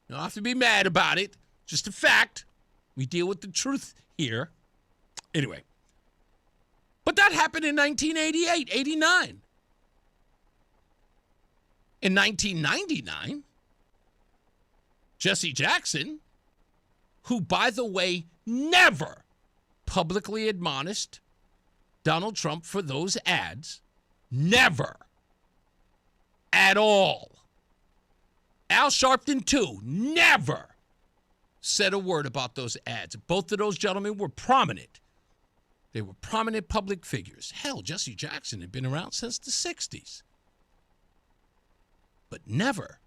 don't have to be mad about it. Just a fact. We deal with the truth here. Anyway. But that happened in 1988, 89. In 1999, Jesse Jackson, who, by the way, never publicly admonished Donald Trump for those ads, never, at all. Al Sharpton, too, never said a word about those ads. Both of those gentlemen were prominent. They were prominent public figures. Hell, Jesse Jackson had been around since the 60s. But never.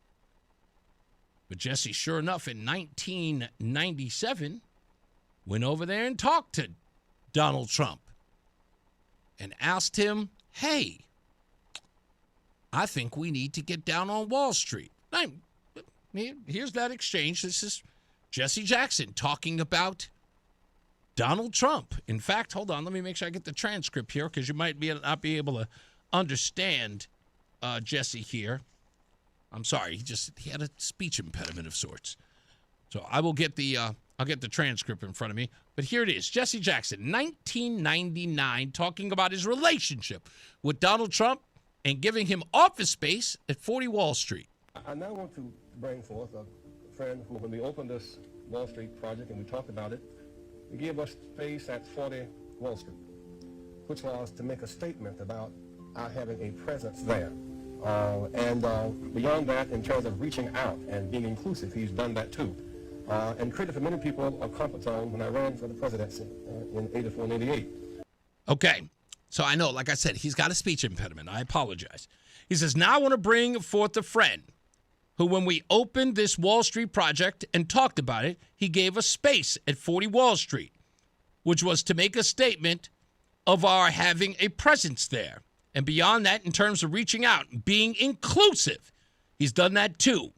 But Jesse, sure enough, in 1997, went over there and talked to Donald Trump and asked him, hey, I think we need to get down on Wall Street. Here's that exchange. This is Jesse Jackson talking about Donald Trump. In fact, hold on, let me make sure I get the transcript here because you might not be able to understand Jesse here. I'm sorry, he had a speech impediment of sorts. So I'll get the transcript in front of me. But here it is. Jesse Jackson, 1999, talking about his relationship with Donald Trump and giving him office space at 40 Wall Street.
I now want to bring forth a friend who, when we opened this Wall Street project and we talked about it, he gave us space at 40 Wall Street, which was to make a statement about our having a presence there. And beyond that, in terms of reaching out and being inclusive, he's done that too. And created for many people a comfort zone when I ran for the presidency in 84 and 88.
Okay, so I know, like I said, he's got a speech impediment. I apologize. He says, now I want to bring forth a friend who, when we opened this Wall Street project and talked about it, he gave us space at 40 Wall Street, which was to make a statement of our having a presence there. And beyond that, in terms of reaching out and being inclusive, he's done that too.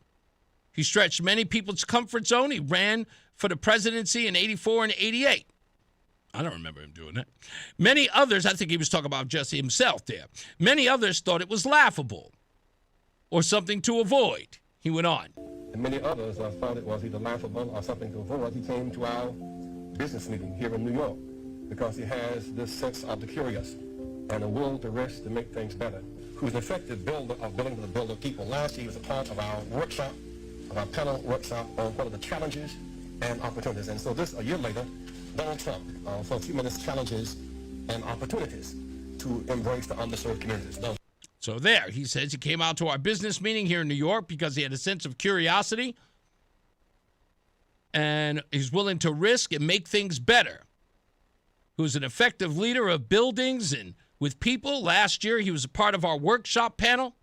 He stretched many people's comfort zone. He ran for the presidency in 84 and 88. I don't remember him doing that. Many others, I think he was talking about Jesse himself there. Many others thought it was laughable or something to avoid. He went on.
And many others thought it was either laughable or something to avoid. He came to our business meeting here in New York because he has this sense of the curious and a will to risk to make things better. Who's an effective builder of building to the builder people. Last year he was a part of our workshop, of our panel workshop on what are the challenges and opportunities. And so a year later, Donald Trump, for a few minutes, challenges and opportunities to embrace the underserved communities.
So there, he says he came out to our business meeting here in New York because he had a sense of curiosity and he's willing to risk and make things better. Who's an effective leader of buildings and with people. Last year, he was a part of our workshop panel,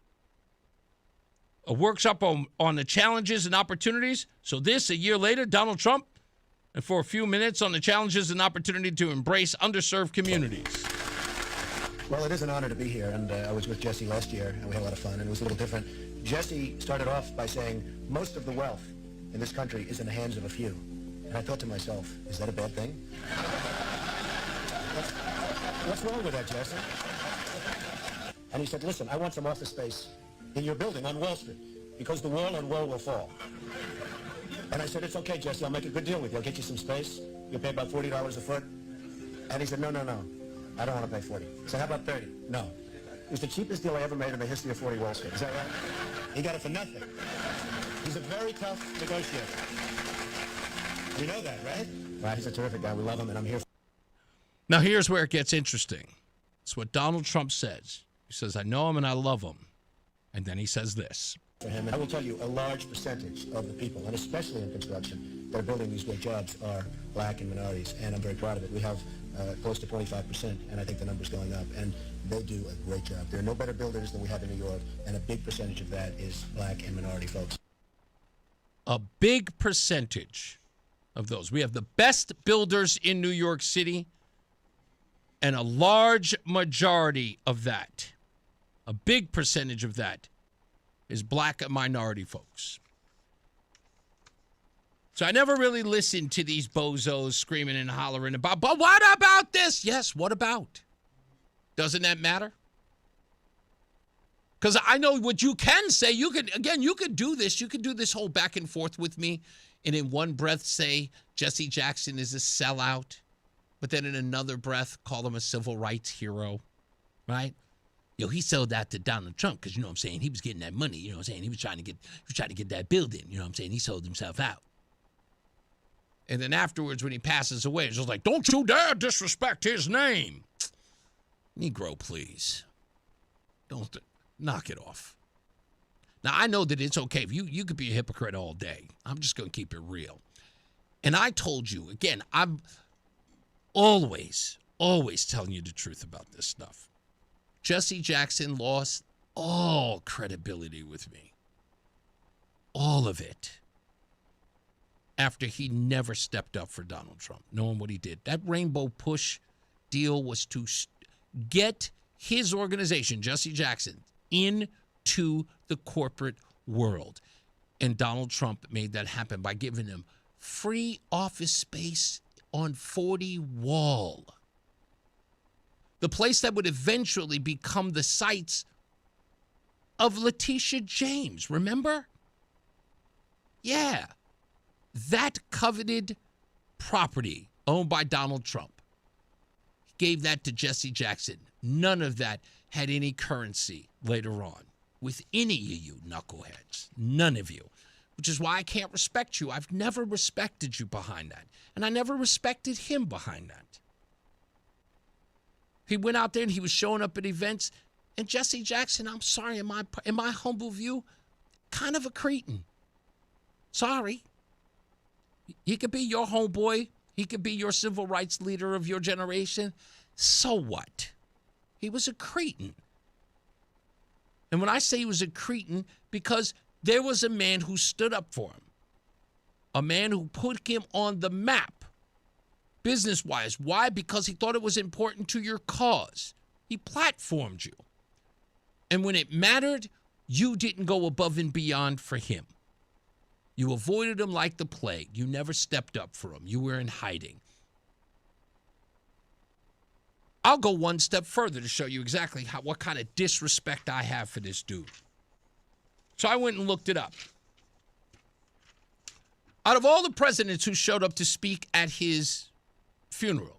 a workshop on the challenges and opportunities. So this, a year later, Donald Trump, and for a few minutes on the challenges and opportunity to embrace underserved communities.
Well, it is an honor to be here, and I was with Jesse last year, and we had a lot of fun, and it was a little different. Jesse started off by saying, most of the wealth in this country is in the hands of a few. And I thought to myself, is that a bad thing? What's wrong with that, Jesse? And he said, listen, I want some office space in your building on Wall Street, because the wall on Wall will fall. And I said, it's okay, Jesse, I'll make a good deal with you. I'll get you some space. You'll pay about $40 a foot. And he said, no. I don't want to pay 40. So how about 30? No. It was the cheapest deal I ever made in the history of 40 Wall Street. Is that right? He got it for nothing. He's a very tough negotiator. You know that, right? Right, he's a terrific guy. We love him, and I'm here.
Now, here's where it gets interesting. It's what Donald Trump says. He says, I know him and I love him. And then he says this.
For him, and I will tell you, a large percentage of the people, and especially in construction, that are building these great jobs are black and minorities, and I'm very proud of it. We have close to 25%, and I think the number's going up, and they do a great job. There are no better builders than we have in New York, and a big percentage of that is black and minority folks.
A big percentage of those. We have the best builders in New York City, and a large majority of that, a big percentage of that, is black and minority folks. So I never really listened to these bozos screaming and hollering about, but what about this? Yes, what about? Doesn't that matter? Because I know what you can say. You could do this. You could do this whole back and forth with me and in one breath say Jesse Jackson is a sellout, but then in another breath call him a civil rights hero, right? He sold out to Donald Trump because, you know what I'm saying, he was getting that money, you know what I'm saying? He was trying to get that building, you know what I'm saying? He sold himself out. And then afterwards, when he passes away, it's just like, don't you dare disrespect his name. Negro, please. Don't knock it off. Now, I know that it's okay. You could be a hypocrite all day. I'm just going to keep it real. And I told you, again, I'm always telling you the truth about this stuff. Jesse Jackson lost all credibility with me. All of it. After he never stepped up for Donald Trump, knowing what he did. That Rainbow Push deal was to get his organization, Jesse Jackson, into the corporate world. And Donald Trump made that happen by giving him free office space on 40 Wall. The place that would eventually become the sites of Letitia James, remember? Yeah. That coveted property owned by Donald Trump. He gave that to Jesse Jackson. None of that had any currency later on with any of you knuckleheads. None of you. Which is why I can't respect you. I've never respected you behind that. And I never respected him behind that. He went out there and he was showing up at events. And Jesse Jackson, I'm sorry, in my humble view, kind of a cretin. Sorry. He could be your homeboy. He could be your civil rights leader of your generation. So what? He was a cretin. And when I say he was a cretin, because there was a man who stood up for him. A man who put him on the map. Business-wise. Why? Because he thought it was important to your cause. He platformed you. And when it mattered, you didn't go above and beyond for him. You avoided him like the plague. You never stepped up for him. You were in hiding. I'll go one step further to show you exactly what kind of disrespect I have for this dude. So I went and looked it up. Out of all the presidents who showed up to speak at his funeral,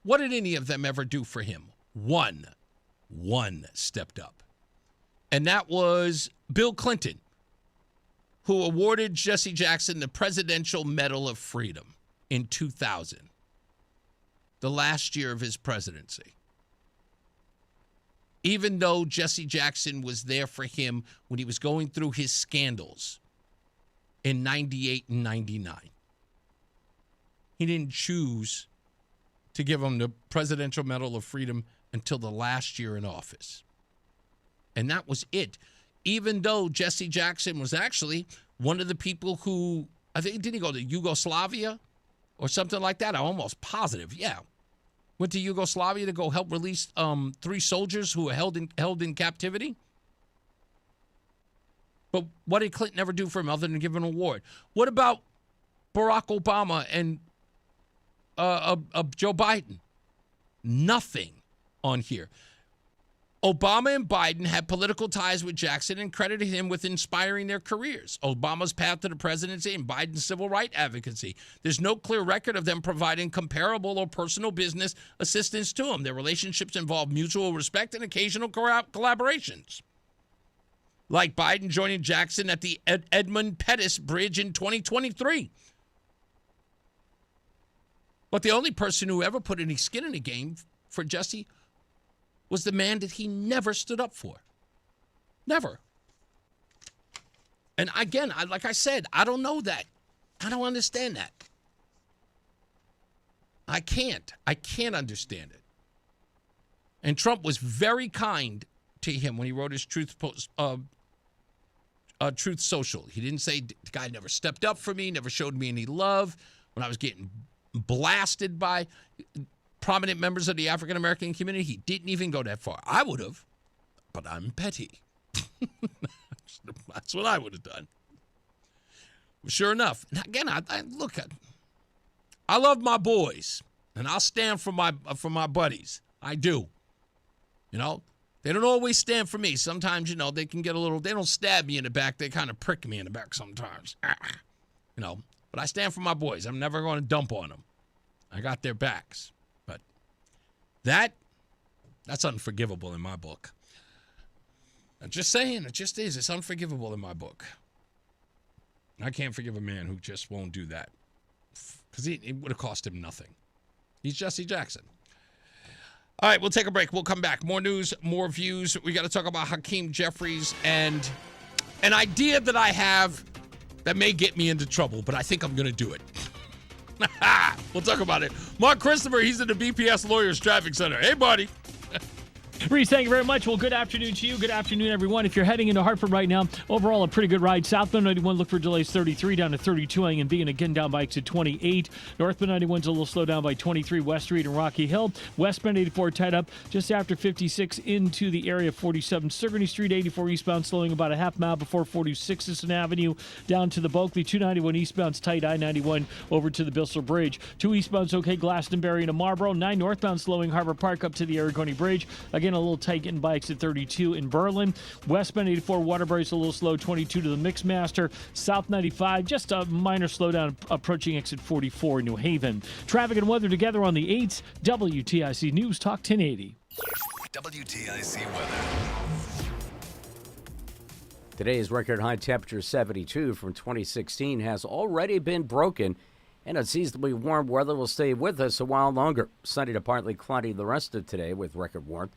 what did any of them ever do for him? One stepped up. And that was Bill Clinton, who awarded Jesse Jackson the Presidential Medal of Freedom in 2000, the last year of his presidency. Even though Jesse Jackson was there for him when he was going through his scandals in 98 and 99. He didn't choose to give him the Presidential Medal of Freedom until the last year in office. And that was it. Even though Jesse Jackson was actually one of the people who, I think, didn't he go to Yugoslavia or something like that? I'm almost positive, yeah. Went to Yugoslavia to go help release 3 soldiers who were held in captivity. But what did Clinton ever do for him other than give him an award? What about Barack Obama and Joe Biden? Nothing on here. Obama and Biden had political ties with Jackson and credited him with inspiring their careers. Obama's path to the presidency and Biden's civil rights advocacy. There's no clear record of them providing comparable or personal business assistance to him. Their relationships involve mutual respect and occasional collaborations. Like Biden joining Jackson at the Edmund Pettus Bridge in 2023. But the only person who ever put any skin in the game for Jesse was the man that he never stood up for. Never. And again, like I said, I don't know that. I don't understand that. I can't understand it. And Trump was very kind to him when he wrote his Truth Social. He didn't say, the guy never stepped up for me, never showed me any love. When I was getting blasted by prominent members of the African-American community, he didn't even go that far. I would have, but I'm petty. That's what I would have done. Sure enough. And again, I love my boys, and I'll stand for my buddies. I do. You know, they don't always stand for me. Sometimes, you know, they can get a little, they don't stab me in the back. They kind of prick me in the back sometimes. You know, but I stand for my boys. I'm never going to dump on them. I got their backs. But that's unforgivable in my book. I'm just saying, it just is. It's unforgivable in my book. I can't forgive a man who just won't do that. Because it would have cost him nothing. He's Jesse Jackson. All right, we'll take a break. We'll come back. More news, more views. We got to talk about Hakeem Jeffries and an idea that I have that may get me into trouble, but I think I'm going to do it. We'll talk about it. Mark Christopher, he's in the BPS Lawyers Traffic Center. Hey, buddy.
Reese, thank you very much. Well, good afternoon to you. Good afternoon, everyone. If you're heading into Hartford right now, overall a pretty good ride. Southbound 91, look for delays 33 down to 32 A and B, and again down by exit 28. Northbound 91's a little slow down by 23 West Street and Rocky Hill. Westbound 84 tied up just after 56 into the area of 47 Sigourney Street. 84 eastbound slowing about a half mile before 46 Sisson Avenue down to the Bulkley. 291 eastbound's tight. I-91 over to the Bissell Bridge. 2 eastbound's okay. Glastonbury into Marlboro. 9 northbound slowing Harbor Park up to the Aragoni Bridge. Again, a little tight getting by exit 32 in Berlin. Westbound 84 Waterbury's a little slow. 22 to the Mixmaster. South 95 just a minor slowdown approaching exit 44 in New Haven. Traffic and weather together on the 8th. WTIC News Talk 1080.
WTIC weather.
Today's record high temperature 72 from 2016 has already been broken, and unseasonably warm weather will stay with us a while longer. Sunny to partly cloudy the rest of today with record warmth.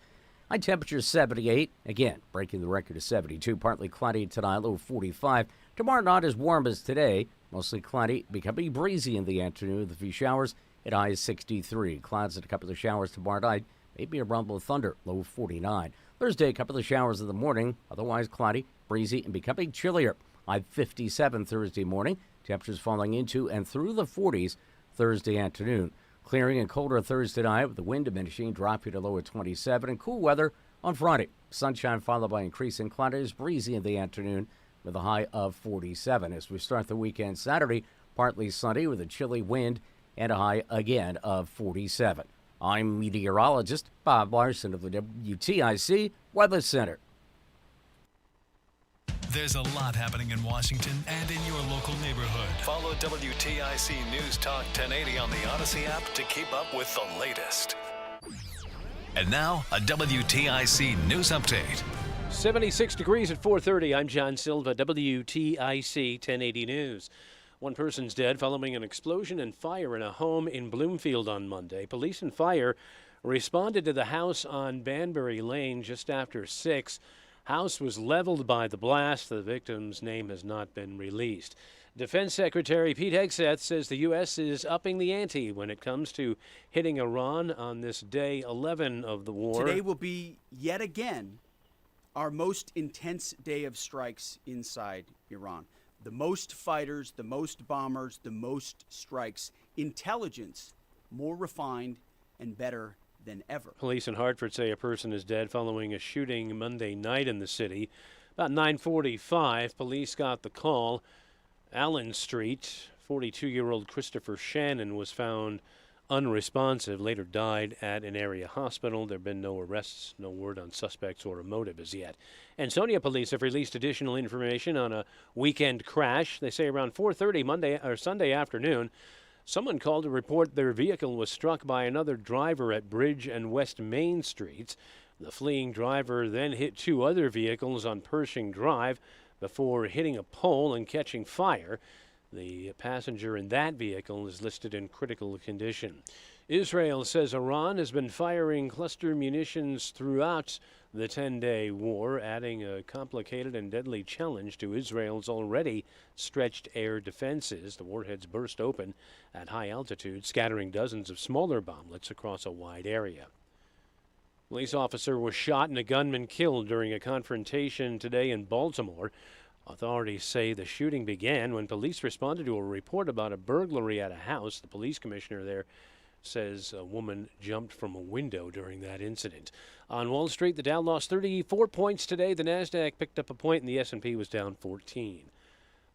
High temperature 78. Again, breaking the record of 72. Partly cloudy tonight, low 45. Tomorrow not as warm as today. Mostly cloudy, becoming breezy in the afternoon with a few showers at high 63. Clouds and a couple of showers tomorrow night. Maybe a rumble of thunder, low 49. Thursday, a couple of showers in the morning. Otherwise cloudy, breezy, and becoming chillier. High 57 Thursday morning. Temperatures falling into and through the 40s Thursday afternoon. Clearing and colder Thursday night with the wind diminishing, dropping to low at 27. And cool weather on Friday. Sunshine followed by increasing clouds, breezy in the afternoon with a high of 47. As we start the weekend Saturday, partly sunny with a chilly wind and a high again of 47. I'm meteorologist Bob Larson of the WTIC Weather Center.
There's a lot happening in Washington and in your local neighborhood. Follow WTIC News Talk 1080 on the Odyssey app to keep up with the latest. And now, a WTIC News Update.
76 degrees at 4:30. I'm John Silva, WTIC 1080 News. One person's dead following an explosion and fire in a home in Bloomfield on Monday. Police and fire responded to the house on Banbury Lane just after 6. House was leveled by the blast. The victim's name has not been released. Defense Secretary Pete Hegseth says the U.S. is upping the ante when it comes to hitting Iran on this day 11 of the war.
Today will be, yet again, our most intense day of strikes inside Iran. The most fighters, the most bombers, the most strikes. Intelligence more refined and better than ever.
Police in Hartford say a person is dead following a shooting Monday night in the city. About 9:45, police got the call. Allen Street, 42-year-old Christopher Shannon was found unresponsive, later died at an area hospital. There have been no arrests, no word on suspects or a motive as yet. Ansonia police have released additional information on a weekend crash. They say around 4:30 Sunday afternoon, someone called to report their vehicle was struck by another driver at Bridge and West Main Streets. The fleeing driver then hit 2 other vehicles on Pershing Drive before hitting a pole and catching fire. The passenger in that vehicle is listed in critical condition. Israel says Iran has been firing cluster munitions throughout the 10-day war, adding a complicated and deadly challenge to Israel's already stretched air defenses. The warheads burst open at high altitude, scattering dozens of smaller bomblets across a wide area. A police officer was shot and a gunman killed during a confrontation today in Baltimore. Authorities say the shooting began when police responded to a report about a burglary at a house. The police commissioner there says a woman jumped from a window during that incident. On Wall Street, the Dow lost 34 points today. The NASDAQ picked up a point and the S&P was down 14.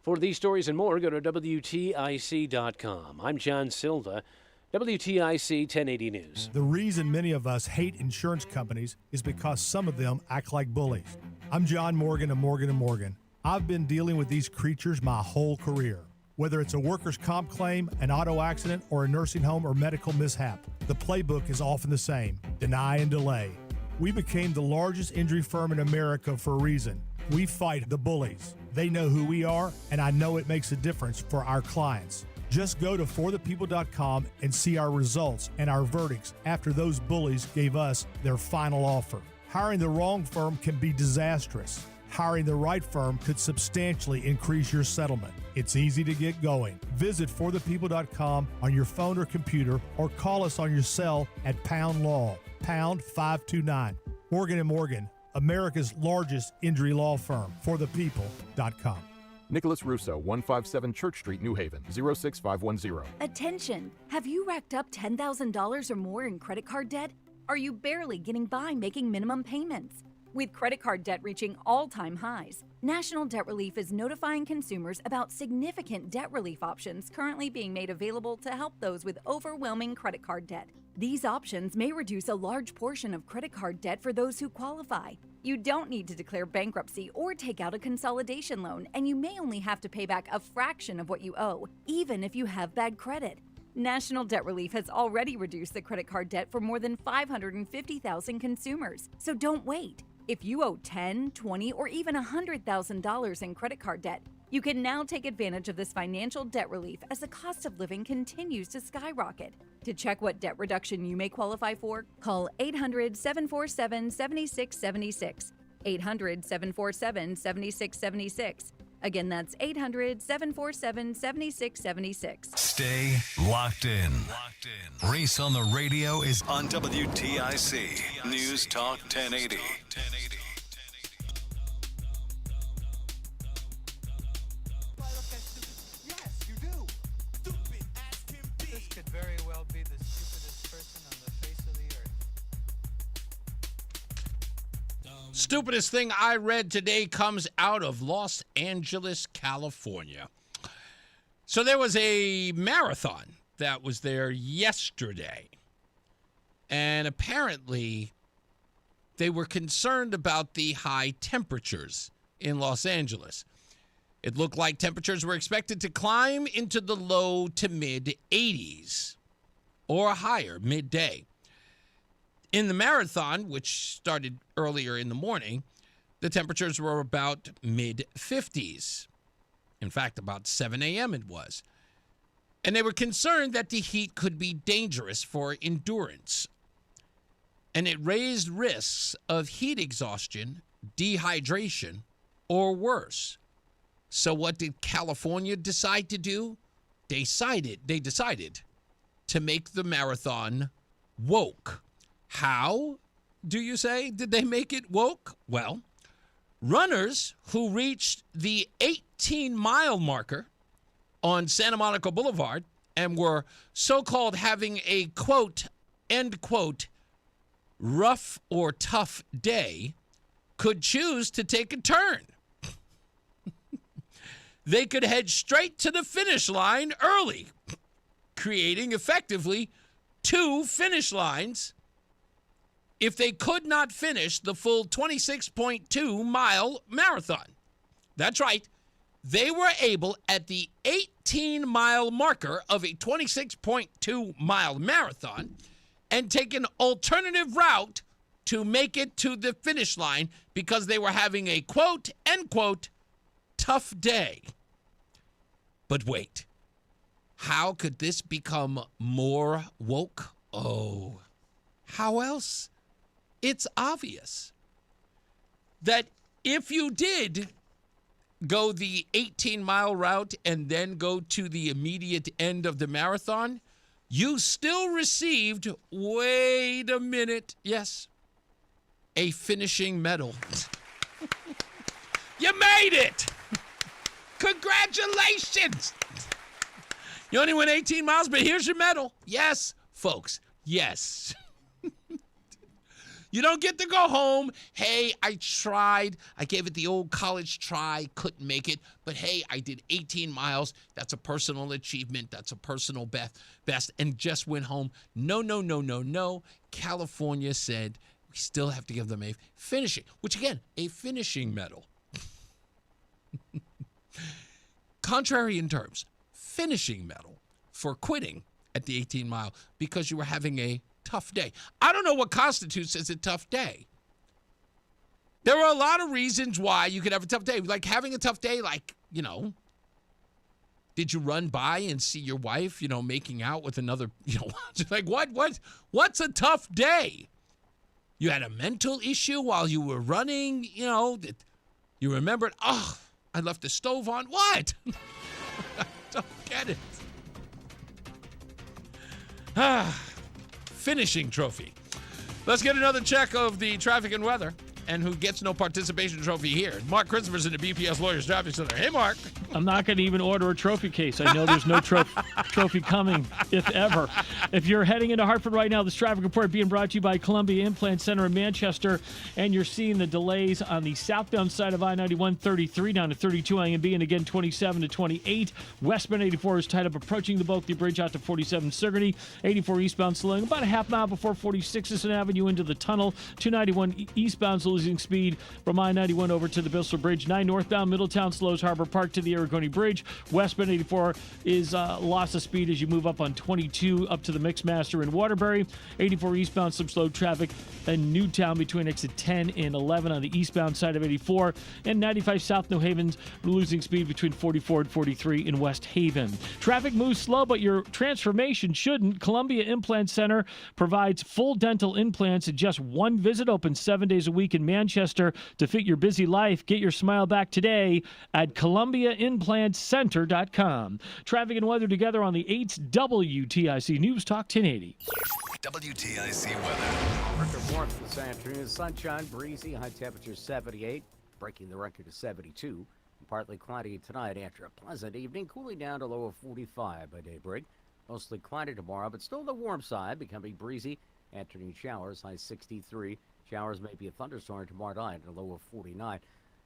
For these stories and more, go to WTIC.com. I'm John Silva, WTIC 1080 News.
The reason many of us hate insurance companies is because some of them act like bullies. I'm John Morgan of Morgan & Morgan. I've been dealing with these creatures my whole career. Whether it's a workers' comp claim, an auto accident, or a nursing home or medical mishap, the playbook is often the same: deny and delay. We became the largest injury firm in America for a reason. We fight the bullies. They know who we are, and I know it makes a difference for our clients. Just go to forthepeople.com and see our results and our verdicts after those bullies gave us their final offer. Hiring the wrong firm can be disastrous. Hiring the right firm could substantially increase your settlement. It's easy to get going. Visit forthepeople.com on your phone or computer, or call us on your cell at pound law, pound 529. Morgan & Morgan, America's largest injury law firm. forthepeople.com.
Nicholas Russo, 157 Church Street, New Haven, 06510.
Attention! Have you racked up $10,000 or more in credit card debt? Are you barely getting by making minimum payments? With credit card debt reaching all-time highs, National Debt Relief is notifying consumers about significant debt relief options currently being made available to help those with overwhelming credit card debt. These options may reduce a large portion of credit card debt for those who qualify. You don't need to declare bankruptcy or take out a consolidation loan, and you may only have to pay back a fraction of what you owe, even if you have bad credit. National Debt Relief has already reduced the credit card debt for more than 550,000 consumers, so don't wait. If you owe $10,000, $20,000, or even $100,000 in credit card debt, you can now take advantage of this financial debt relief as the cost of living continues to skyrocket. To check what debt reduction you may qualify for, call 800-747-7676. 800-747-7676. Again, that's 800-747-7676.
Stay locked in. Reese on the Radio is on WTIC News Talk 1080.
Yes, you do. Stupid as can be. This could very well be the stupidest person on the face of the earth.
Stupidest thing I read today comes out of Los Angeles, California. So there was a marathon that was there yesterday. And apparently, they were concerned about the high temperatures in Los Angeles. It looked like temperatures were expected to climb into the low to mid 80s or higher midday. In the marathon, which started earlier in the morning, the temperatures were about mid 50s. In fact, about 7 a.m. it was. And they were concerned that the heat could be dangerous for endurance. And it raised risks of heat exhaustion, dehydration, or worse. So what did California decide to do? They decided to make the marathon woke. How, do you say, did they make it woke? Well, runners who reached the 18-mile marker on Santa Monica Boulevard and were so-called having a, quote, end quote, rough or tough day could choose to take a turn. They could head straight to the finish line early, creating effectively 2 finish lines if they could not finish the full 26.2-mile marathon. That's right. They were able, at the 18-mile marker of a 26.2-mile marathon, and take an alternative route to make it to the finish line because they were having a, quote, end quote, tough day. But wait, how could this become more woke? Oh, how else? It's obvious that if you did go the 18-mile route and then go to the immediate end of the marathon, you still received, wait a minute, yes, a finishing medal. You made it! Congratulations! You only went 18 miles, but here's your medal. Yes, folks, yes. You don't get to go home. Hey, I tried. I gave it the old college try. Couldn't make it. But hey, I did 18 miles. That's a personal achievement. That's a personal best. And just went home. No. California said we still have to give them a finishing, which again, a finishing medal. Contrary in terms, finishing medal for quitting at the 18-mile because you were having a tough day. I don't know what constitutes as a tough day. There are a lot of reasons why you could have a tough day. Like having a tough day, like, did you run by and see your wife, making out with another, like what's a tough day? You had a mental issue while you were running, that you remembered, I left the stove on. What? I don't get it. Finishing trophy. Let's get another check of the traffic and weather and who gets no participation trophy here. Mark Christopher's in the BPS Lawyers Traffic Center. Hey, Mark.
I'm not going to even order a trophy case. I know there's no trophy coming, if ever. If you're heading into Hartford right now, this traffic report being brought to you by Columbia Implant Center in Manchester, and you're seeing the delays on the southbound side of I-91, 33 down to 32 IMB, and again 27 to 28. Westbound 84 is tied up approaching the Bulkley Bridge out to 47 Sigourney. 84 eastbound slowing about a half mile before 46th Avenue into the tunnel. 291 eastbound losing speed from I-91 over to the Bissell Bridge. 9 northbound Middletown slows Harbor Park to the Aragoni Bridge. Westbound 84 is loss of speed as you move up on 22 up to the Mixmaster in Waterbury. 84 eastbound some slow traffic in Newtown between exit 10 and 11 on the eastbound side of 84. And 95 South New Haven's losing speed between 44 and 43 in West Haven. Traffic moves slow, but your transformation shouldn't. Columbia Implant Center provides full dental implants in just one visit, open 7 days a week in Manchester to fit your busy life. Get your smile back today at ColumbiaImplantCenter.com. Traffic and weather together on the 8th WTIC News Talk 1080.
WTIC weather.
Record warmth this afternoon. Sunshine, breezy, high temperature 78, breaking the record to 72. Partly cloudy tonight after a pleasant evening, cooling down to low of 45 by daybreak. Mostly cloudy tomorrow, but still the warm side, becoming breezy. Afternoon showers, high 63. Showers may be a thunderstorm tomorrow night, a low of 49.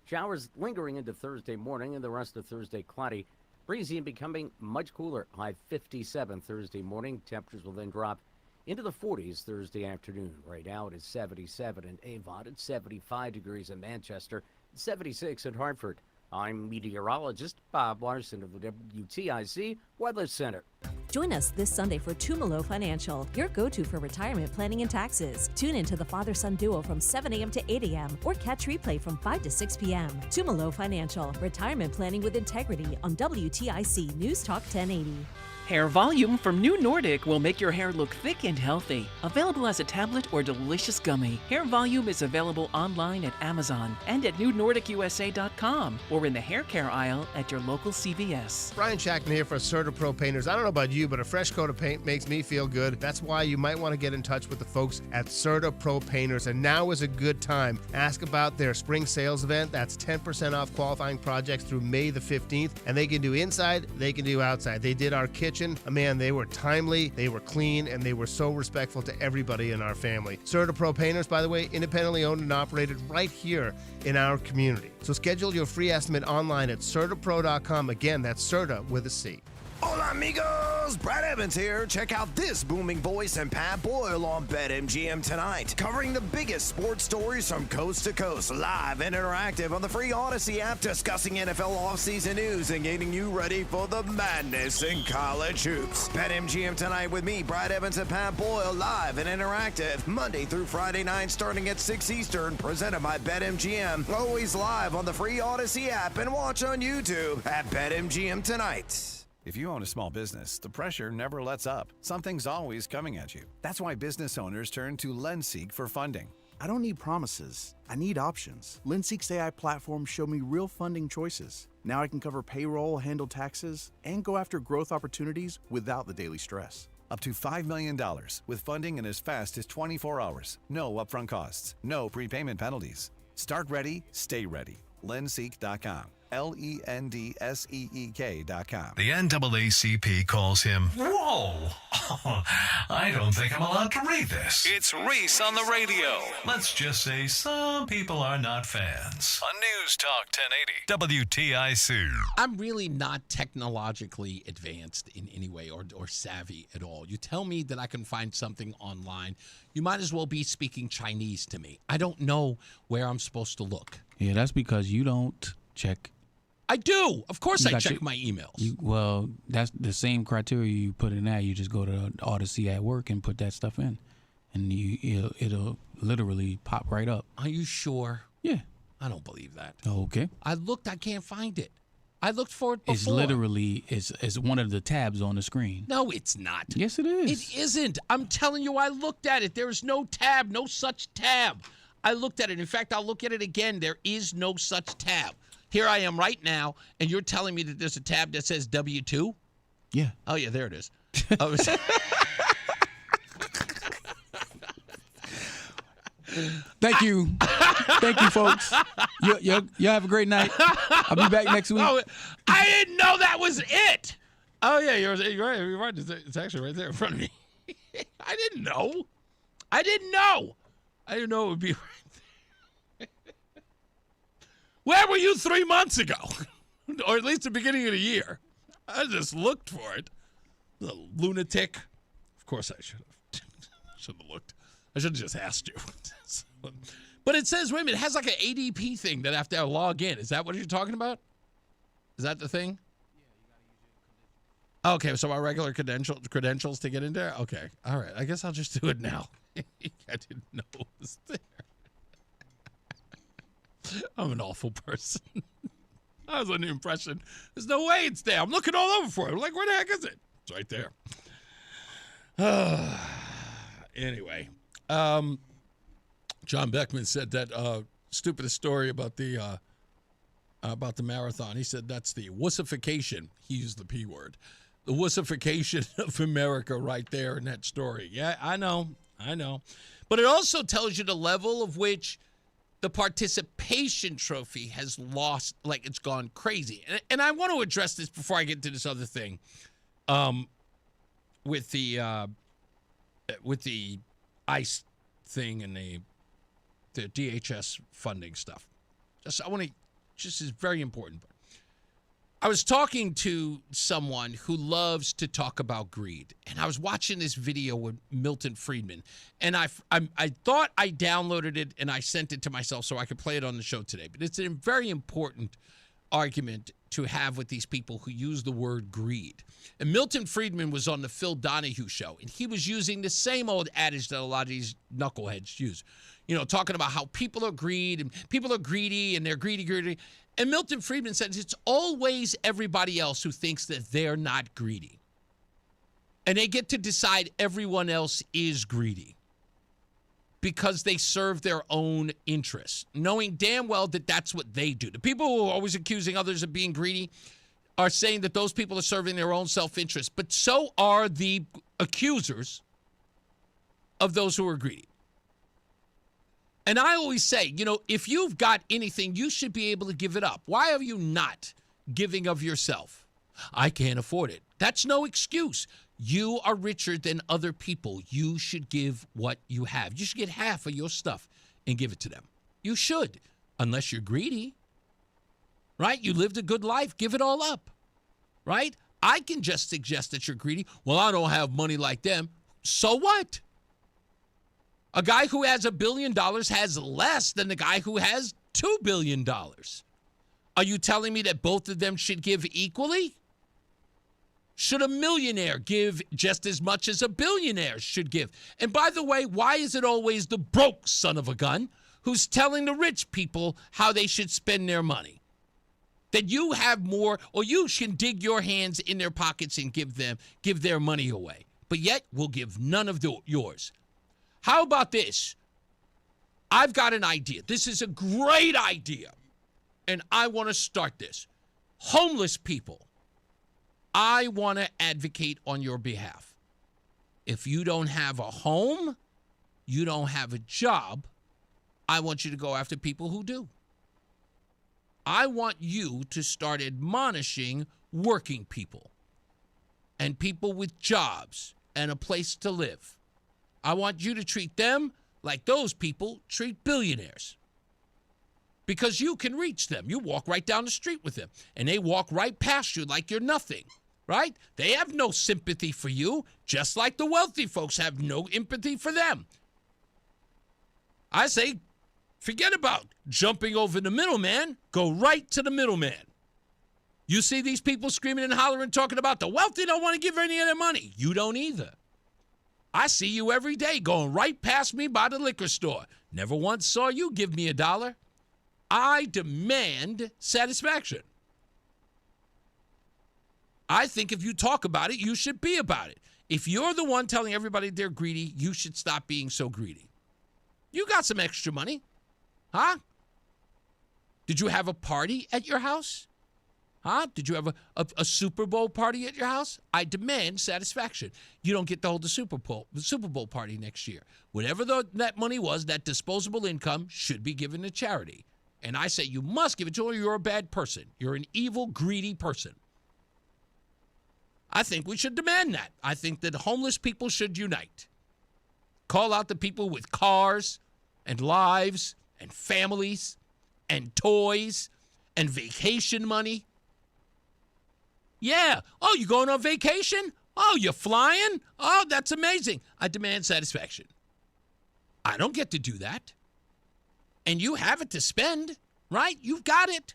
Showers lingering into Thursday morning, and the rest of Thursday cloudy. Breezy and becoming much cooler, high 57 Thursday morning. Temperatures will then drop into the 40s Thursday afternoon. Right now it is 77 in Avon. It's 75 degrees in Manchester. 76 in Hartford. I'm meteorologist Bob Larson of the WTIC Weather Center.
Join us this Sunday for Tumalo Financial, your go-to for retirement planning and taxes. Tune in to the father-son duo from 7 a.m. to 8 a.m. or catch replay from 5 to 6 p.m. Tumalo Financial, retirement planning with integrity on WTIC News Talk 1080.
Hair Volume from New Nordic will make your hair look thick and healthy. Available as a tablet or delicious gummy. Hair Volume is available online at Amazon and at newnordicusa.com or in the hair care aisle at your local CVS.
Brian Shackman here for CertaPro Painters. I don't know about you, but a fresh coat of paint makes me feel good. That's why you might want to get in touch with the folks at CertaPro Painters. And now is a good time. Ask about their spring sales event. That's 10% off qualifying projects through May the 15th. And they can do inside, they can do outside. They did our kitchen. Man, they were timely, they were clean, and they were so respectful to everybody in our family. CertaPro Painters, by the way, independently owned and operated right here in our community. So schedule your free estimate online at CertaPro.com. Again, that's Certa with a C.
Hola amigos, Brad Evans here. Check out this booming voice and Pat Boyle on BetMGM tonight, covering the biggest sports stories from coast to coast, live and interactive on the free Odyssey app, discussing NFL offseason news and getting you ready for the madness in college hoops. BetMGM tonight with me, Brad Evans and Pat Boyle, live and interactive, Monday through Friday night starting at 6 Eastern, presented by BetMGM. Always live on the free Odyssey app and watch on YouTube at BetMGM tonight.
If you own a small business, the pressure never lets up. Something's always coming at you. That's why business owners turn to LendSeek for funding.
I don't need promises. I need options. LendSeek's AI platform showed me real funding choices. Now I can cover payroll, handle taxes, and go after growth opportunities without the daily stress.
Up to $5 million with funding in as fast as 24 hours. No upfront costs. No prepayment penalties. Start ready, stay ready. LendSeek.com. LENDSEEK.com.
The NAACP calls him, whoa, I don't think I'm allowed to read this. It's Reese on the Radio. Let's just say some people are not fans. On News Talk 1080, WTIC.
I'm really not technologically advanced in any way or savvy at all. You tell me that I can find something online, you might as well be speaking Chinese to me. I don't know where I'm supposed to look.
Yeah, that's because you don't check.
I do. Of course I check my emails.
Well, that's the same criteria you put in that. You just go to Odyssey at work and put that stuff in, and it'll literally pop right up.
Are you sure?
Yeah.
I don't believe that.
Okay.
I looked. I can't find it. I looked for it before.
It's literally it's one of the tabs on the screen.
No, it's not.
Yes, it is.
It isn't. I'm telling you, I looked at it. There is no tab, no such tab. I looked at it. In fact, I'll look at it again. There is no such tab. Here I am right now, and you're telling me that there's a tab that says W-2?
Yeah.
Oh, yeah, there it is.
Thank you. Thank you, folks. You have a great night. I'll be back next week.
Oh, I didn't know that was it. Oh, yeah, you're right. You're right. It's actually right there in front of me. I didn't know. I didn't know it would be right there. Where were you 3 months ago? Or at least the beginning of the year. I just looked for it. The lunatic. Of course I should have. Shouldn't have looked. I should have just asked you. But it says, wait a minute, it has like an ADP thing that I have to log in. Is that what you're talking about? Is that the thing? Okay, so our regular credentials to get in there? Okay, all right. I guess I'll just do it now. I didn't know it was there. I'm an awful person. I was under the impression there's no way it's there. I'm looking all over for it. I'm like, where the heck is it? It's right there. Anyway, John Beckman said that stupidest story about the marathon. He said that's the wussification. He used the P word. The wussification of America right there in that story. Yeah, I know. But it also tells you the level of which the participation trophy has lost, like it's gone crazy. And I want to address this before I get to this other thing with the ICE thing and the DHS funding stuff. Just is very important. I was talking to someone who loves to talk about greed, and I was watching this video with Milton Friedman, and I thought I downloaded it and I sent it to myself so I could play it on the show today. But it's a very important argument to have with these people who use the word greed. And Milton Friedman was on the Phil Donahue show, and he was using the same old adage that a lot of these knuckleheads use. You know, talking about how people are greedy and they're greedy. And Milton Friedman says it's always everybody else who thinks that they're not greedy. And they get to decide everyone else is greedy because they serve their own interests, knowing damn well that that's what they do. The people who are always accusing others of being greedy are saying that those people are serving their own self-interest, but so are the accusers of those who are greedy. And I always say, you know, if you've got anything, you should be able to give it up. Why are you not giving of yourself? I can't afford it. That's no excuse. You are richer than other people. You should give what you have. You should get half of your stuff and give it to them. You should, unless you're greedy, right? You lived a good life. Give it all up, right? I can just suggest that you're greedy. Well, I don't have money like them. So what? A guy who has $1 billion has less than the guy who has $2 billion. Are you telling me that both of them should give equally? Should a millionaire give just as much as a billionaire should give? And by the way, why is it always the broke son of a gun who's telling the rich people how they should spend their money? That you have more, or you can dig your hands in their pockets and give their money away. But yet, we'll give none of yours. How about this? I've got an idea. This is a great idea, and I want to start this. Homeless people, I want to advocate on your behalf. If you don't have a home, you don't have a job, I want you to go after people who do. I want you to start admonishing working people and people with jobs and a place to live. I want you to treat them like those people treat billionaires. Because you can reach them. You walk right down the street with them, and they walk right past you like you're nothing, right? They have no sympathy for you, just like the wealthy folks have no empathy for them. I say, forget about jumping over the middleman. Go right to the middleman. You see these people screaming and hollering, talking about the wealthy don't want to give any of their money. You don't either. I see you every day going right past me by the liquor store. Never once saw you give me $1. I demand satisfaction. I think if you talk about it, you should be about it. If you're the one telling everybody they're greedy, you should stop being so greedy. You got some extra money, huh? Did you have a party at your house? Huh? Did you have a Super Bowl party at your house? I demand satisfaction. You don't get to hold the Super Bowl party next year. Whatever that money was, that disposable income should be given to charity. And I say you must give it to her. You're a bad person. You're an evil, greedy person. I think we should demand that. I think that homeless people should unite. Call out the people with cars and lives and families and toys and vacation money. Yeah. Oh, you going on vacation? Oh, you're flying? Oh, that's amazing. I demand satisfaction. I don't get to do that. And you have it to spend, right? You've got it.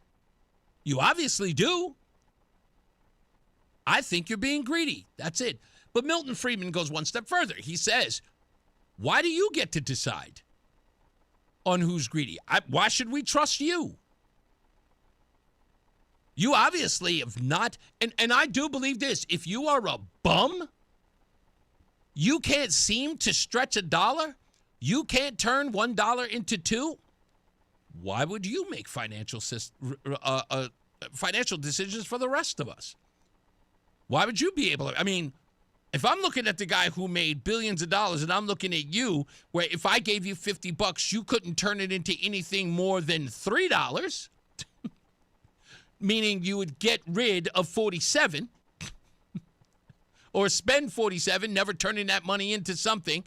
You obviously do. I think you're being greedy. That's it. But Milton Friedman goes one step further. He says, why do you get to decide on who's greedy? Why should we trust you? You obviously have not, and I do believe this, if you are a bum, you can't seem to stretch $1, you can't turn $1 into $2, why would you make financial decisions for the rest of us? Why would you be able to? I mean, if I'm looking at the guy who made billions of dollars and I'm looking at you, where if I gave you $50, you couldn't turn it into anything more than $3, meaning you would get rid of 47 or spend 47, never turning that money into something.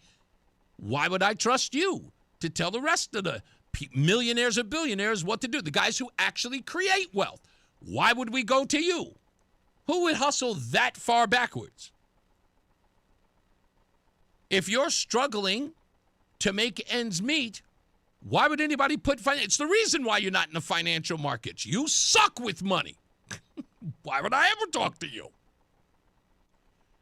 Why would I trust you to tell the rest of the millionaires or billionaires what to do? The guys who actually create wealth. Why would we go to you? Who would hustle that far backwards? If you're struggling to make ends meet, why would anybody put it's the reason why you're not in the financial markets. You suck with money. Why would I ever talk to you?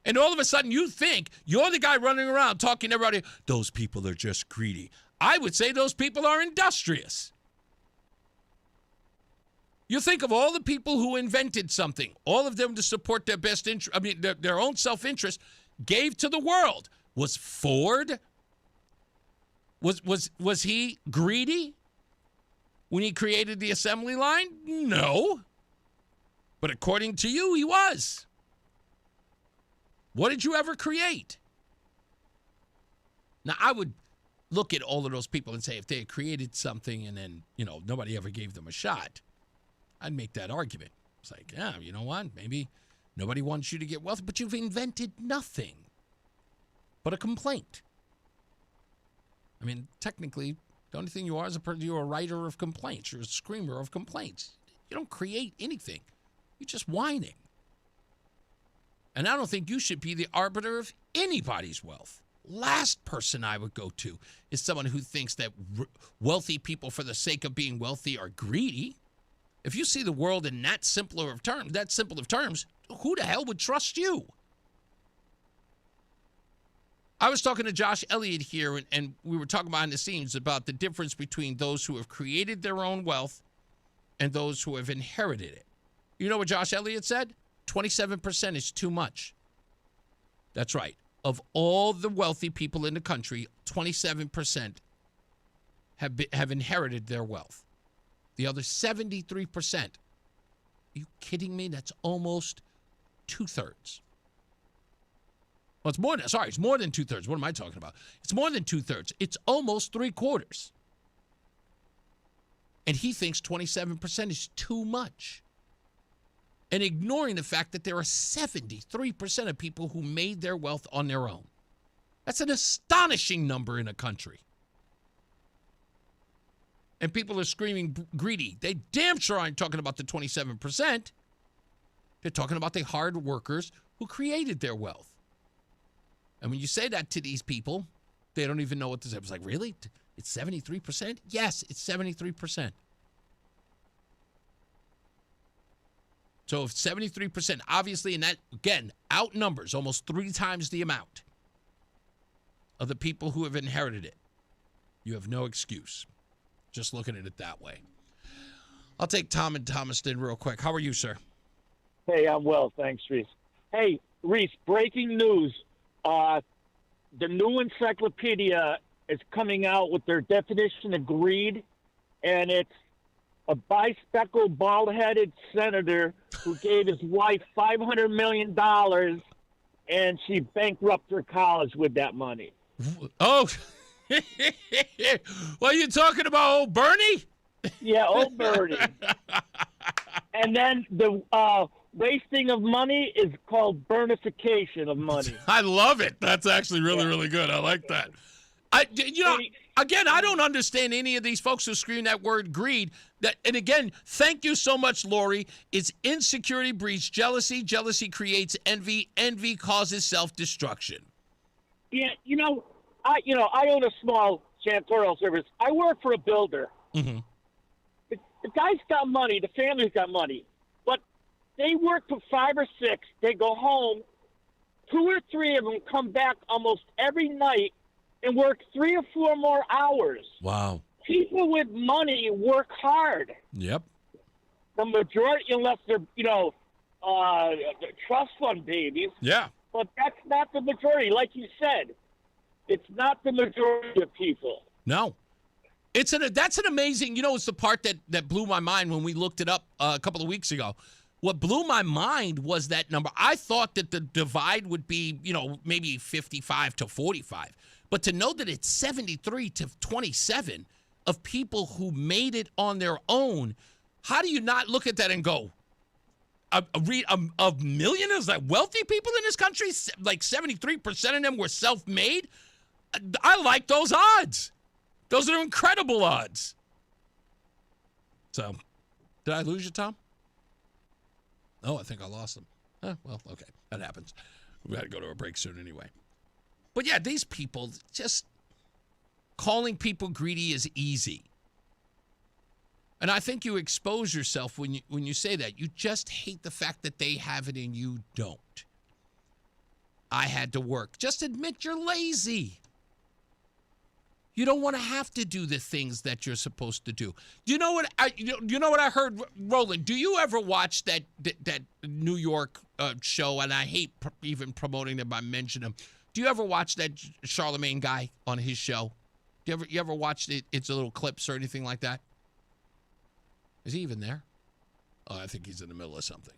And all of a sudden you think you're the guy running around talking to everybody, those people are just greedy. I would say those people are industrious. You think of all the people who invented something, all of them to support their best interest, their own self-interest, gave to the world. Was Ford, was he greedy when he created the assembly line? No. But according to you, he was. What did you ever create? Now, I would look at all of those people and say if they had created something and then, nobody ever gave them a shot, I'd make that argument. It's like, yeah, you know what? Maybe nobody wants you to get wealthy, but you've invented nothing but a complaint. I mean, technically, the only thing you are is you're a writer of complaints. You're a screamer of complaints. You don't create anything. You're just whining. And I don't think you should be the arbiter of anybody's wealth. Last person I would go to is someone who thinks that wealthy people, for the sake of being wealthy, are greedy. If you see the world in that simple of terms, who the hell would trust you? I was talking to Josh Elliott here, and we were talking behind the scenes about the difference between those who have created their own wealth and those who have inherited it. You know what Josh Elliott said? 27% is too much. That's right. Of all the wealthy people in the country, 27% have inherited their wealth. The other 73%, are you kidding me? That's almost 2/3. Well, it's more than 2/3. What am I talking about? It's more than 2/3. It's almost 3/4. And he thinks 27% is too much. And ignoring the fact that there are 73% of people who made their wealth on their own. That's an astonishing number in a country. And people are screaming greedy. They damn sure aren't talking about the 27%. They're talking about the hard workers who created their wealth. And when you say that to these people, they don't even know what to say. It's like, really? It's 73%? Yes, it's 73%. So if 73%, obviously, and that, again, outnumbers almost 3 times the amount of the people who have inherited it, you have no excuse. Just looking at it that way. I'll take Tom and Thomaston real quick. How are you, sir?
Hey, I'm well. Thanks, Reese. Hey, Reese, breaking news. The new encyclopedia is coming out with their definition of greed, and it's a bespectacled, bald-headed senator who gave his wife $500 million, and she bankrupted her college with that money.
Oh, what are you talking about, old Bernie?
Yeah, old Bernie. And then the wasting of money is called burnification of money.
I love it. That's actually really, really good. I like that. Again, I don't understand any of these folks who scream that word greed. And again, thank you so much, Lori. It's insecurity breeds jealousy. Jealousy creates envy. Envy causes self-destruction.
Yeah, I own a small janitorial service. I work for a builder.
Mm-hmm.
The guy's got money. The family's got money. But they work till 5 or 6. They go home. 2 or 3 of them come back almost every night and work 3 or 4 more hours.
Wow.
People with money work hard.
Yep.
The majority, unless they're, trust fund babies.
Yeah.
But that's not the majority. Like you said, it's not the majority of people.
No. That's an amazing, it's the part that blew my mind when we looked it up a couple of weeks ago. What blew my mind was that number. I thought that the divide would be, maybe 55 to 45. But to know that it's 73 to 27 of people who made it on their own, how do you not look at that and go, of millionaires, like wealthy people in this country, like 73% of them were self-made? I like those odds. Those are incredible odds. So, did I lose you, Tom? Oh, I think I lost them. Well, okay. That happens. We got to go to a break soon anyway. But yeah, these people, just calling people greedy is easy. And I think you expose yourself when you say that. You just hate the fact that they have it and you don't. I had to work. Just admit you're lazy. You don't want to have to do the things that you're supposed to do. You know what I heard, Roland? Do you ever watch that New York show? And I hate even promoting them by mentioning them. Do you ever watch that Charlemagne guy on his show? You ever watched it? It's a little clips or anything like that? Is he even there? Oh, I think he's in the middle of something.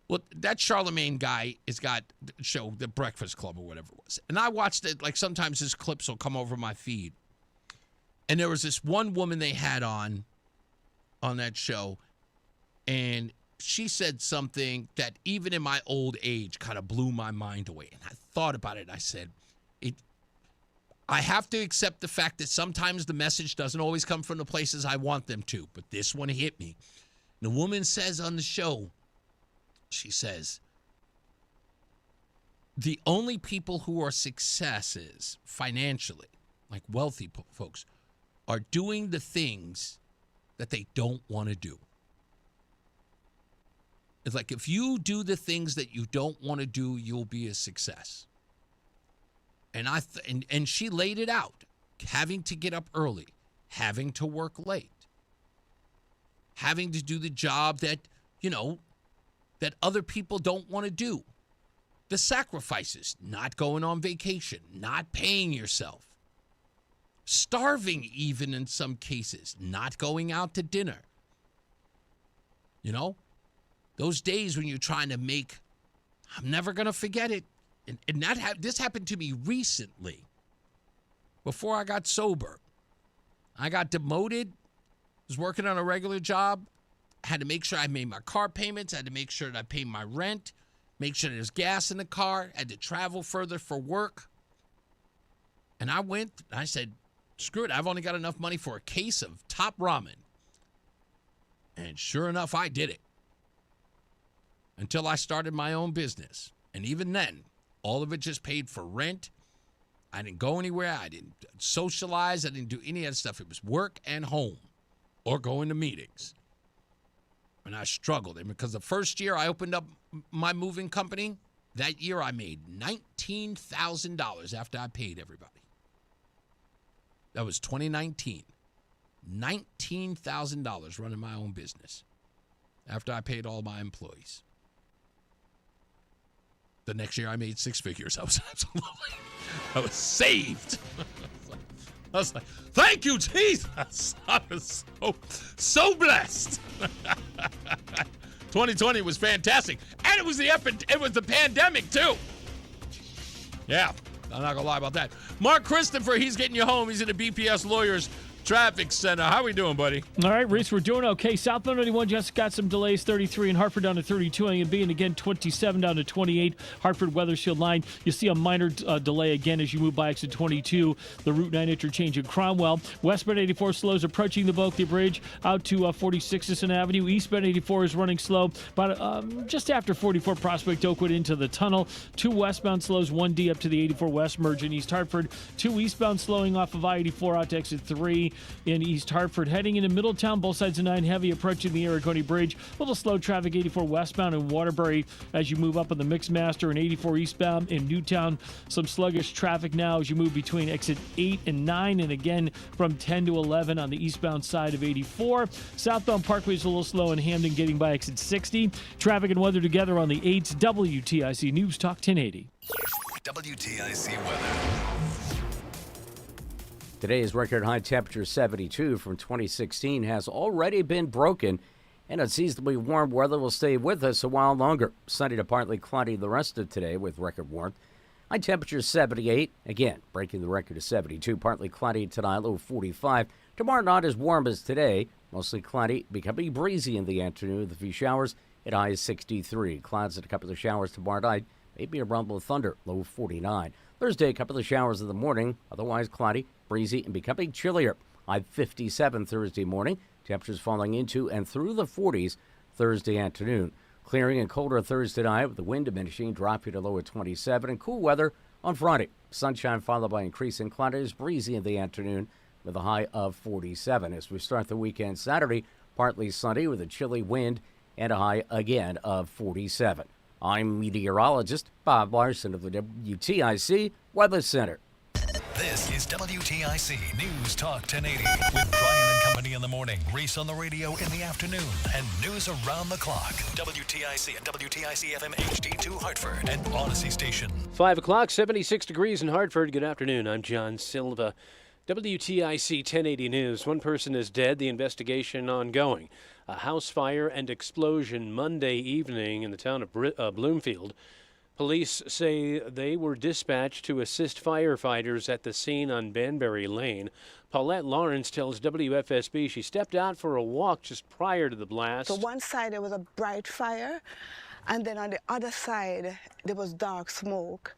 Well, that Charlemagne guy has got the show, The Breakfast Club or whatever it was. And I watched it, like sometimes his clips will come over my feed. And there was this one woman they had on that show, and she said something that even in my old age kind of blew my mind away. And I thought about it. I said, I have to accept the fact that sometimes the message doesn't always come from the places I want them to, but this one hit me. The woman says on the show, she says, the only people who are successes financially, like wealthy folks, are doing the things that they don't want to do. It's like if you do the things that you don't want to do, you'll be a success. And and she laid it out, having to get up early, having to work late, having to do the job that, that other people don't want to do. The sacrifices, not going on vacation, not paying yourself, starving even in some cases, not going out to dinner. Those days when you're trying to make, I'm never going to forget it. And this happened to me recently, before I got sober. I got demoted, was working on a regular job, had to make sure I made my car payments, had to make sure that I paid my rent, make sure there's gas in the car, had to travel further for work. And I said, screw it, I've only got enough money for a case of top ramen. And sure enough, I did it. Until I started my own business. And even then, all of it just paid for rent. I didn't go anywhere. I didn't socialize. I didn't do any of that stuff. It was work and home or going to meetings. And I struggled. And because the first year I opened up my moving company, that year I made $19,000 after I paid everybody. That was 2019. $19,000 running my own business after I paid all my employees. The next year I made six figures. I was saved. I was like, thank you, Jesus. I was so blessed. 2020 was fantastic. And it was the pandemic too. Yeah, I'm not gonna lie about that. Mark Christopher, he's getting you home. He's in the BPS Lawyers Traffic Center. How we doing, buddy?
All right, Reese, we're doing okay. Southbound 91 just got some delays, 33 in Hartford down to 32 A&B, and again 27 down to 28 Hartford Weathersfield line. You see a minor delay again as you move by exit 22, the Route 9 interchange at Cromwell. Westbound 84 slows approaching the Bulkley Bridge out to 46th Avenue. Eastbound 84 is running slow, about just after 44 Prospect Oakwood into the tunnel. 2 westbound slows, 1D up to the 84 West merge in East Hartford. 2 eastbound slowing off of I-84 out to exit 3 in East Hartford. Heading into Middletown, both sides of 9 heavy approaching the Aragoni Bridge. A little slow traffic 84 westbound in Waterbury as you move up on the Mixmaster, and 84 eastbound in Newtown. Some sluggish traffic now as you move between exit 8 and 9, and again from 10 to 11 on the eastbound side of 84. Southbound Parkway is a little slow in Hamden getting by exit 60. Traffic and weather together on the 8's WTIC News Talk 1080.
WTIC weather.
Today's record high temperature 72 from 2016 has already been broken, and unseasonably warm weather will stay with us a while longer. Sunny to partly cloudy the rest of today with record warmth. High temperature 78, again breaking the record of 72. Partly cloudy tonight, low 45. Tomorrow not as warm as today, mostly cloudy, becoming breezy in the afternoon with a few showers at high 63. Clouds and a couple of showers tomorrow night, maybe a rumble of thunder, low 49. Thursday, a couple of showers in the morning, otherwise cloudy, breezy, and becoming chillier. High 57 Thursday morning. Temperatures falling into and through the 40s Thursday afternoon. Clearing and colder Thursday night with the wind diminishing, dropping to low at 27. And cool weather on Friday. Sunshine followed by increasing clouds, breezy in the afternoon with a high of 47. As we start the weekend Saturday, partly sunny with a chilly wind and a high again of 47. I'm meteorologist Bob Larson of the WTIC Weather Center.
This is WTIC News Talk 1080 with Brian and Company in the morning, Reese on the radio in the afternoon, and news around the clock. WTIC and WTIC FM HD2 Hartford and Odyssey Station.
5 o'clock, 76 degrees in Hartford. Good afternoon. I'm John Silva. WTIC 1080 News. One person is dead. The investigation ongoing. A house fire and explosion Monday evening in the town of Bloomfield. Police say they were dispatched to assist firefighters at the scene on Banbury Lane. Paulette Lawrence tells WFSB she stepped out for a walk just prior to the blast.
So one side there was a bright fire, and then on the other side there was dark smoke.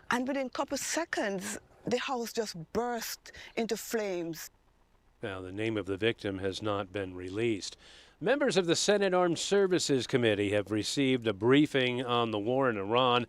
And within a couple seconds, the house just burst into flames.
Now, the name of the victim has not been released. Members of the Senate Armed Services Committee have received a briefing on the war in Iran,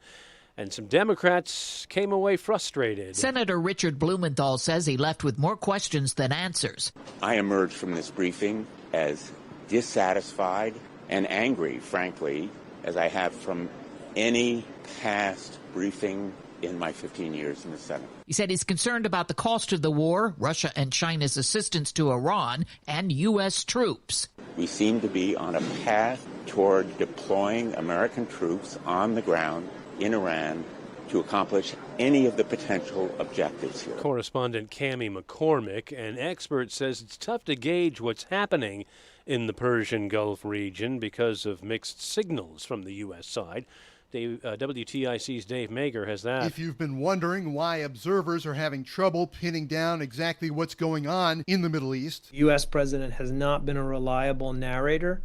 and some Democrats came away frustrated.
Senator Richard Blumenthal says he left with more questions than answers.
I emerged from this briefing as dissatisfied and angry, frankly, as I have from any past briefing in my 15 years in the Senate.
He said he's concerned about the cost of the war, Russia and China's assistance to Iran, and U.S. troops.
We seem to be on a path toward deploying American troops on the ground in Iran to accomplish any of the potential objectives here.
Correspondent Cammie McCormick, an expert, says it's tough to gauge what's happening in the Persian Gulf region because of mixed signals from the U.S. side. WTIC's Dave Mager has that.
If you've been wondering why observers are having trouble pinning down exactly what's going on in the Middle East,
the U.S. president has not been a reliable narrator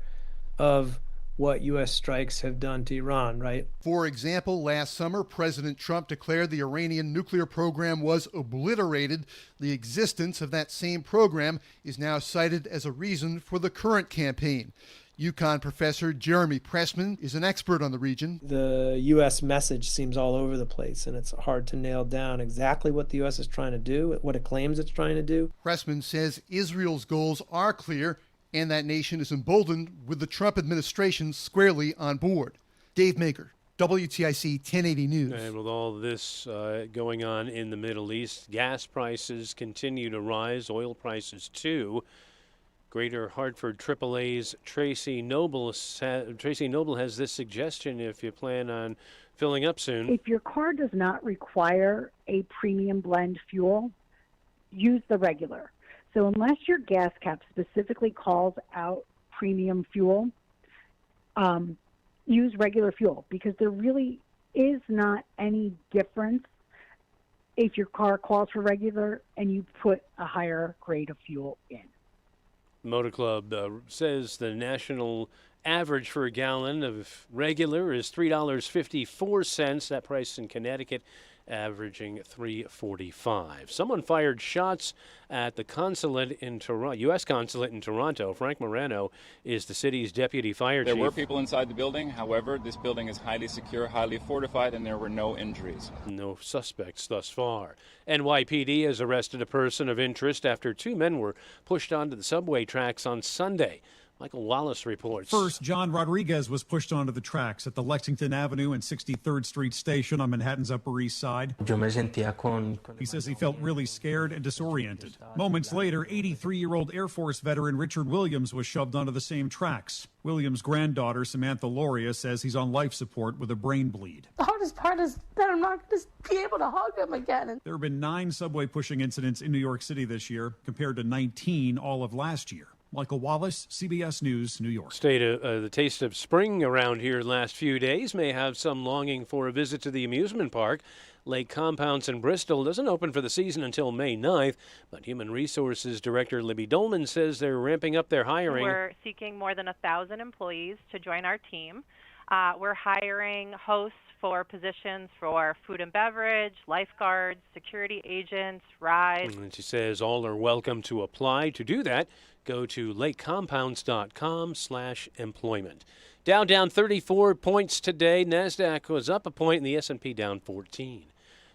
of what U.S. strikes have done to Iran, right?
For example, last summer, President Trump declared the Iranian nuclear program was obliterated. The existence of that same program is now cited as a reason for the current campaign. UConn professor Jeremy Pressman is an expert on the region.
The U.S. message seems all over the place, and it's hard to nail down exactly what the U.S. is trying to do, what it claims it's trying to do.
Pressman says Israel's goals are clear, and that nation is emboldened with the Trump administration squarely on board. Dave Mager, WTIC 1080 News.
And with all this going on in the Middle East, gas prices continue to rise, oil prices too. Greater Hartford AAA's Tracy Noble has this suggestion if you plan on filling up soon.
If your car does not require a premium blend fuel, use the regular. So unless your gas cap specifically calls out premium fuel, use regular fuel, because there really is not any difference if your car calls for regular and you put a higher grade of fuel in.
Motor Club says the national average for a gallon of regular is $3.54. That price in Connecticut averaging $3.45. Someone fired shots at the consulate in Toronto, U.S. consulate in Toronto. Frank Morano is the city's deputy fire chief.
There were people inside the building. However, this building is highly secure, highly fortified, and there were no injuries.
No suspects thus far. NYPD has arrested a person of interest after two men were pushed onto the subway tracks on Sunday. Michael Wallace reports.
First, John Rodriguez was pushed onto the tracks at the Lexington Avenue and 63rd Street station on Manhattan's Upper East Side. He says he felt really scared and disoriented. Moments later, 83-year-old Air Force veteran Richard Williams was shoved onto the same tracks. Williams' granddaughter, Samantha Loria, says he's on life support with a brain bleed.
The hardest part is that I'm not going to be able to hug him again.
There have been 9 subway pushing incidents in New York City this year, compared to 19 all of last year. Michael Wallace, CBS News, New York.
The taste of spring around here last few days may have some longing for a visit to the amusement park. Lake Compounce in Bristol doesn't open for the season until May 9th, but Human Resources Director Libby Dolman says they're ramping up their hiring.
We're seeking more than 1,000 employees to join our team. We're hiring hosts for positions for food and beverage, lifeguards, security agents, rides.
And she says all are welcome to apply. To do that, go to lakecompounce.com/employment. Dow down 34 points today. NASDAQ was up a point and the S&P down 14.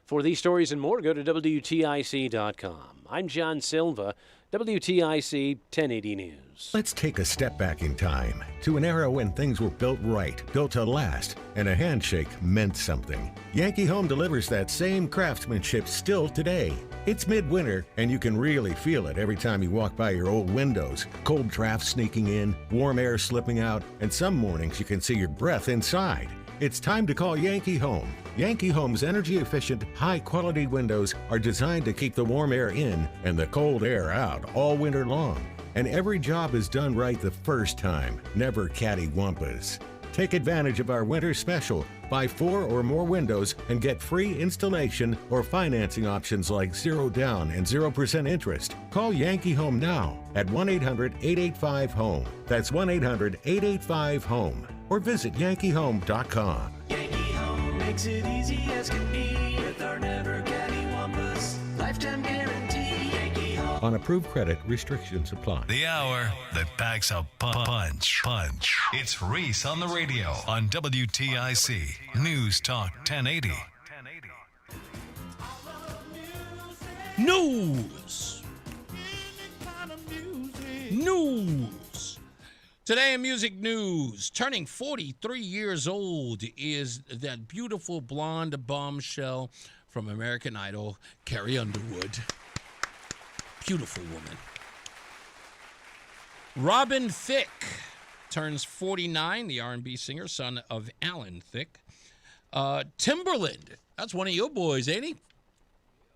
For these stories and more, go to WTIC.com. I'm John Silva, WTIC 1080 News.
Let's take a step back in time to an era when things were built right, built to last, and a handshake meant something. Yankee Home delivers that same craftsmanship still today. It's midwinter, and you can really feel it every time you walk by your old windows. Cold drafts sneaking in, warm air slipping out, and some mornings you can see your breath inside. It's time to call Yankee Home. Yankee Home's energy-efficient, high-quality windows are designed to keep the warm air in and the cold air out all winter long. And every job is done right the first time, never catty-wampus. Take advantage of our winter special. Buy 4 or more windows and get free installation or financing options like 0 down and 0% interest. Call Yankee Home now at 1-800-885-HOME. That's 1-800-885-HOME. Or visit yankeehome.com.
Yankee Home makes it easy as can be with our never cattywampus lifetime guarantee. Yankee Home.
On approved credit, restrictions apply.
The hour that packs a punch. It's Reese on the Radio on WTIC News Talk 1080.
News. Today in music news, turning 43 years old is that beautiful blonde bombshell from American Idol, Carrie Underwood. Beautiful woman. Robin Thicke turns 49, the R&B singer, son of Alan Thicke. Timberland, that's one of your boys, ain't he?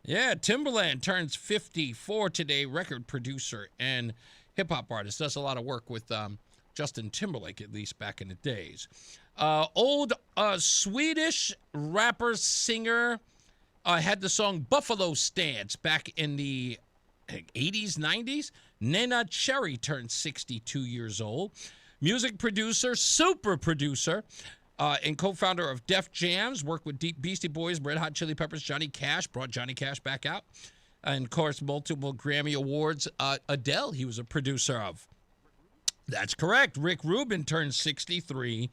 Yeah, Timberland turns 54 today, record producer and hip-hop artist. Does a lot of work with Justin Timberlake, at least back in the days. Old Swedish rapper, singer, had the song Buffalo Stance back in the 80s, 90s. Nena Cherry turned 62 years old. Music producer, super producer, and co-founder of Def Jams, worked with Beastie Boys, Red Hot Chili Peppers, Johnny Cash, brought Johnny Cash back out. And, of course, multiple Grammy Awards. Adele, he was a producer of. That's correct. Rick Rubin turned 63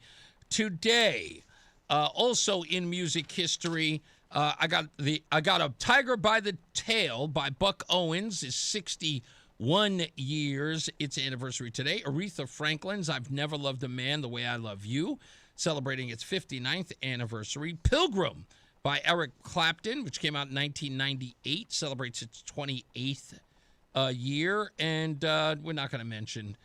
today. Also in music history, I got a Tiger by the Tail by Buck Owens is 61 years. Its anniversary today. Aretha Franklin's I've Never Loved a Man the Way I Love You, celebrating its 59th anniversary. Pilgrim by Eric Clapton, which came out in 1998, celebrates its 28th year. And we're not going to mention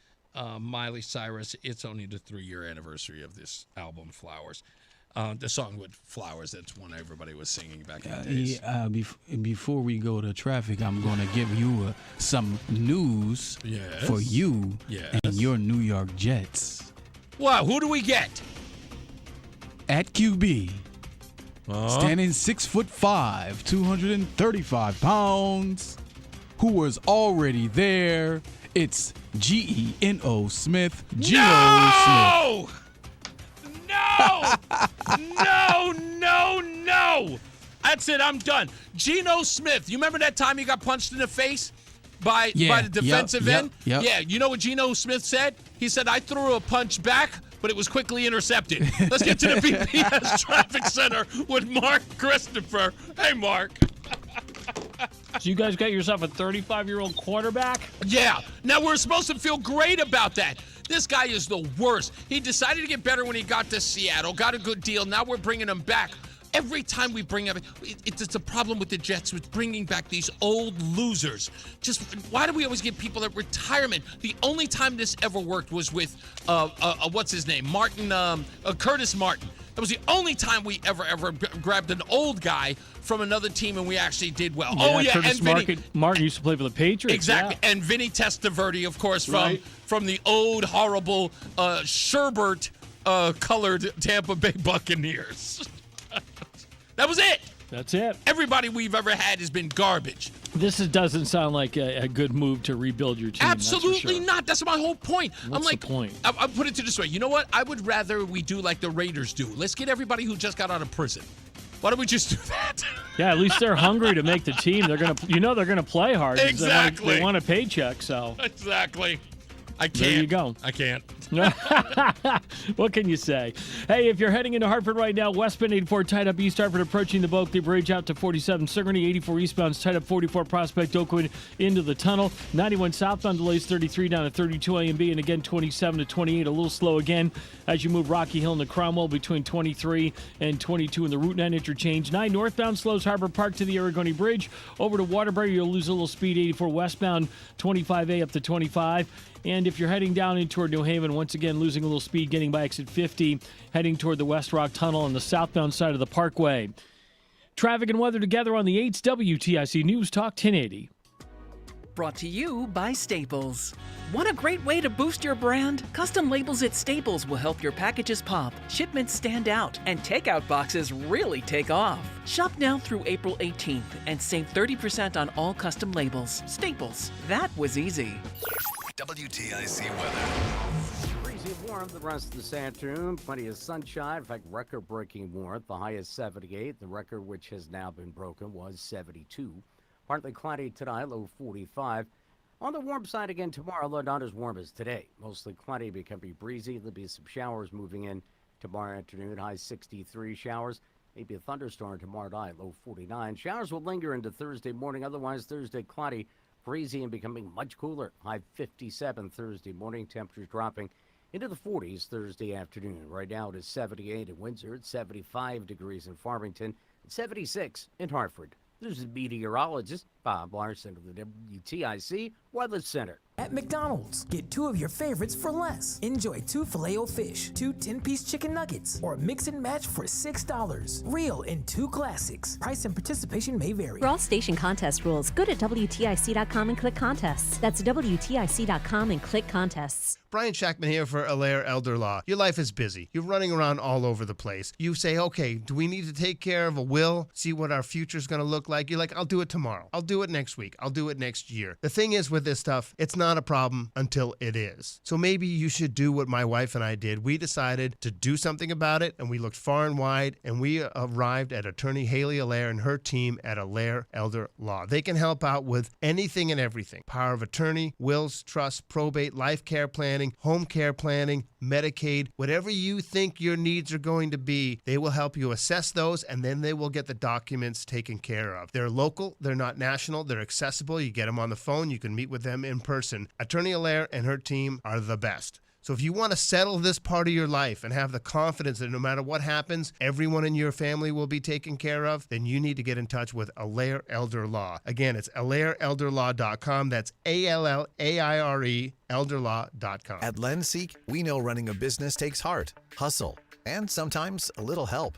Miley Cyrus. It's only the 3-year anniversary of this album, Flowers. The song with Flowers, that's one everybody was singing back in the days.
Before we go to traffic, I'm going to give you some news for you and your New York Jets.
Wow, who do we get?
At QB, standing 6'5", 235 pounds, who was already there. It's Geno Smith.
No! No! That's it. I'm done. Geno Smith. You remember that time he got punched in the face by the defensive end?
Yep.
Yeah. You know what Geno Smith said? He said, I threw a punch back, but it was quickly intercepted. Let's get to the BPS Traffic Center with Mark Christopher. Hey, Mark.
So you guys got yourself a 35-year-old quarterback?
Yeah. Now, we're supposed to feel great about that. This guy is the worst. He decided to get better when he got to Seattle, got a good deal. Now we're bringing him back. Every time we bring him, it's a problem with the Jets with bringing back these old losers. Just why do we always get people at retirement? The only time this ever worked was with, what's his name? Curtis Martin. That was the only time we ever grabbed an old guy from another team and we actually did well.
Curtis Martin used to play for the Patriots.
Exactly. Yeah. And Vinny Testaverde, of course, from the old, horrible, sherbet colored Tampa Bay Buccaneers. That was it.
That's it.
Everybody we've ever had has been garbage.
This doesn't sound like a good move to rebuild your team.
Absolutely not. That's my whole point.
What's the point?
I'll put it to this way. You know what? I would rather we do like the Raiders do. Let's get everybody who just got out of prison. Why don't we just do that?
Yeah, at least they're hungry to make the team. They're gonna play hard.
Exactly.
They want a paycheck. So
exactly. I can't.
There you go.
I can't.
What can you say? Hey, if you're heading into Hartford right now, westbound 84 tied up East Hartford approaching the Bulkley Bridge out to 47 Sigourney, 84 eastbound tied up 44 Prospect Oakwood into the tunnel. 91 southbound delays 33 down to 32 A and B, and again 27 to 28, a little slow again as you move Rocky Hill into Cromwell between 23 and 22 in the Route 9 interchange. 9 northbound slows Harbor Park to the Aragoni Bridge. Over to Waterbury, you'll lose a little speed, 84 westbound, 25A up to 25. And if you're heading down in toward New Haven, once again losing a little speed, getting by exit 50, heading toward the West Rock Tunnel on the southbound side of the Parkway. Traffic and weather together on the 8's WTIC News Talk 1080.
Brought to you by Staples. Want a great way to boost your brand? Custom labels at Staples will help your packages pop, shipments stand out, and takeout boxes really take off. Shop now through April 18th and save 30% on all custom labels. Staples. That was easy.
WTIC weather.
Breezy warm the rest of this afternoon. Plenty of sunshine. In fact, record-breaking warmth. The high is 78. The record, which has now been broken, was 72. Partly cloudy tonight, low 45. On the warm side again tomorrow, though not as warm as today. Mostly cloudy, becoming breezy. There'll be some showers moving in tomorrow afternoon. High 63 showers. Maybe a thunderstorm tomorrow night, low 49. Showers will linger into Thursday morning. Otherwise, Thursday cloudy, breezy, and becoming much cooler. High 57 Thursday morning. Temperatures dropping into the 40s Thursday afternoon. Right now it is 78 in Windsor. It's 75 degrees in Farmington. It's 76 in Hartford. This is meteorologist Bob Larson of the WTIC Weather Center.
At McDonald's, get 2 of your favorites for less. Enjoy 2 Filet-O-Fish, 2 10-piece chicken nuggets, or mix and match for $6. Real in 2 classics. Price and participation may vary.
For all station contest rules, go to WTIC.com and click contests. That's WTIC.com and click contests.
Brian Shackman here for Allaire Elder Law. Your life is busy. You're running around all over the place. You say, okay, do we need to take care of a will? See what our future's going to look like? You're like, I'll do it tomorrow. I'll do it next week. I'll do it next year. The thing is with this stuff, it's not a problem until it is. So maybe you should do what my wife and I did. We decided to do something about it, and we looked far and wide, and we arrived at attorney Haley Allaire and her team at Allaire Elder Law. They can help out with anything and everything. Power of attorney, wills, trusts, probate, life care planning, home care planning, Medicaid, whatever you think your needs are going to be, they will help you assess those, and then they will get the documents taken care of. They're local, they're not national, they're accessible. You get them on the phone, you can meet with them in person. Attorney Allaire and her team are the best. So if you want to settle this part of your life and have the confidence that no matter what happens, everyone in your family will be taken care of, then you need to get in touch with Allaire Elder Law. Again, it's AllaireElderLaw.com. That's ALLAIRE elderlaw.com.
At LendSeek, we know running a business takes heart, hustle, and sometimes a little help.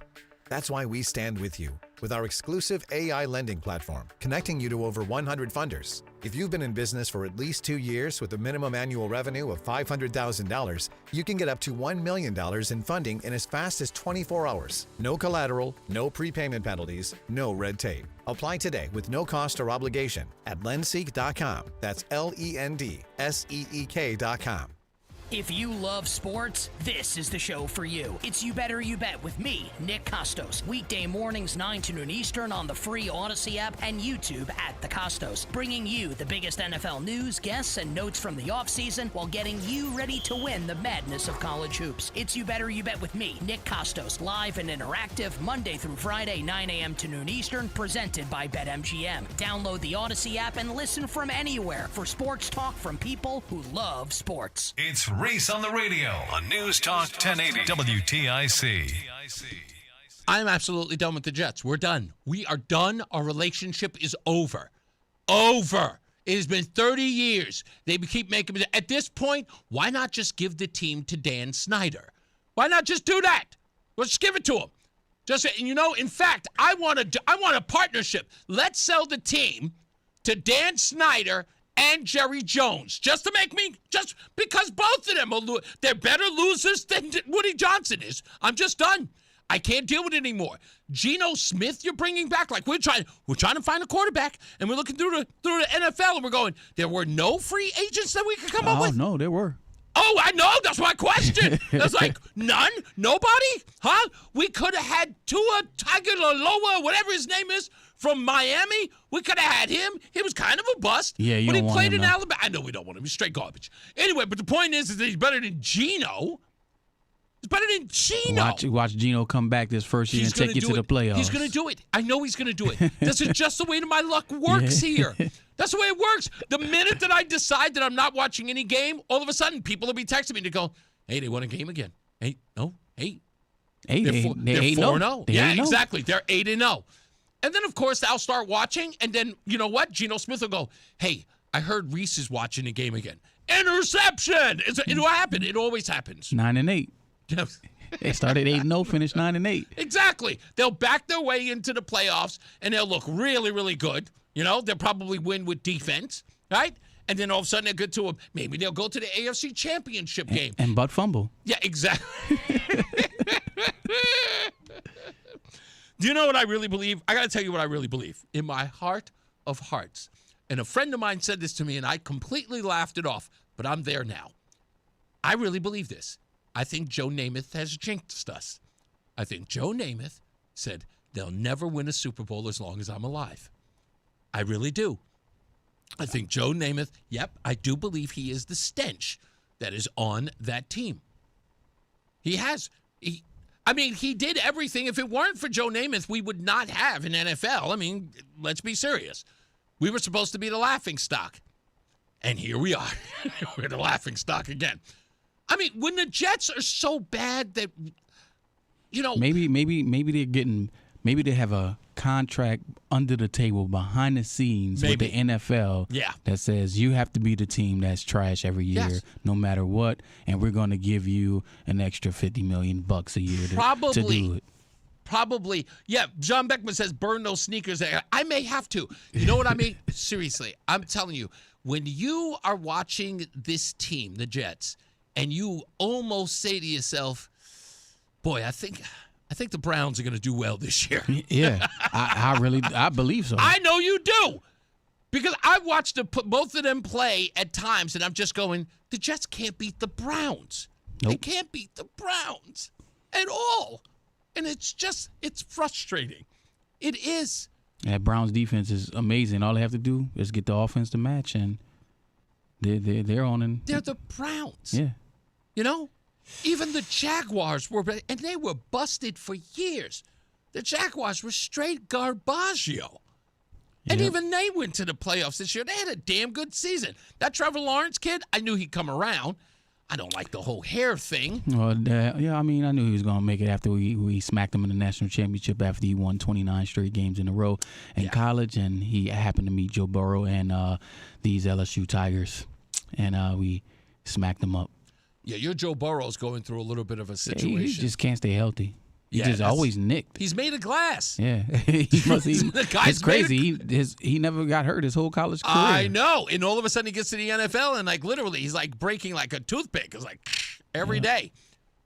That's why we stand with you with our exclusive AI lending platform, connecting you to over 100 funders. If you've been in business for at least 2 years with a minimum annual revenue of $500,000, you can get up to $1 million in funding in as fast as 24 hours. No collateral, no prepayment penalties, no red tape. Apply today with no cost or obligation at lendseek.com. That's LENDSEEK.com.
If you love sports, this is the show for you. It's You Better You Bet with me, Nick Costos. Weekday mornings 9 to noon Eastern on the free Odyssey app and YouTube at The Costos. Bringing you the biggest NFL news, guests, and notes from the offseason while getting you ready to win the madness of college hoops. It's You Better You Bet with me, Nick Costos. Live and interactive Monday through Friday, 9 a.m. to noon Eastern, presented by BetMGM. Download the Odyssey app and listen from anywhere for sports talk from people who love sports.
It's Reese on the Radio on News Talk 1080 WTIC.
I'm absolutely done with the Jets. We're done. We are done. Our relationship is over. Over. It has been 30 years. They keep making – at this point, why not just give the team to Dan Snyder? Why not just do that? Let's give it to him. In fact, I want a partnership. Let's sell the team to Dan Snyder and Jerry Jones, just because both of them they're better losers than Woody Johnson is. I'm just done. I can't deal with it anymore. Geno Smith, you're bringing back like we're trying to find a quarterback, and we're looking through the NFL, and we're going, there were no free agents that we could come up with.
Oh no, there were.
Oh, I know. That's my question. That's like none, nobody, huh? We could have had Tua Tagovailoa, whatever his name is, from Miami. We could have had him. He was kind of a bust.
Yeah, you
but
don't
he
want
played
him,
in
though.
Alabama. I know we don't want him. He's straight garbage. Anyway, but the point is that he's better than Geno. He's better than Geno.
Watch Geno come back this first year and take you to the playoffs.
He's going to do it. I know he's going to do it. This is just the way that my luck works here. That's the way it works. The minute that I decide that I'm not watching any game, all of a sudden people will be texting me to go, hey, they won a game again. Hey, they're 4-0. Yeah, exactly. They're 8-0. And then, of course, I'll start watching, and then, you know what? Geno Smith will go, hey, I heard Reese is watching the game again. Interception! It'll happen. It always happens.
9-8. They started 8-0, finished 9-8.
Exactly. They'll back their way into the playoffs, and they'll look really, really good. You know, they'll probably win with defense, right? And then all of a sudden they'll get to maybe they'll go to the AFC Championship game.
And butt fumble.
Yeah, exactly. Do you know what I really believe? I got to tell you what I really believe. In my heart of hearts. And a friend of mine said this to me, and I completely laughed it off, but I'm there now. I really believe this. I think Joe Namath has jinxed us. I think Joe Namath said they'll never win a Super Bowl as long as I'm alive. I really do. I think Joe Namath, I do believe he is the stench that is on that team. He has. He did everything. If it weren't for Joe Namath, we would not have an NFL. I mean, let's be serious. We were supposed to be the laughingstock. And here we are. We're the laughingstock again. I mean, when the Jets are so bad that, you know.
Maybe they have a contract under the table behind the scenes with the NFL that says you have to be the team that's trash every year, no matter what, and we're going to give you an extra $50 million a year to do it.
Probably. Yeah, John Beckman says burn those sneakers. I may have to. You know what I mean? Seriously, I'm telling you, when you are watching this team, the Jets, and you almost say to yourself, boy, I think the Browns are going to do well this year.
Yeah, I believe so.
I know you do. Because I've watched both of them play at times, and I'm just going, the Jets can't beat the Browns.
Nope.
They can't beat the Browns at all. And it's frustrating. It is.
That Browns defense is amazing. All they have to do is get the offense to match, and they're on. And
they're the Browns.
Yeah.
You know? Even the Jaguars were, and they were busted for years. The Jaguars were straight garbaggio. And even they went to the playoffs this year. They had a damn good season. That Trevor Lawrence kid, I knew he'd come around. I don't like the whole hair thing.
Well, I knew he was going to make it after we smacked him in the national championship after he won 29 straight games in a row in college, and he happened to meet Joe Burrow and these LSU Tigers, and we smacked them up.
Yeah, your Joe Burrow's going through a little bit of a situation.
He just can't stay healthy. He's just always nicked.
He's made of glass.
Yeah. It's crazy. He never got hurt his whole college career.
I know. And all of a sudden he gets to the NFL and literally he's breaking like a toothpick. It's every day.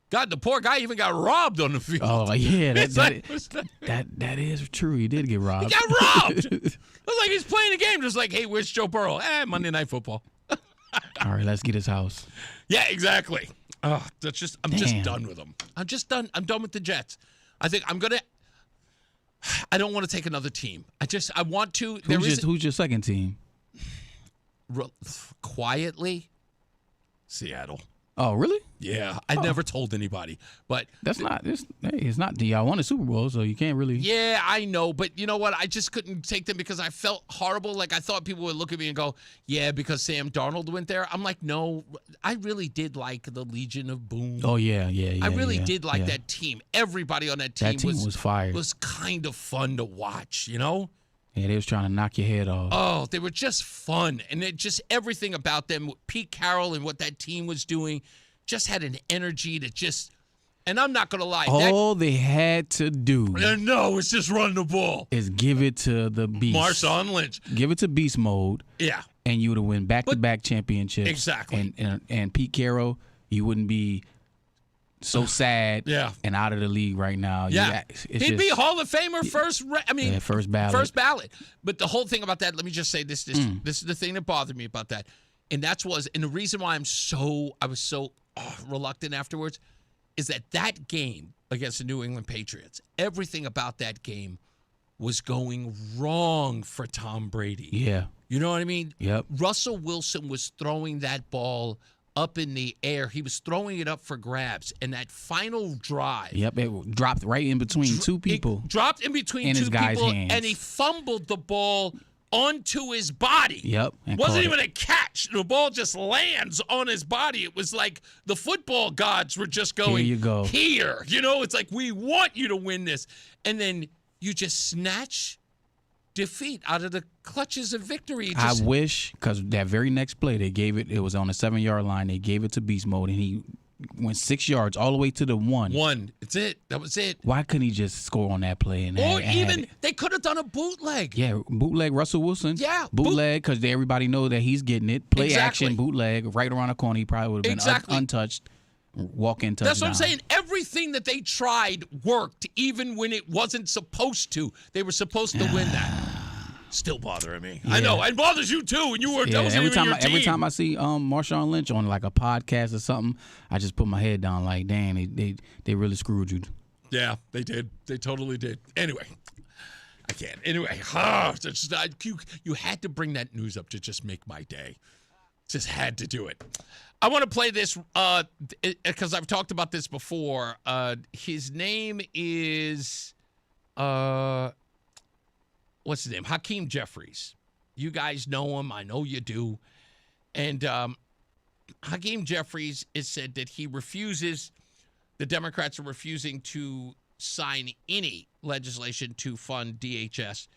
God, the poor guy even got robbed on the field.
Oh, yeah. That is true. He did get robbed.
He got robbed. It was like he's playing a game just hey, where's Joe Burrow? Monday Night Football.
All right, let's get his house.
Yeah, exactly. Oh, I'm just done with them. I'm just done. I'm done with the Jets. I think I don't want to take another team. I want to.
Who's your second team?
Quietly, Seattle.
Oh, really?
Yeah, I never told anybody, but
it's not. Y'all won a Super Bowl, so you can't really.
Yeah, I know, but you know what? I just couldn't take them because I felt horrible. I thought people would look at me and go, "Yeah, because Sam Darnold went there." I'm like, no, I really did like the Legion of Boom.
Oh yeah.
I really did like that team. Everybody on that team,
was fire.
Was kind of fun to watch, you know.
Yeah, they was trying to knock your head off.
Oh, they were just fun. And everything about them, Pete Carroll and what that team was doing, just had an energy that and I'm not going to lie.
All they had to do.
It's just run the ball.
Is give it to the beast.
Marshawn Lynch.
Give it to beast mode.
Yeah.
And you would have win back-to-back championships.
Exactly.
And Pete Carroll, you wouldn't be so sad and out of the league right now.
Yeah. He'd be Hall of Famer first ballot. First ballot. But the whole thing about that, let me just say this is the thing that bothered me about that. And the reason why I was so reluctant afterwards is that game against the New England Patriots, everything about that game was going wrong for Tom Brady.
Yeah.
You know what I mean?
Yep.
Russell Wilson was throwing that ball up in the air. He was throwing it up for grabs. And that final drive.
Yep, it dropped right in between two people.
It dropped in between
in
two
his guy's
people,
hands.
and he fumbled the ball onto his body.
Yep.
Wasn't even a catch. The ball just lands on his body. It was like the football gods were just going,
here you go.
Here. You know, it's like, we want you to win this. And then you just snatch defeat out of the clutches of victory.
I wish, because that very next play, they gave it was on the 7-yard line. They gave it to beast mode, and he went 6 yards all the way to the 1.
It's it. That was it.
Why couldn't he just score on that play?
Or even, they could have done a bootleg.
Yeah, bootleg Russell Wilson.
Yeah.
Bootleg, because everybody know that he's getting it. Play
Exactly.
action, bootleg, right around the corner. He probably would have been untouched. Walk-in touchdown.
That's what I'm saying. Everything that they tried worked, even when it wasn't supposed to. They were supposed to win that. Still bothering me.
Yeah.
I know. It bothers you too. And you were that was
every
even
time
your team.
every time I see Marshawn Lynch on like a podcast or something, I just put my head down like, dang, they really screwed you.
Yeah, they did. They totally did. Anyway, I can't. Anyway, you had to bring that news up to just make my day. Just had to do it. I want to play this because I've talked about this before. His name is what's his name? Hakeem Jeffries. You guys know him. I know you do. And Hakeem Jeffries has said that the Democrats are refusing to sign any legislation to fund DHS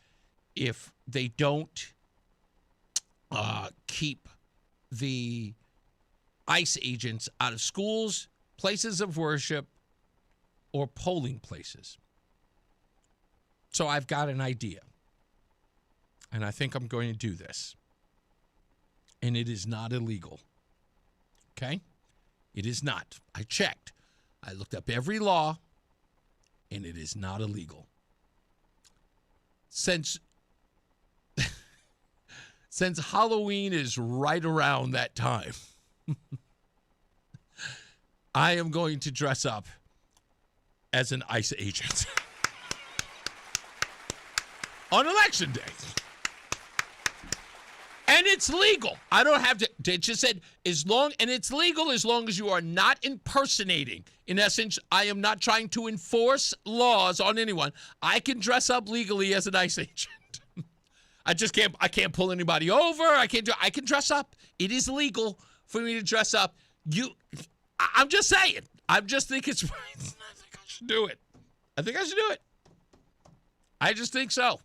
if they don't keep the ICE agents out of schools, places of worship, or polling places. So I've got an idea. And I think I'm going to do this. And it is not illegal. Okay? It is not. I checked. I looked up every law, and it is not illegal. Since Halloween is right around that time, I am going to dress up as an ICE agent on Election Day. And it's legal. I don't have to. They just said and it's legal as long as you are not impersonating. In essence, I am not trying to enforce laws on anyone. I can dress up legally as an ICE agent. I can't pull anybody over. I can dress up. It is legal for me to dress up. I'm just saying. I just think it's right. I think I should do it. I just think so.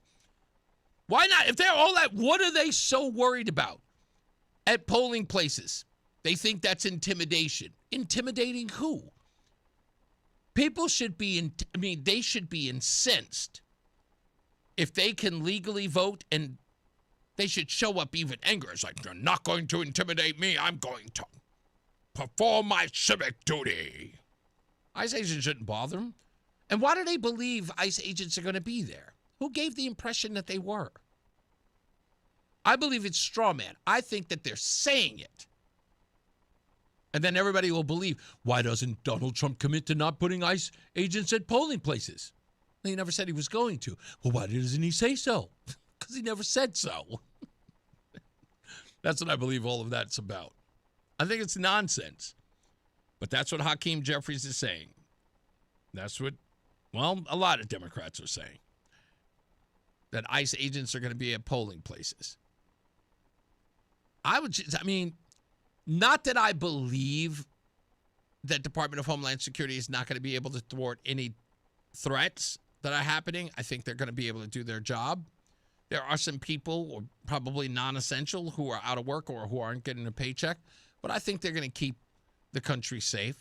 Why not? If they're all that, what are they so worried about at polling places? They think that's intimidation. Intimidating who? People should be, they should be incensed if they can legally vote, and they should show up even angry. It's like, you're not going to intimidate me. I'm going to perform my civic duty. ICE agents shouldn't bother them. And why do they believe ICE agents are going to be there? Who gave the impression that they were? I believe it's straw man. I think that they're saying it. And then everybody will believe, why doesn't Donald Trump commit to not putting ICE agents at polling places? He never said he was going to. Well, why doesn't he say so? Because he never said so. That's what I believe all of that's about. I think it's nonsense. But that's what Hakeem Jeffries is saying. That's what, a lot of Democrats are saying. That ICE agents are going to be at polling places. Not that I believe that Department of Homeland Security is not going to be able to thwart any threats that are happening. I think they're going to be able to do their job. There are some people, or probably non-essential, who are out of work or who aren't getting a paycheck. But I think they're going to keep the country safe.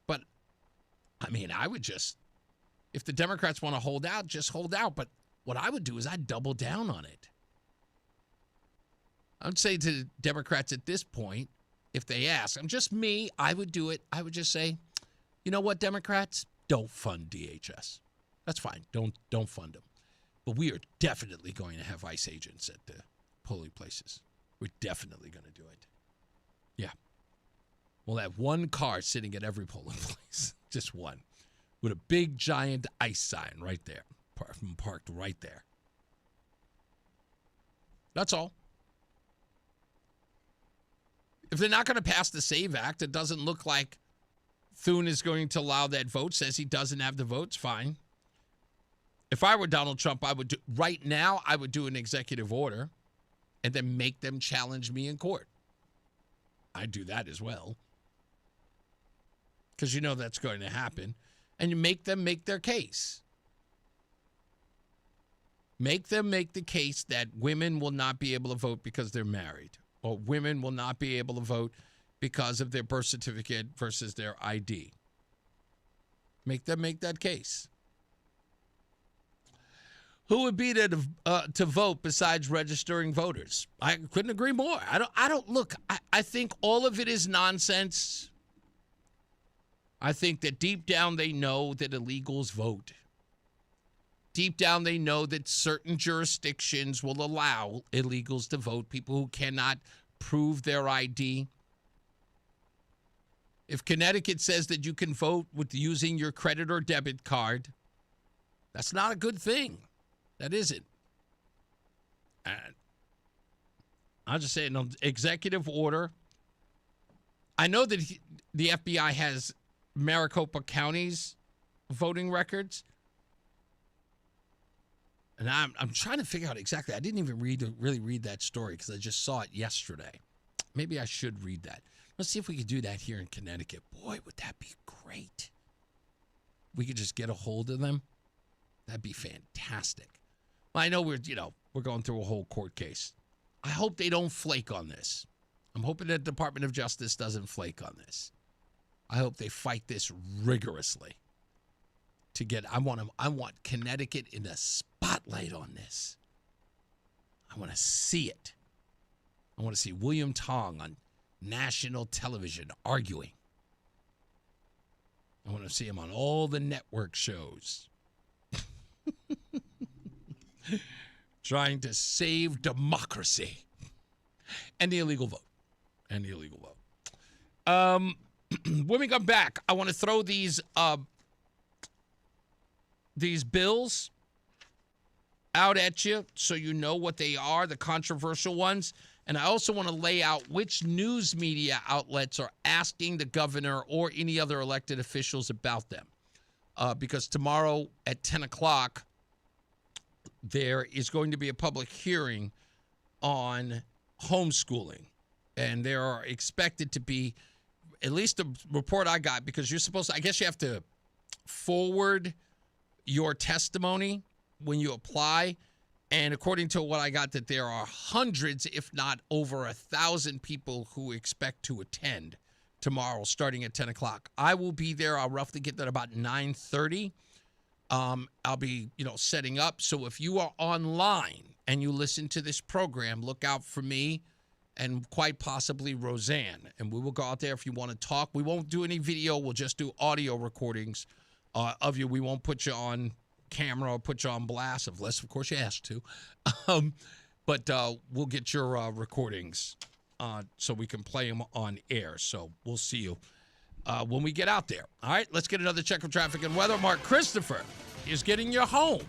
But, I would just, if the Democrats want to hold out, just hold out. But what I would do is I'd double down on it. I would say to the Democrats at this point, if they ask, I'm just me, I would do it. I would just say, you know what, Democrats? Don't fund DHS. That's fine. Don't fund them. But we are definitely going to have ICE agents at the polling places. We're definitely going to do it. Yeah. We'll have one car sitting at every polling place. Just one. With a big, giant ICE sign right there. parked right there. That's all. If they're not going to pass the SAVE Act, it doesn't look like Thune is going to allow that vote, says he doesn't have the votes, fine. If I were Donald Trump, I would do an executive order and then make them challenge me in court. I'd do that as well. Because you know that's going to happen. And you make them make their case. Make them make the case that women will not be able to vote because they're married, or women will not be able to vote because of their birth certificate versus their ID. Make them make that case. Who would be there to vote besides registering voters? I couldn't agree more. I think all of it is nonsense. I think that deep down they know that illegals vote. Deep down they know that certain jurisdictions will allow illegals to vote, people who cannot prove their ID. If Connecticut says that you can vote with using your credit or debit card, that's not a good thing. That isn't. I'll just say an executive order. I know that the FBI has Maricopa County's voting records. And I'm trying to figure out exactly. I didn't even really read that story because I just saw it yesterday. Maybe I should read that. Let's see if we could do that here in Connecticut. Boy, would that be great. We could just get a hold of them. That'd be fantastic. Well, I know we're going through a whole court case. I hope they don't flake on this. I'm hoping that the Department of Justice doesn't flake on this. I hope they fight this rigorously. I want Connecticut in the spotlight on this. I want to see it. I want to see William Tong on national television arguing. I want to see him on all the network shows. Trying to save democracy and the illegal vote. When we come back, I want to throw these bills out at you so you know what they are, the controversial ones. And I also want to lay out which news media outlets are asking the governor or any other elected officials about them. Because tomorrow at 10 o'clock, there is going to be a public hearing on homeschooling. And there are expected to be, at least the report I got, because you're supposed to, I guess you have to forward your testimony when you apply. And according to what I got, that there are hundreds, if not over 1,000 people who expect to attend tomorrow starting at 10 o'clock. I will be there. I'll roughly get there about 9:30. I'll be, setting up. So if you are online and you listen to this program, look out for me and quite possibly Roseanne. And we will go out there if you want to talk. We won't do any video. We'll just do audio recordings of you. We won't put you on camera or put you on blast, unless, of course, you ask to. But we'll get your recordings so we can play them on air. So we'll see you when we get out there. All right, let's get another check of traffic and weather. Mark Christopher is getting you home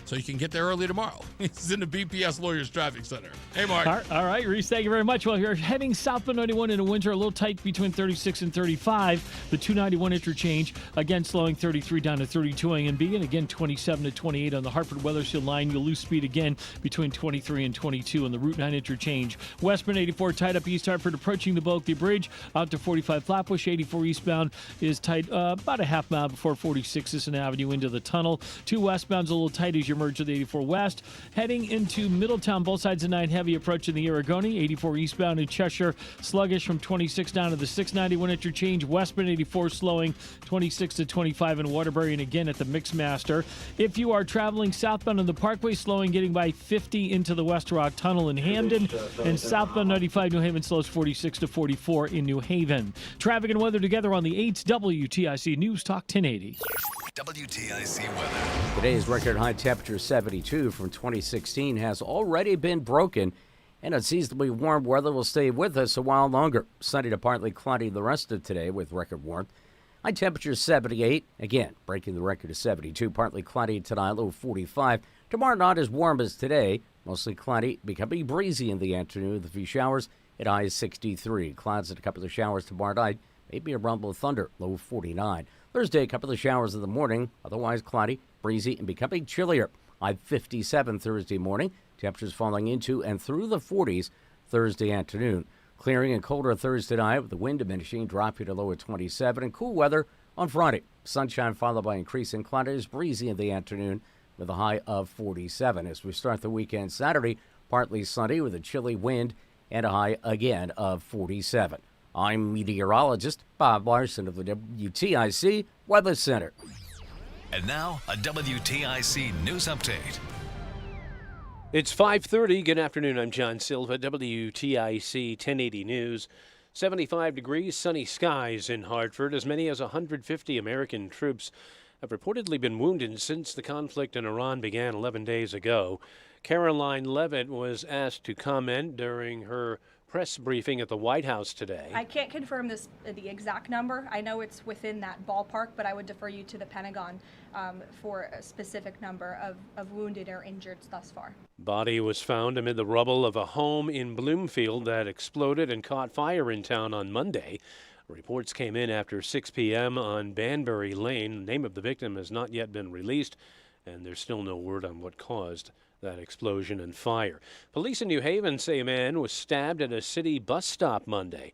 so you can get there early tomorrow. He's in the BPS Lawyers Traffic Center. Hey, Mark.
All right, Reese, thank you very much. Well, you're heading southbound 91 in the winter, a little tight between 36 and 35. The 291 interchange, again, slowing 33 down to 32 A&B, and again, 27 to 28 on the Hartford-Weathersfield line. You'll lose speed again between 23 and 22 on the Route 9 interchange. Westbound 84 tight up East Hartford, approaching the Bulkley Bridge, out to 45 Flatbush. 84 eastbound is tight about a half mile before 46 Sisson Avenue into the tunnel. 2 westbound's a little tight as you merge with 84 West. Heading into Middletown, both sides of 9, heavy approach in the Aragoni. 84 eastbound in Cheshire, sluggish from 26 down to the 691 interchange. Westbound 84 slowing 26 to 25 in Waterbury, and again at the Mixmaster. If you are traveling southbound on the Parkway, slowing getting by 50 into the West Rock Tunnel in Hamden, and southbound 95 New Haven slows 46 to 44 in New Haven. Traffic and weather together on the 8th WTIC News Talk 1080.
WTIC weather.
Today's record high temperature 72 from 2016 has already been broken, and unseasonably warm weather will stay with us a while longer. Sunny to partly cloudy the rest of today with record warmth. High temperature 78. Again, breaking the record of 72. Partly cloudy tonight, low 45. Tomorrow not as warm as today. Mostly cloudy, becoming breezy in the afternoon with a few showers at high 63. Clouds and a couple of showers tomorrow night. Maybe a rumble of thunder, low 49. Thursday, a couple of showers in the morning. Otherwise cloudy, breezy, and becoming chillier. High 57 Thursday morning. Temperatures falling into and through the 40s Thursday afternoon. Clearing and colder Thursday night with the wind diminishing, dropping to low at 27. And cool weather on Friday. Sunshine followed by increasing clouds, breezy in the afternoon with a high of 47. As we start the weekend Saturday, partly sunny with a chilly wind and a high again of 47. I'm meteorologist Bob Larson of the WTIC Weather Center.
And now, a WTIC news update.
It's 5:30. Good afternoon. I'm John Silva, WTIC 1080 News. 75 degrees, sunny skies in Hartford. As many as 150 American troops have reportedly been wounded since the conflict in Iran began 11 days ago. Caroline Leavitt was asked to comment during her press briefing at the White House today.
I can't confirm the exact number. I know it's within that ballpark, but I would defer you to the Pentagon for a specific number of wounded or injured thus far.
Body was found amid the rubble of a home in Bloomfield that exploded and caught fire in town on Monday. Reports came in after 6 p.m. on Banbury Lane. The name of the victim has not yet been released, and there's still no word on what caused that explosion and fire. Police in New Haven say a man was stabbed at a city bus stop Monday.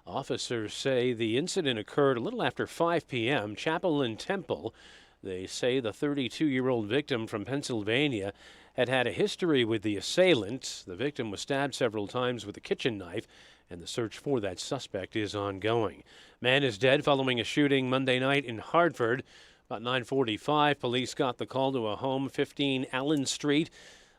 Officers say the incident occurred a little after 5 p.m. Chapel and Temple. They say the 32-year-old victim from Pennsylvania had a history with the assailant. The victim was stabbed several times with a kitchen knife, and the search for that suspect is ongoing. Man is dead following a shooting Monday night in Hartford. About 9:45, police got the call to a home, 15 Allen Street.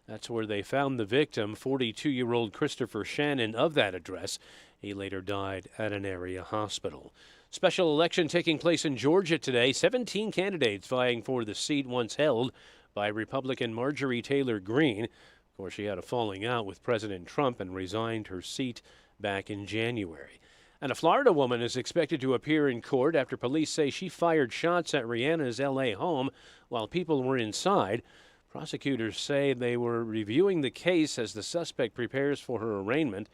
That's where they found the victim, 42-year-old Christopher Shannon of that address. He later died at an area hospital. Special election taking place in Georgia today. 17 candidates vying for the seat once held by Republican Marjorie Taylor Greene. Of course, she had a falling out with President Trump and resigned her seat back in January. And a Florida woman is expected to appear in court after police say she fired shots at Rihanna's L.A. home while people were inside. Prosecutors say they were reviewing the case as the suspect prepares for her arraignment.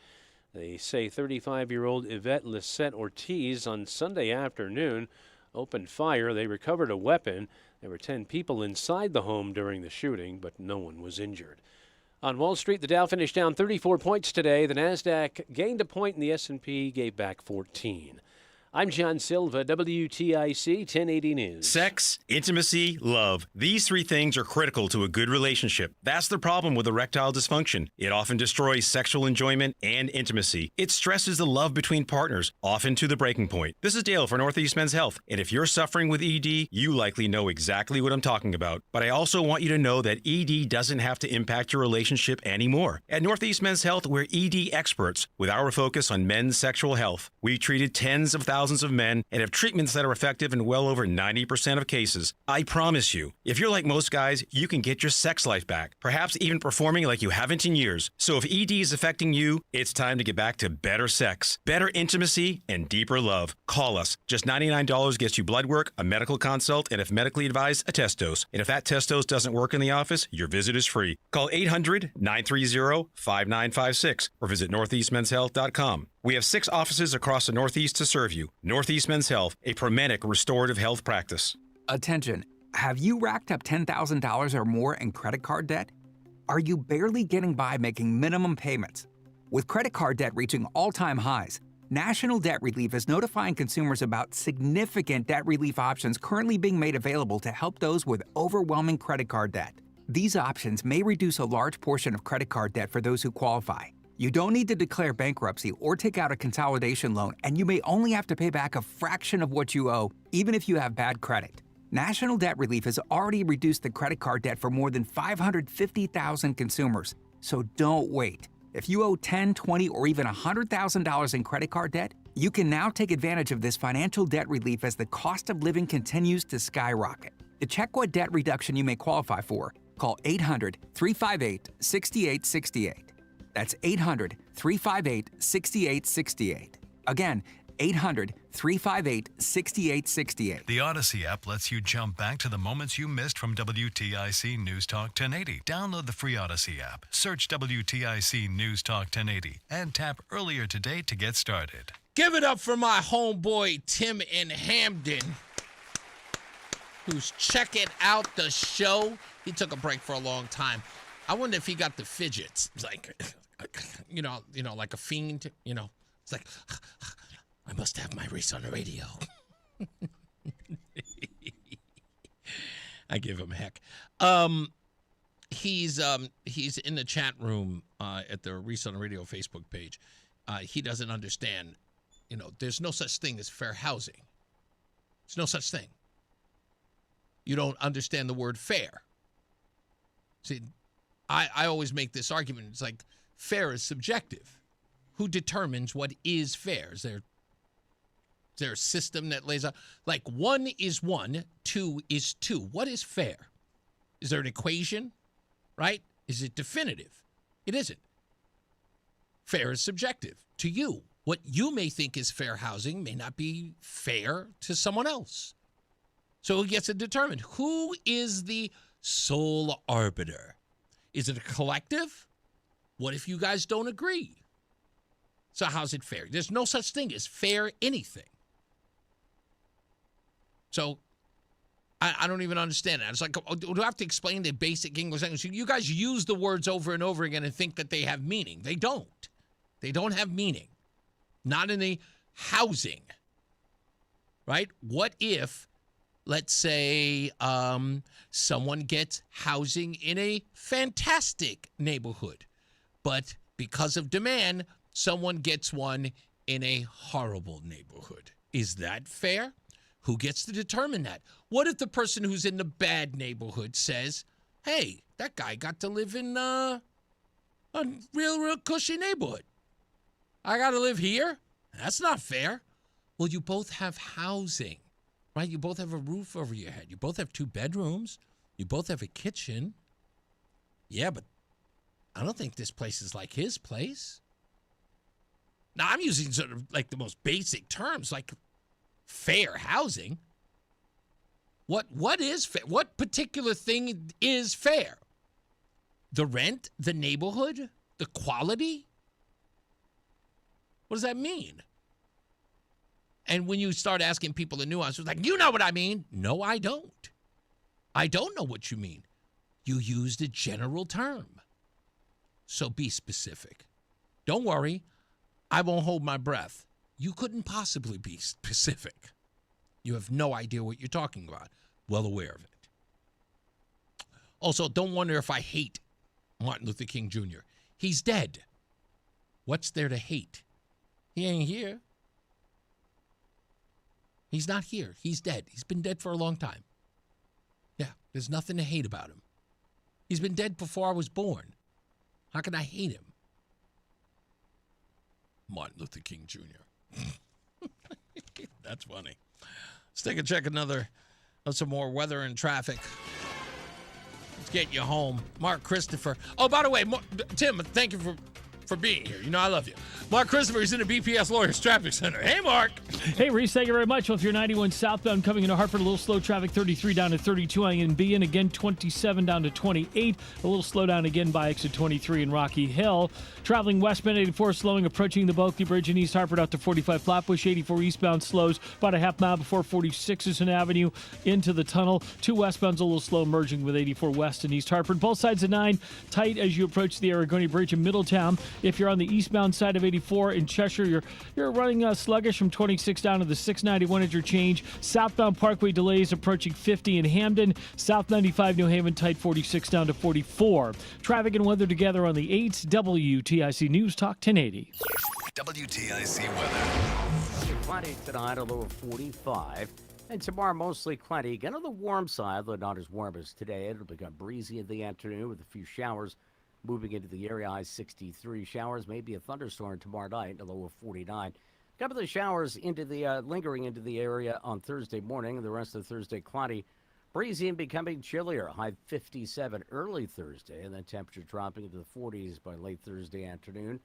They say 35-year-old Yvette Lisette Ortiz on Sunday afternoon opened fire. They recovered a weapon. There were 10 people inside the home during the shooting, but no one was injured. On Wall Street, the Dow finished down 34 points today. The Nasdaq gained a point and the S&P gave back 14. I'm John Silva, WTIC 1080 News.
Sex, intimacy, love. These three things are critical to a good relationship. That's the problem with erectile dysfunction. It often destroys sexual enjoyment and intimacy. It stresses the love between partners, often to the breaking point. This is Dale for Northeast Men's Health, and if you're suffering with ED, you likely know exactly what I'm talking about. But I also want you to know that ED doesn't have to impact your relationship anymore. At Northeast Men's Health, we're ED experts with our focus on men's sexual health. We've treated tens of thousands of men and have treatments that are effective in well over 90% of cases. I promise you, if you're like most guys, you can get your sex life back, perhaps even performing like you haven't in years. So if ED is affecting you, it's time to get back to better sex, better intimacy, and deeper love. Call us. Just $99 gets you blood work, a medical consult, and if medically advised, a test dose. And if that test dose doesn't work in the office, your visit is free. Call 800-930-5956 or visit northeastmenshealth.com. We have 6 offices across the Northeast to serve you. Northeast Men's Health, a Promenic restorative health practice.
Attention. Have you racked up $10,000 or more in credit card debt? Are you barely getting by making minimum payments? With credit card debt reaching all-time highs, National Debt Relief is notifying consumers about significant debt relief options currently being made available to help those with overwhelming credit card debt. These options may reduce a large portion of credit card debt for those who qualify. You don't need to declare bankruptcy or take out a consolidation loan, and you may only have to pay back a fraction of what you owe, even if you have bad credit. National Debt Relief has already reduced the credit card debt for more than 550,000 consumers, so don't wait. If you owe $10,000, $20,000, or even $100,000 in credit card debt, you can now take advantage of this financial debt relief as the cost of living continues to skyrocket. To check what debt reduction you may qualify for, call 800-358-6868. That's 800-358-6868. Again, 800-358-6868.
The Odyssey app lets you jump back to the moments you missed from WTIC News Talk 1080. Download the free Odyssey app, search WTIC News Talk 1080, and tap earlier today to get started.
Give it up for my homeboy Tim in Hamden, who's checking out the show. He took a break for a long time. I wonder if he got the fidgets. It's like, like a fiend. It's like, I must have my Reese on the radio. I give him heck. He's in the chat room at the Reese on the Radio Facebook page. He doesn't understand. There's no such thing as fair housing. There's no such thing. You don't understand the word fair. See, I always make this argument. It's like fair is subjective. Who determines what is fair? Is there a system that lays out? Like 1 is 1, 2 is 2. What is fair? Is there an equation? Right? Is it definitive? It isn't. Fair is subjective to you. What you may think is fair housing may not be fair to someone else. So it gets it determined. Who is the sole arbiter? Is it a collective? What if you guys don't agree? So how's it fair? There's no such thing as fair anything. So I don't even understand that. It's like, do I have to explain the basic English language? You guys use the words over and over again and think that they have meaning. They don't. They don't have meaning. Not in the housing, right? What if, let's say, someone gets housing in a fantastic neighborhood, but because of demand, someone gets one in a horrible neighborhood? Is that fair? Who gets to determine that? What if the person who's in the bad neighborhood says, hey, that guy got to live in a real cushy neighborhood. I got to live here? That's not fair. Well, you both have housing, right? You both have a roof over your head. You both have 2 bedrooms. You both have a kitchen. Yeah, but I don't think this place is like his place. Now, I'm using sort of like the most basic terms, like fair housing. What is fair? What particular thing is fair? The rent, the neighborhood, the quality? What does that mean? And when you start asking people the nuances, like, you know what I mean? No, I don't. I don't know what you mean. You used a general term. So be specific. Don't worry. I won't hold my breath. You couldn't possibly be specific. You have no idea what you're talking about. Well aware of it. Also, don't wonder if I hate Martin Luther King Jr. He's dead. What's there to hate? He ain't here. He's not here. He's dead. He's been dead for a long time. Yeah, there's nothing to hate about him. He's been dead before I was born. How can I hate him? Martin Luther King Jr. That's funny. Let's take a check of some more weather and traffic. Let's get you home. Mark Christopher. Oh, by the way, Tim, thank you for being here. You know I love you. Mark Christopher is in the BPS Lawyers Traffic Center. Hey, Mark.
Hey, Reese, thank you very much. Well, if you're 91 southbound coming into Hartford, a little slow traffic, 33 down to 32 INB, and again 27 down to 28. A little slowdown again by exit 23 in Rocky Hill. Traveling westbound 84 slowing, approaching the Bulkley Bridge in East Hartford out to 45 Flatbush. 84 eastbound slows about a half mile before 46th Avenue into the tunnel. 2 westbounds a little slow, merging with 84 west in East Hartford. Both sides of 9 tight as you approach the Aragoni Bridge in Middletown. If you're on the eastbound side of 84 in Cheshire, you're running sluggish from 26 down to the 691 interchange. Southbound Parkway delays approaching 50 in Hamden. South 95 New Haven tight 46 down to 44. Traffic and weather together on the 8th. WTIC News Talk 1080.
WTIC weather.
Cloudy tonight, a low of 45. And tomorrow, mostly cloudy. Again on the warm side, though not as warm as today. It'll become breezy in the afternoon with a few showers moving into the area. High 63 showers, maybe a thunderstorm tomorrow night, a low of 49. A couple of the showers into the lingering into the area on Thursday morning. The rest of Thursday, cloudy, breezy, and becoming chillier. High 57 early Thursday, and then temperature dropping into the 40s by late Thursday afternoon.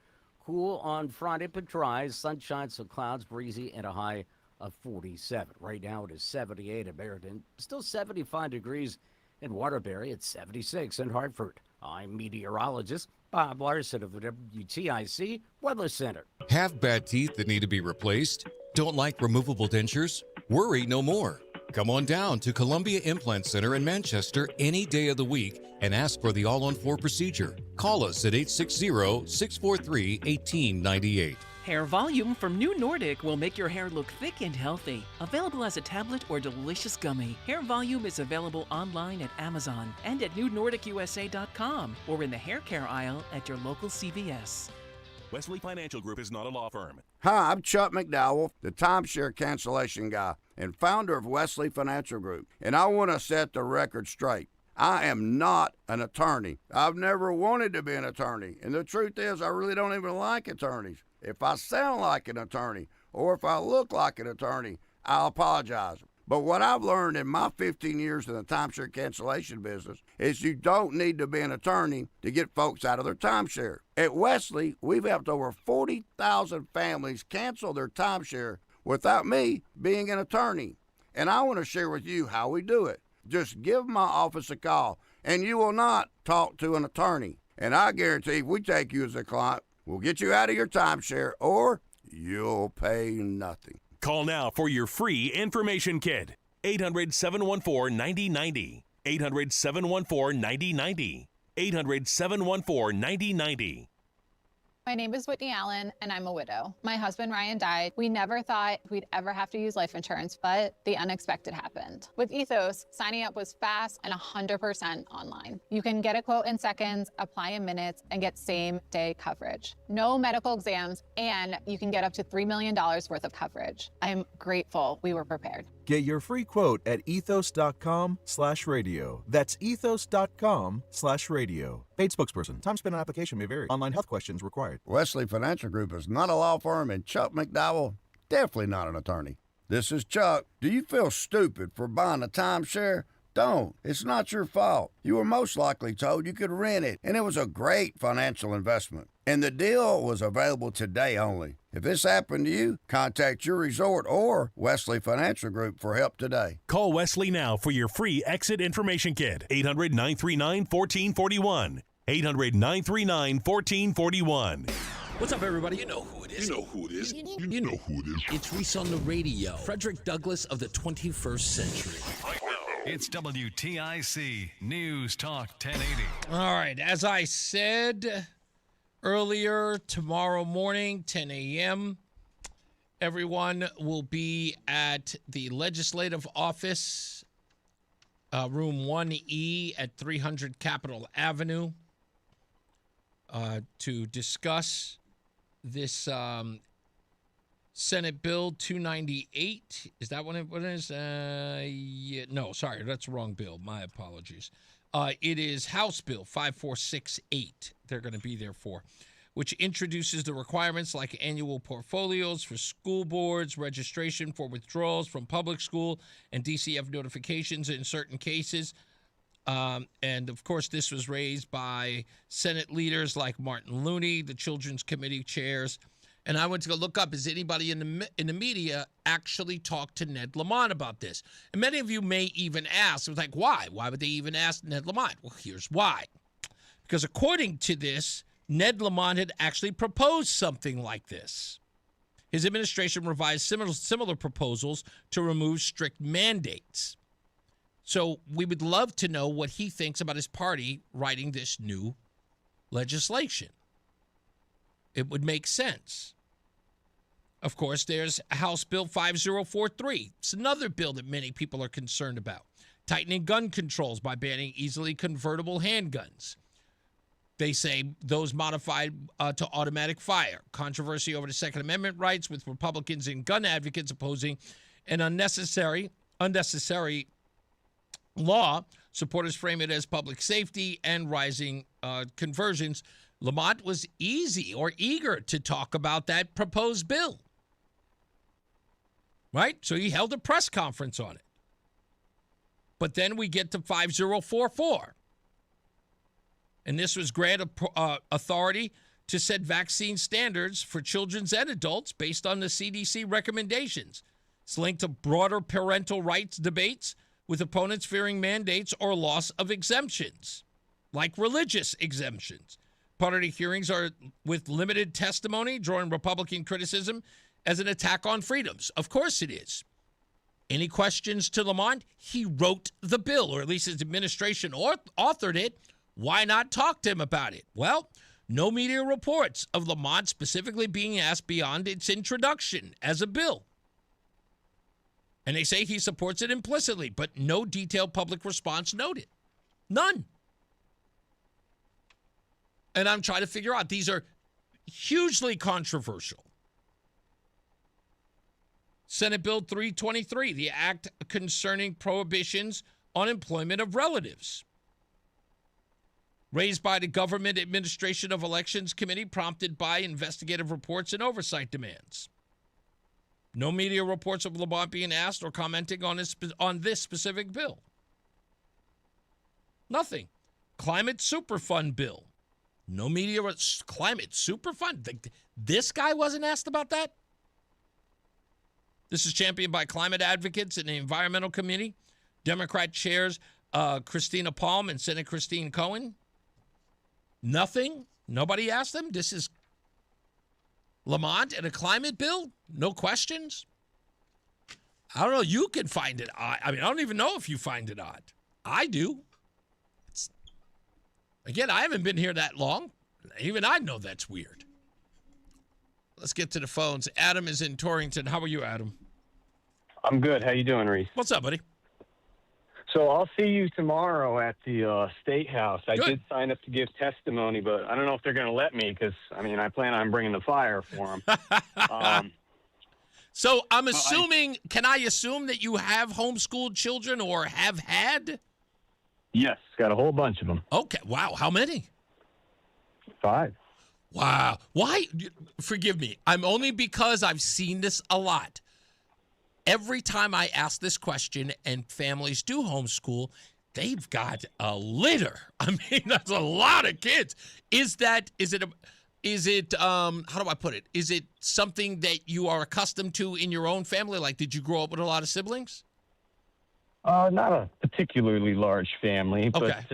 cool on Friday, but dry. Sunshine, some clouds, breezy, and a high of 47. Right now it is 78 in Meriden, still 75 degrees in Waterbury. It's 76 in Hartford. I'm meteorologist Bob Larson of the WTIC Weather Center.
Have bad teeth that need to be replaced? Don't like removable dentures? Worry no more. Come on down to Columbia Implant Center in Manchester any day of the week and ask for the all-on-4 procedure. Call us at 860-643-1898.
Hair Volume from New Nordic will make your hair look thick and healthy. Available as a tablet or delicious gummy. Hair Volume is available online at Amazon and at newnordicusa.com or in the hair care aisle at your local CVS.
Wesley Financial Group is not a law firm.
Hi, I'm Chuck McDowell, the timeshare cancellation guy and founder of Wesley Financial Group, and I want to set the record straight. I am not an attorney. I've never wanted to be an attorney, and the truth is I really don't even like attorneys. If I sound like an attorney or if I look like an attorney, I'll apologize. But what I've learned in my 15 years in the timeshare cancellation business is you don't need to be an attorney to get folks out of their timeshare. At Wesley, we've helped over 40,000 families cancel their timeshare without me being an attorney. And I want to share with you how we do it. Just give my office a call, and you will not talk to an attorney. And I guarantee if we take you as a client, we'll get you out of your timeshare, or you'll pay nothing.
Call now for your free information kit. 800-714-9090. 800-714-9090. 800-714-9090.
My name is Whitney Allen, and I'm a widow. My husband, Ryan, died. We never thought we'd ever have to use life insurance, but the unexpected happened. With Ethos, signing up was fast and 100% online. You can get a quote in seconds, apply in minutes, and get same-day coverage. No medical exams, and you can get up to $3 million worth of coverage. I'm grateful we were prepared.
Get your free quote at ethos.com/radio. That's ethos.com/radio. Paid spokesperson. Time spent on application may vary. Online health questions required.
Wesley Financial Group is not a law firm, and Chuck McDowell, definitely not an attorney. This is Chuck. Do you feel stupid for buying a timeshare? Don't. It's not your fault. You were most likely told you could rent it, and it was a great financial investment. And the deal was available today only. If this happened to you, contact your resort or Wesley Financial Group for help today.
Call Wesley now for your free exit information kit. 800-939-1441. 800-939-1441.
What's up, everybody? You know who it is. You know who it is. You know who it is. It's Reese on the Radio. Frederick Douglass of the 21st century.
It's WTIC News Talk 1080.
All right. As I said earlier, tomorrow morning, 10 a.m., everyone will be at the Legislative Office, Room 1E at 300 Capitol Avenue, to discuss this Senate Bill 298. Is that what it is? Yeah, no, sorry, that's the wrong bill. My apologies. It is House Bill 5468 they're going to be there for, which introduces the requirements like annual portfolios for school boards, registration for withdrawals from public school, and DCF notifications in certain cases. And, of course, this was raised by Senate leaders like Martin Looney, the Children's Committee chairs. And I went to go look up, has anybody in the media actually talked to Ned Lamont about this? And many of you may even ask, it was like, why? Why would they even ask Ned Lamont? Well, here's why. Because according to this, Ned Lamont had actually proposed something like this. His administration revised similar proposals to remove strict mandates. So we would love to know what he thinks about his party writing this new legislation. It would make sense. Of course, there's House Bill 5043. It's another bill that many people are concerned about. Tightening gun controls by banning easily convertible handguns. They say those modified to automatic fire. Controversy over the Second Amendment rights, with Republicans and gun advocates opposing an unnecessary law. Supporters frame it as public safety and rising conversions. Lamont was eager to talk about that proposed bill. Right? So he held a press conference on it. But then we get to 5044. And this was grant authority to set vaccine standards for children and adults based on the CDC recommendations. It's linked to broader parental rights debates, with opponents fearing mandates or loss of exemptions, like religious exemptions. Part of the hearings are with limited testimony, drawing Republican criticism as an attack on freedoms. Of course it is. Any questions to Lamont? He wrote the bill, or at least his administration authored it. Why not talk to him about it? Well, no media reports of Lamont specifically being asked beyond its introduction as a bill. And they say he supports it implicitly, but no detailed public response noted. None. And I'm trying to figure out, these are hugely controversial. Senate Bill 323, the act concerning prohibitions on employment of relatives. Raised by the Government Administration of Elections Committee, prompted by investigative reports and oversight demands. No media reports of Lamont being asked or commenting on this specific bill. Nothing. Climate Superfund bill. No media. Climate Superfund. This guy wasn't asked about that? This is championed by climate advocates in the environmental community. Democrat chairs Christina Palm and Senator Christine Cohen. Nothing. Nobody asked them. This is Lamont and a climate bill? No questions? I don't know. You can find it odd. I mean, I don't even know if you find it odd. I do. Again, I haven't been here that long. Even I know that's weird. Let's get to the phones. Adam is in Torrington. How are you, Adam?
I'm good. How you doing, Reese?
What's up, buddy?
So I'll see you tomorrow at the State House. I did sign up to give testimony, but I don't know if they're going to let me because, I mean, I plan on bringing the fire for them.
So I'm assuming, can I assume that you have homeschooled children or have had?
Yes, got a whole bunch of them.
Okay. Wow. How many?
5.
Wow. Why? Forgive me. I'm only because I've seen this a lot. Every time I ask this question and families do homeschool, they've got a litter. I mean, that's a lot of kids. Is it how do I put it? Is it something that you are accustomed to in your own family? Like, did you grow up with a lot of siblings?
Not a particularly large family, but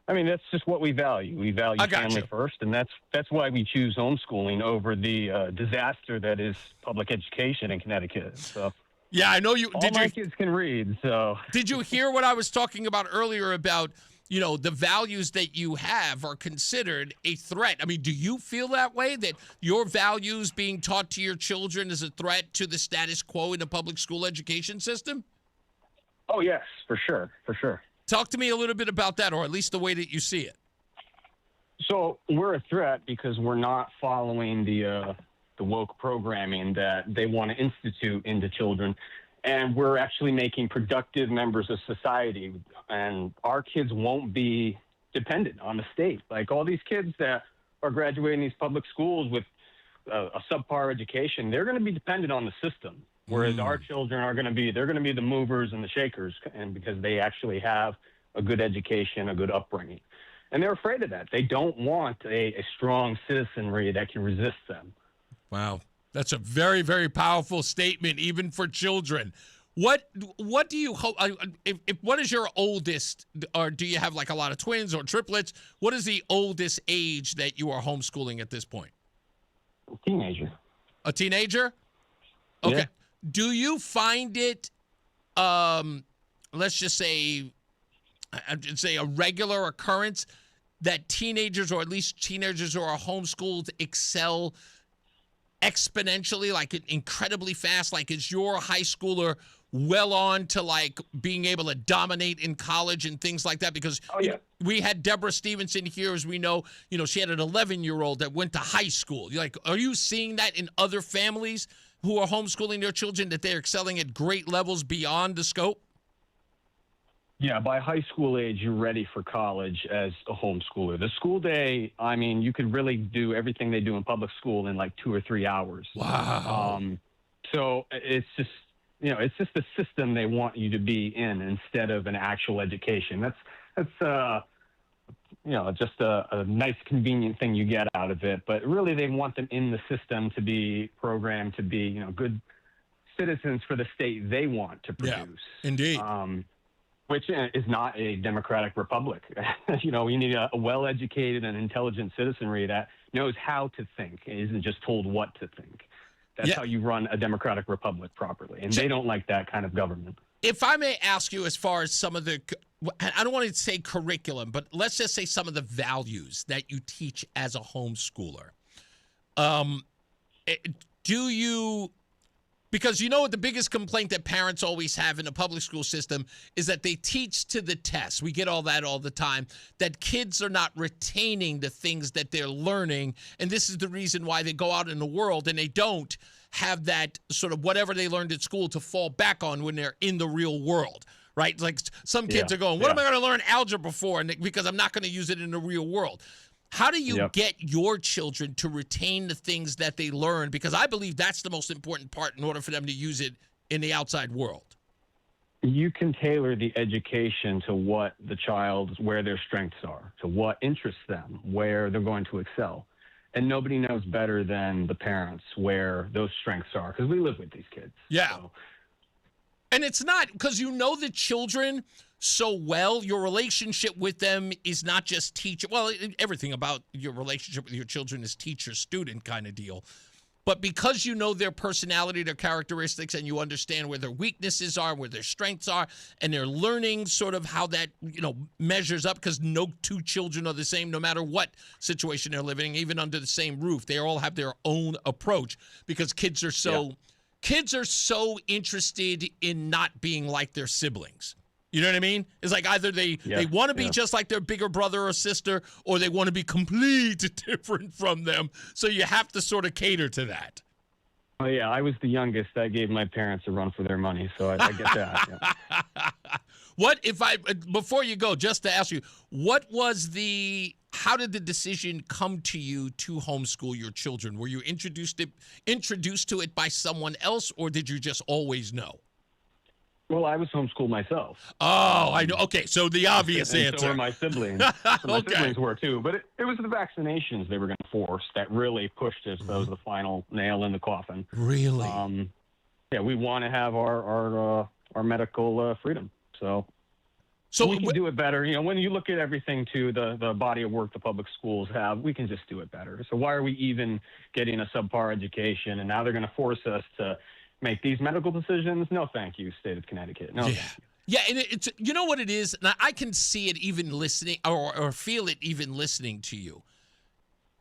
I mean, that's just what we value. We value family first, and that's why we choose homeschooling over the disaster that is public education in Connecticut. So.
Yeah, I know you.
All my kids can read, so.
Did you hear what I was talking about earlier about, you know, the values that you have are considered a threat? I mean, do you feel that way, that your values being taught to your children is a threat to the status quo in the public school education system?
Oh, yes, for sure.
Talk to me a little bit about that, or at least the way that you see it.
So we're a threat because we're not following the woke programming that they want to institute into children. And we're actually making productive members of society. And our kids won't be dependent on the state. Like all these kids that are graduating these public schools with a subpar education, they're going to be dependent on the system. Whereas our children are going to be the movers and the shakers, and because they actually have a good education, a good upbringing. And they're afraid of that. They don't want a strong citizenry that can resist them.
Wow. That's a very, very powerful statement, even for children. What do you hope? What is your oldest, or do you have like a lot of twins or triplets? What is the oldest age that you are homeschooling at this point?
A teenager.
A teenager? Okay.
Yeah.
Do you find it, let's just say, I'd say a regular occurrence that teenagers, or at least teenagers who are homeschooled, excel exponentially, like incredibly fast? Like, is your high schooler well on to like being able to dominate in college and things like that? Because we had Deborah Stevenson here, as we know, she had an 11-year-old that went to high school. Like, are you seeing that in other families who are homeschooling their children, that they're excelling at great levels beyond the scope?
Yeah, by high school age, you're ready for college as a homeschooler. The school day, I mean, you could really do everything they do in public school in like 2 or 3 hours.
Wow.
So it's just, it's just the system they want you to be in instead of an actual education. That's just a nice, convenient thing you get out of it. But really, they want them in the system to be programmed to be, good citizens for the state they want to produce.
Yeah, indeed.
Which is not a democratic republic. We need a well-educated and intelligent citizenry that knows how to think and isn't just told what to think. That's how you run a democratic republic properly. And they don't like that kind of government.
If I may ask you, as far as some of the, I don't want to say curriculum, but let's just say some of the values that you teach as a homeschooler. Do you, because the biggest complaint that parents always have in the public school system is that they teach to the test. We get all that all the time, that kids are not retaining the things that they're learning. And this is the reason why they go out in the world and they don't have that sort of whatever they learned at school to fall back on when they're in the real world, right? Like some kids are going, what am I going to learn algebra for? And because I'm not going to use it in the real world. How do you get your children to retain the things that they learn? Because I believe that's the most important part in order for them to use it in the outside world.
You can tailor the education to what the child's, where their strengths are, to what interests them, where they're going to excel. And nobody knows better than the parents where those strengths are, because we live with these kids.
Yeah.
So.
And it's not because you know the children so well. Your relationship with them is not just teacher. Well, everything about your relationship with your children is teacher-student kind of deal. But because you know their personality, their characteristics, and you understand where their weaknesses are, where their strengths are, and they're learning sort of how that, measures up, because no two children are the same no matter what situation they're living, even under the same roof. They all have their own approach because kids are so interested in not being like their siblings. You know what I mean? It's like either they want to be just like their bigger brother or sister, or they want to be completely different from them. So you have to sort of cater to that.
Oh, yeah. I was the youngest. I gave my parents a run for their money, so I get that. Yeah.
Before you go, just to ask you, how did the decision come to you to homeschool your children? Were you introduced to it by someone else, or did you just always know?
Well, I was homeschooled myself.
Oh, I know. Okay, so the obvious
and
answer.
So were my siblings. Siblings were too. But it was the vaccinations they were going to force that really pushed us. That was the final nail in the coffin.
Really?
We want to have our medical freedom. So we can do it better. When you look at everything to the body of work the public schools have, we can just do it better. So why are we even getting a subpar education? And now they're going to force us to make these medical decisions? No, thank you, state of Connecticut. No.
Yeah, and it's what it is, and I can see it even listening or feel it even listening to you.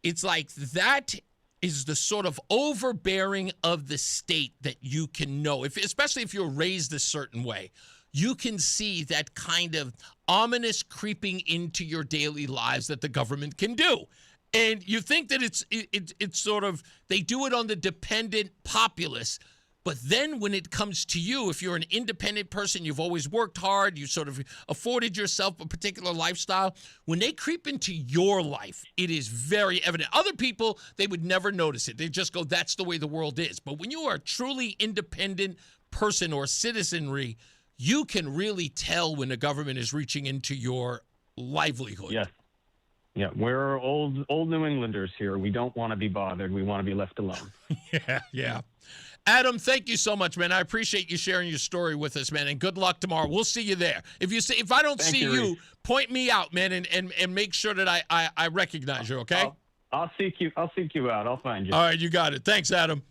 It's like that is the sort of overbearing of the state that you can know, especially if you're raised a certain way. You can see that kind of ominous creeping into your daily lives that the government can do. And you think that it's sort of, they do it on the dependent populace. But then when it comes to you, if you're an independent person, you've always worked hard, you sort of afforded yourself a particular lifestyle, when they creep into your life, it is very evident. Other people, they would never notice it. They just go, that's the way the world is. But when you are a truly independent person or citizenry, you can really tell when the government is reaching into your livelihood.
Yes. Yeah, we're old New Englanders here. We don't want to be bothered. We want to be left alone.
Yeah. Adam, thank you so much, man. I appreciate you sharing your story with us, man, and good luck tomorrow. We'll see you there. If I don't see you, point me out, man, and make sure that I recognize you, okay?
I'll seek you out. I'll find you.
All right, you got it. Thanks, Adam.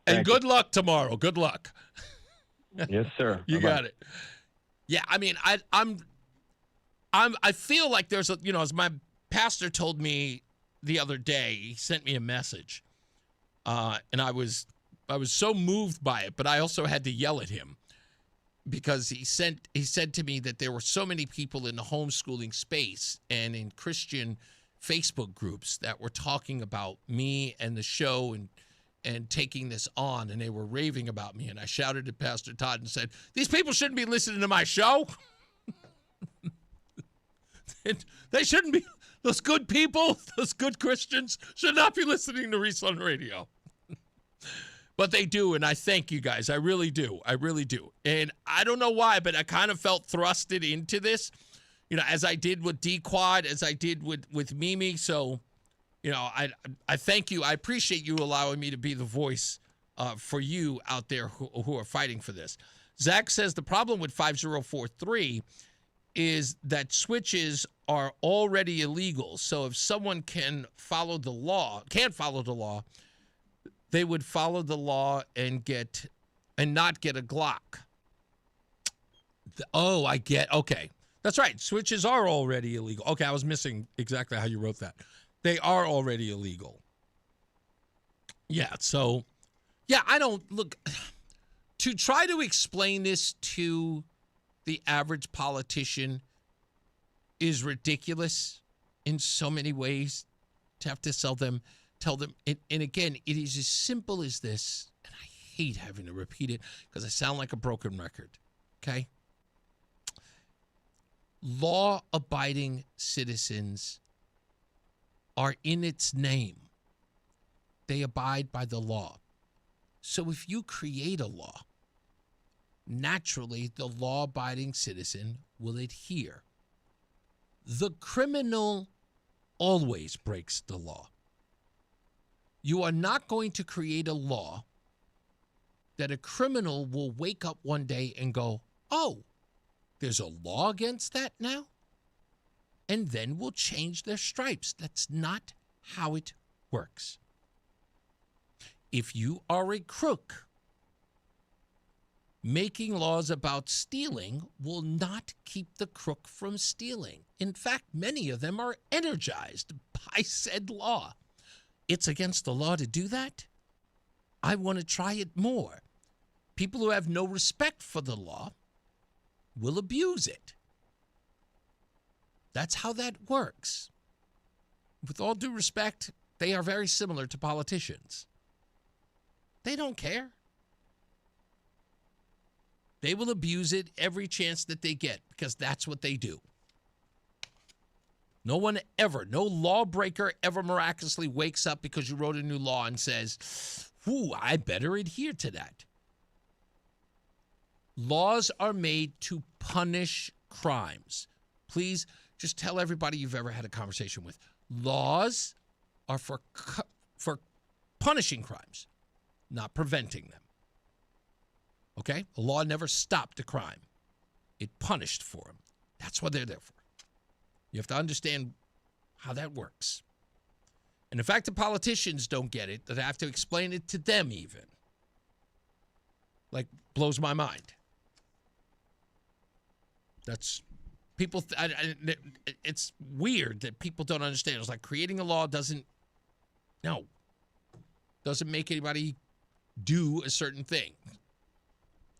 And good luck tomorrow. Good luck.
Yes, sir.
You got it. Yeah, I mean, I feel like there's as my pastor told me the other day, he sent me a message, and I was so moved by it, but I also had to yell at him because he said to me that there were so many people in the homeschooling space and in Christian Facebook groups that were talking about me and the show and taking this on, and they were raving about me. And I shouted at Pastor Todd and said, these people shouldn't be listening to my show. They shouldn't be. Those good people, those good Christians should not be listening to Reese on the Radio. But they do, and I thank you guys. I really do. I really do. And I don't know why, but I kind of felt thrusted into this. as I did with D-Quad, as I did with Mimi. So, I thank you. I appreciate you allowing me to be the voice for you out there who are fighting for this. Zach says the problem with 5043 is that switches are already illegal. So if someone can't follow the law, they would follow the law and not get a Glock. Oh, I get. Okay. That's right. Switches are already illegal. Okay, I was missing exactly how you wrote that. They are already illegal. Yeah, so, I don't look to try to explain this to the average politician is ridiculous in so many ways. To have to tell them, and again, it is as simple as this, and I hate having to repeat it because I sound like a broken record, okay? Law-abiding citizens are in its name. They abide by the law. So if you create a law, naturally the law-abiding citizen will adhere. The criminal always breaks the law. You are not going to create a law that a criminal will wake up one day and go, oh, there's a law against that now? And then will change their stripes. That's not how it works. If you are a crook, making laws about stealing will not keep the crook from stealing. In fact, many of them are energized by said law. It's against the law to do that? I want to try it more. People who have no respect for the law will abuse it. That's how that works. With all due respect, they are very similar to politicians. They don't care. They will abuse it every chance that they get because that's what they do. No lawbreaker ever miraculously wakes up because you wrote a new law and says, I better adhere to that. Laws are made to punish crimes. Please just tell everybody you've ever had a conversation with. Laws are for punishing crimes, not preventing them. Okay? The law never stopped a crime. It punished for them. That's what they're there for. You have to understand how that works. And the fact that politicians don't get it, that I have to explain it to them even, blows my mind. That's people. It's weird that people don't understand. It's like creating a law doesn't make anybody do a certain thing.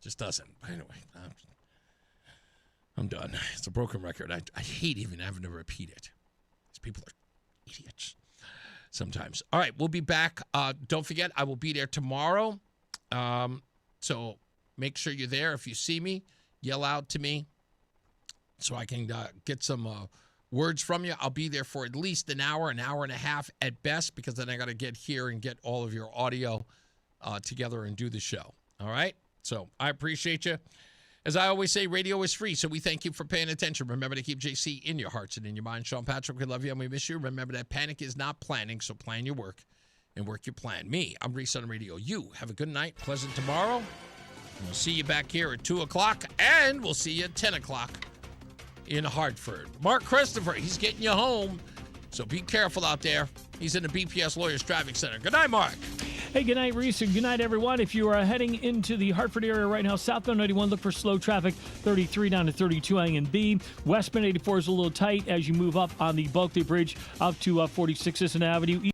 Just doesn't. Anyway, I'm done. It's a broken record. I hate even having to repeat it. These people are idiots sometimes. All right, we'll be back. Don't forget, I will be there tomorrow. So make sure you're there. If you see me, yell out to me so I can get some words from you. I'll be there for at least an hour and a half at best, because then I got to get here and get all of your audio together and do the show. All right? So I appreciate you. As I always say, radio is free, so we thank you for paying attention. Remember to keep JC in your hearts and in your mind. Sean Patrick, we love you and we miss you. Remember that panic is not planning, so plan your work and work your plan. Me, I'm Reese on the Radio. You have a good night, pleasant tomorrow. And we'll see you back here at 2 o'clock, and we'll see you at 10 o'clock in Hartford. Mark Christopher, he's getting you home, so be careful out there. He's in the BPS Lawyers Traffic Center. Good night, Mark.
Hey, good night, Reese, and good night, everyone. If you are heading into the Hartford area right now, southbound 91, look for slow traffic, 33 down to 32 A and B. Westbound 84 is a little tight as you move up on the Bulkley Bridge up to 46 Avenue.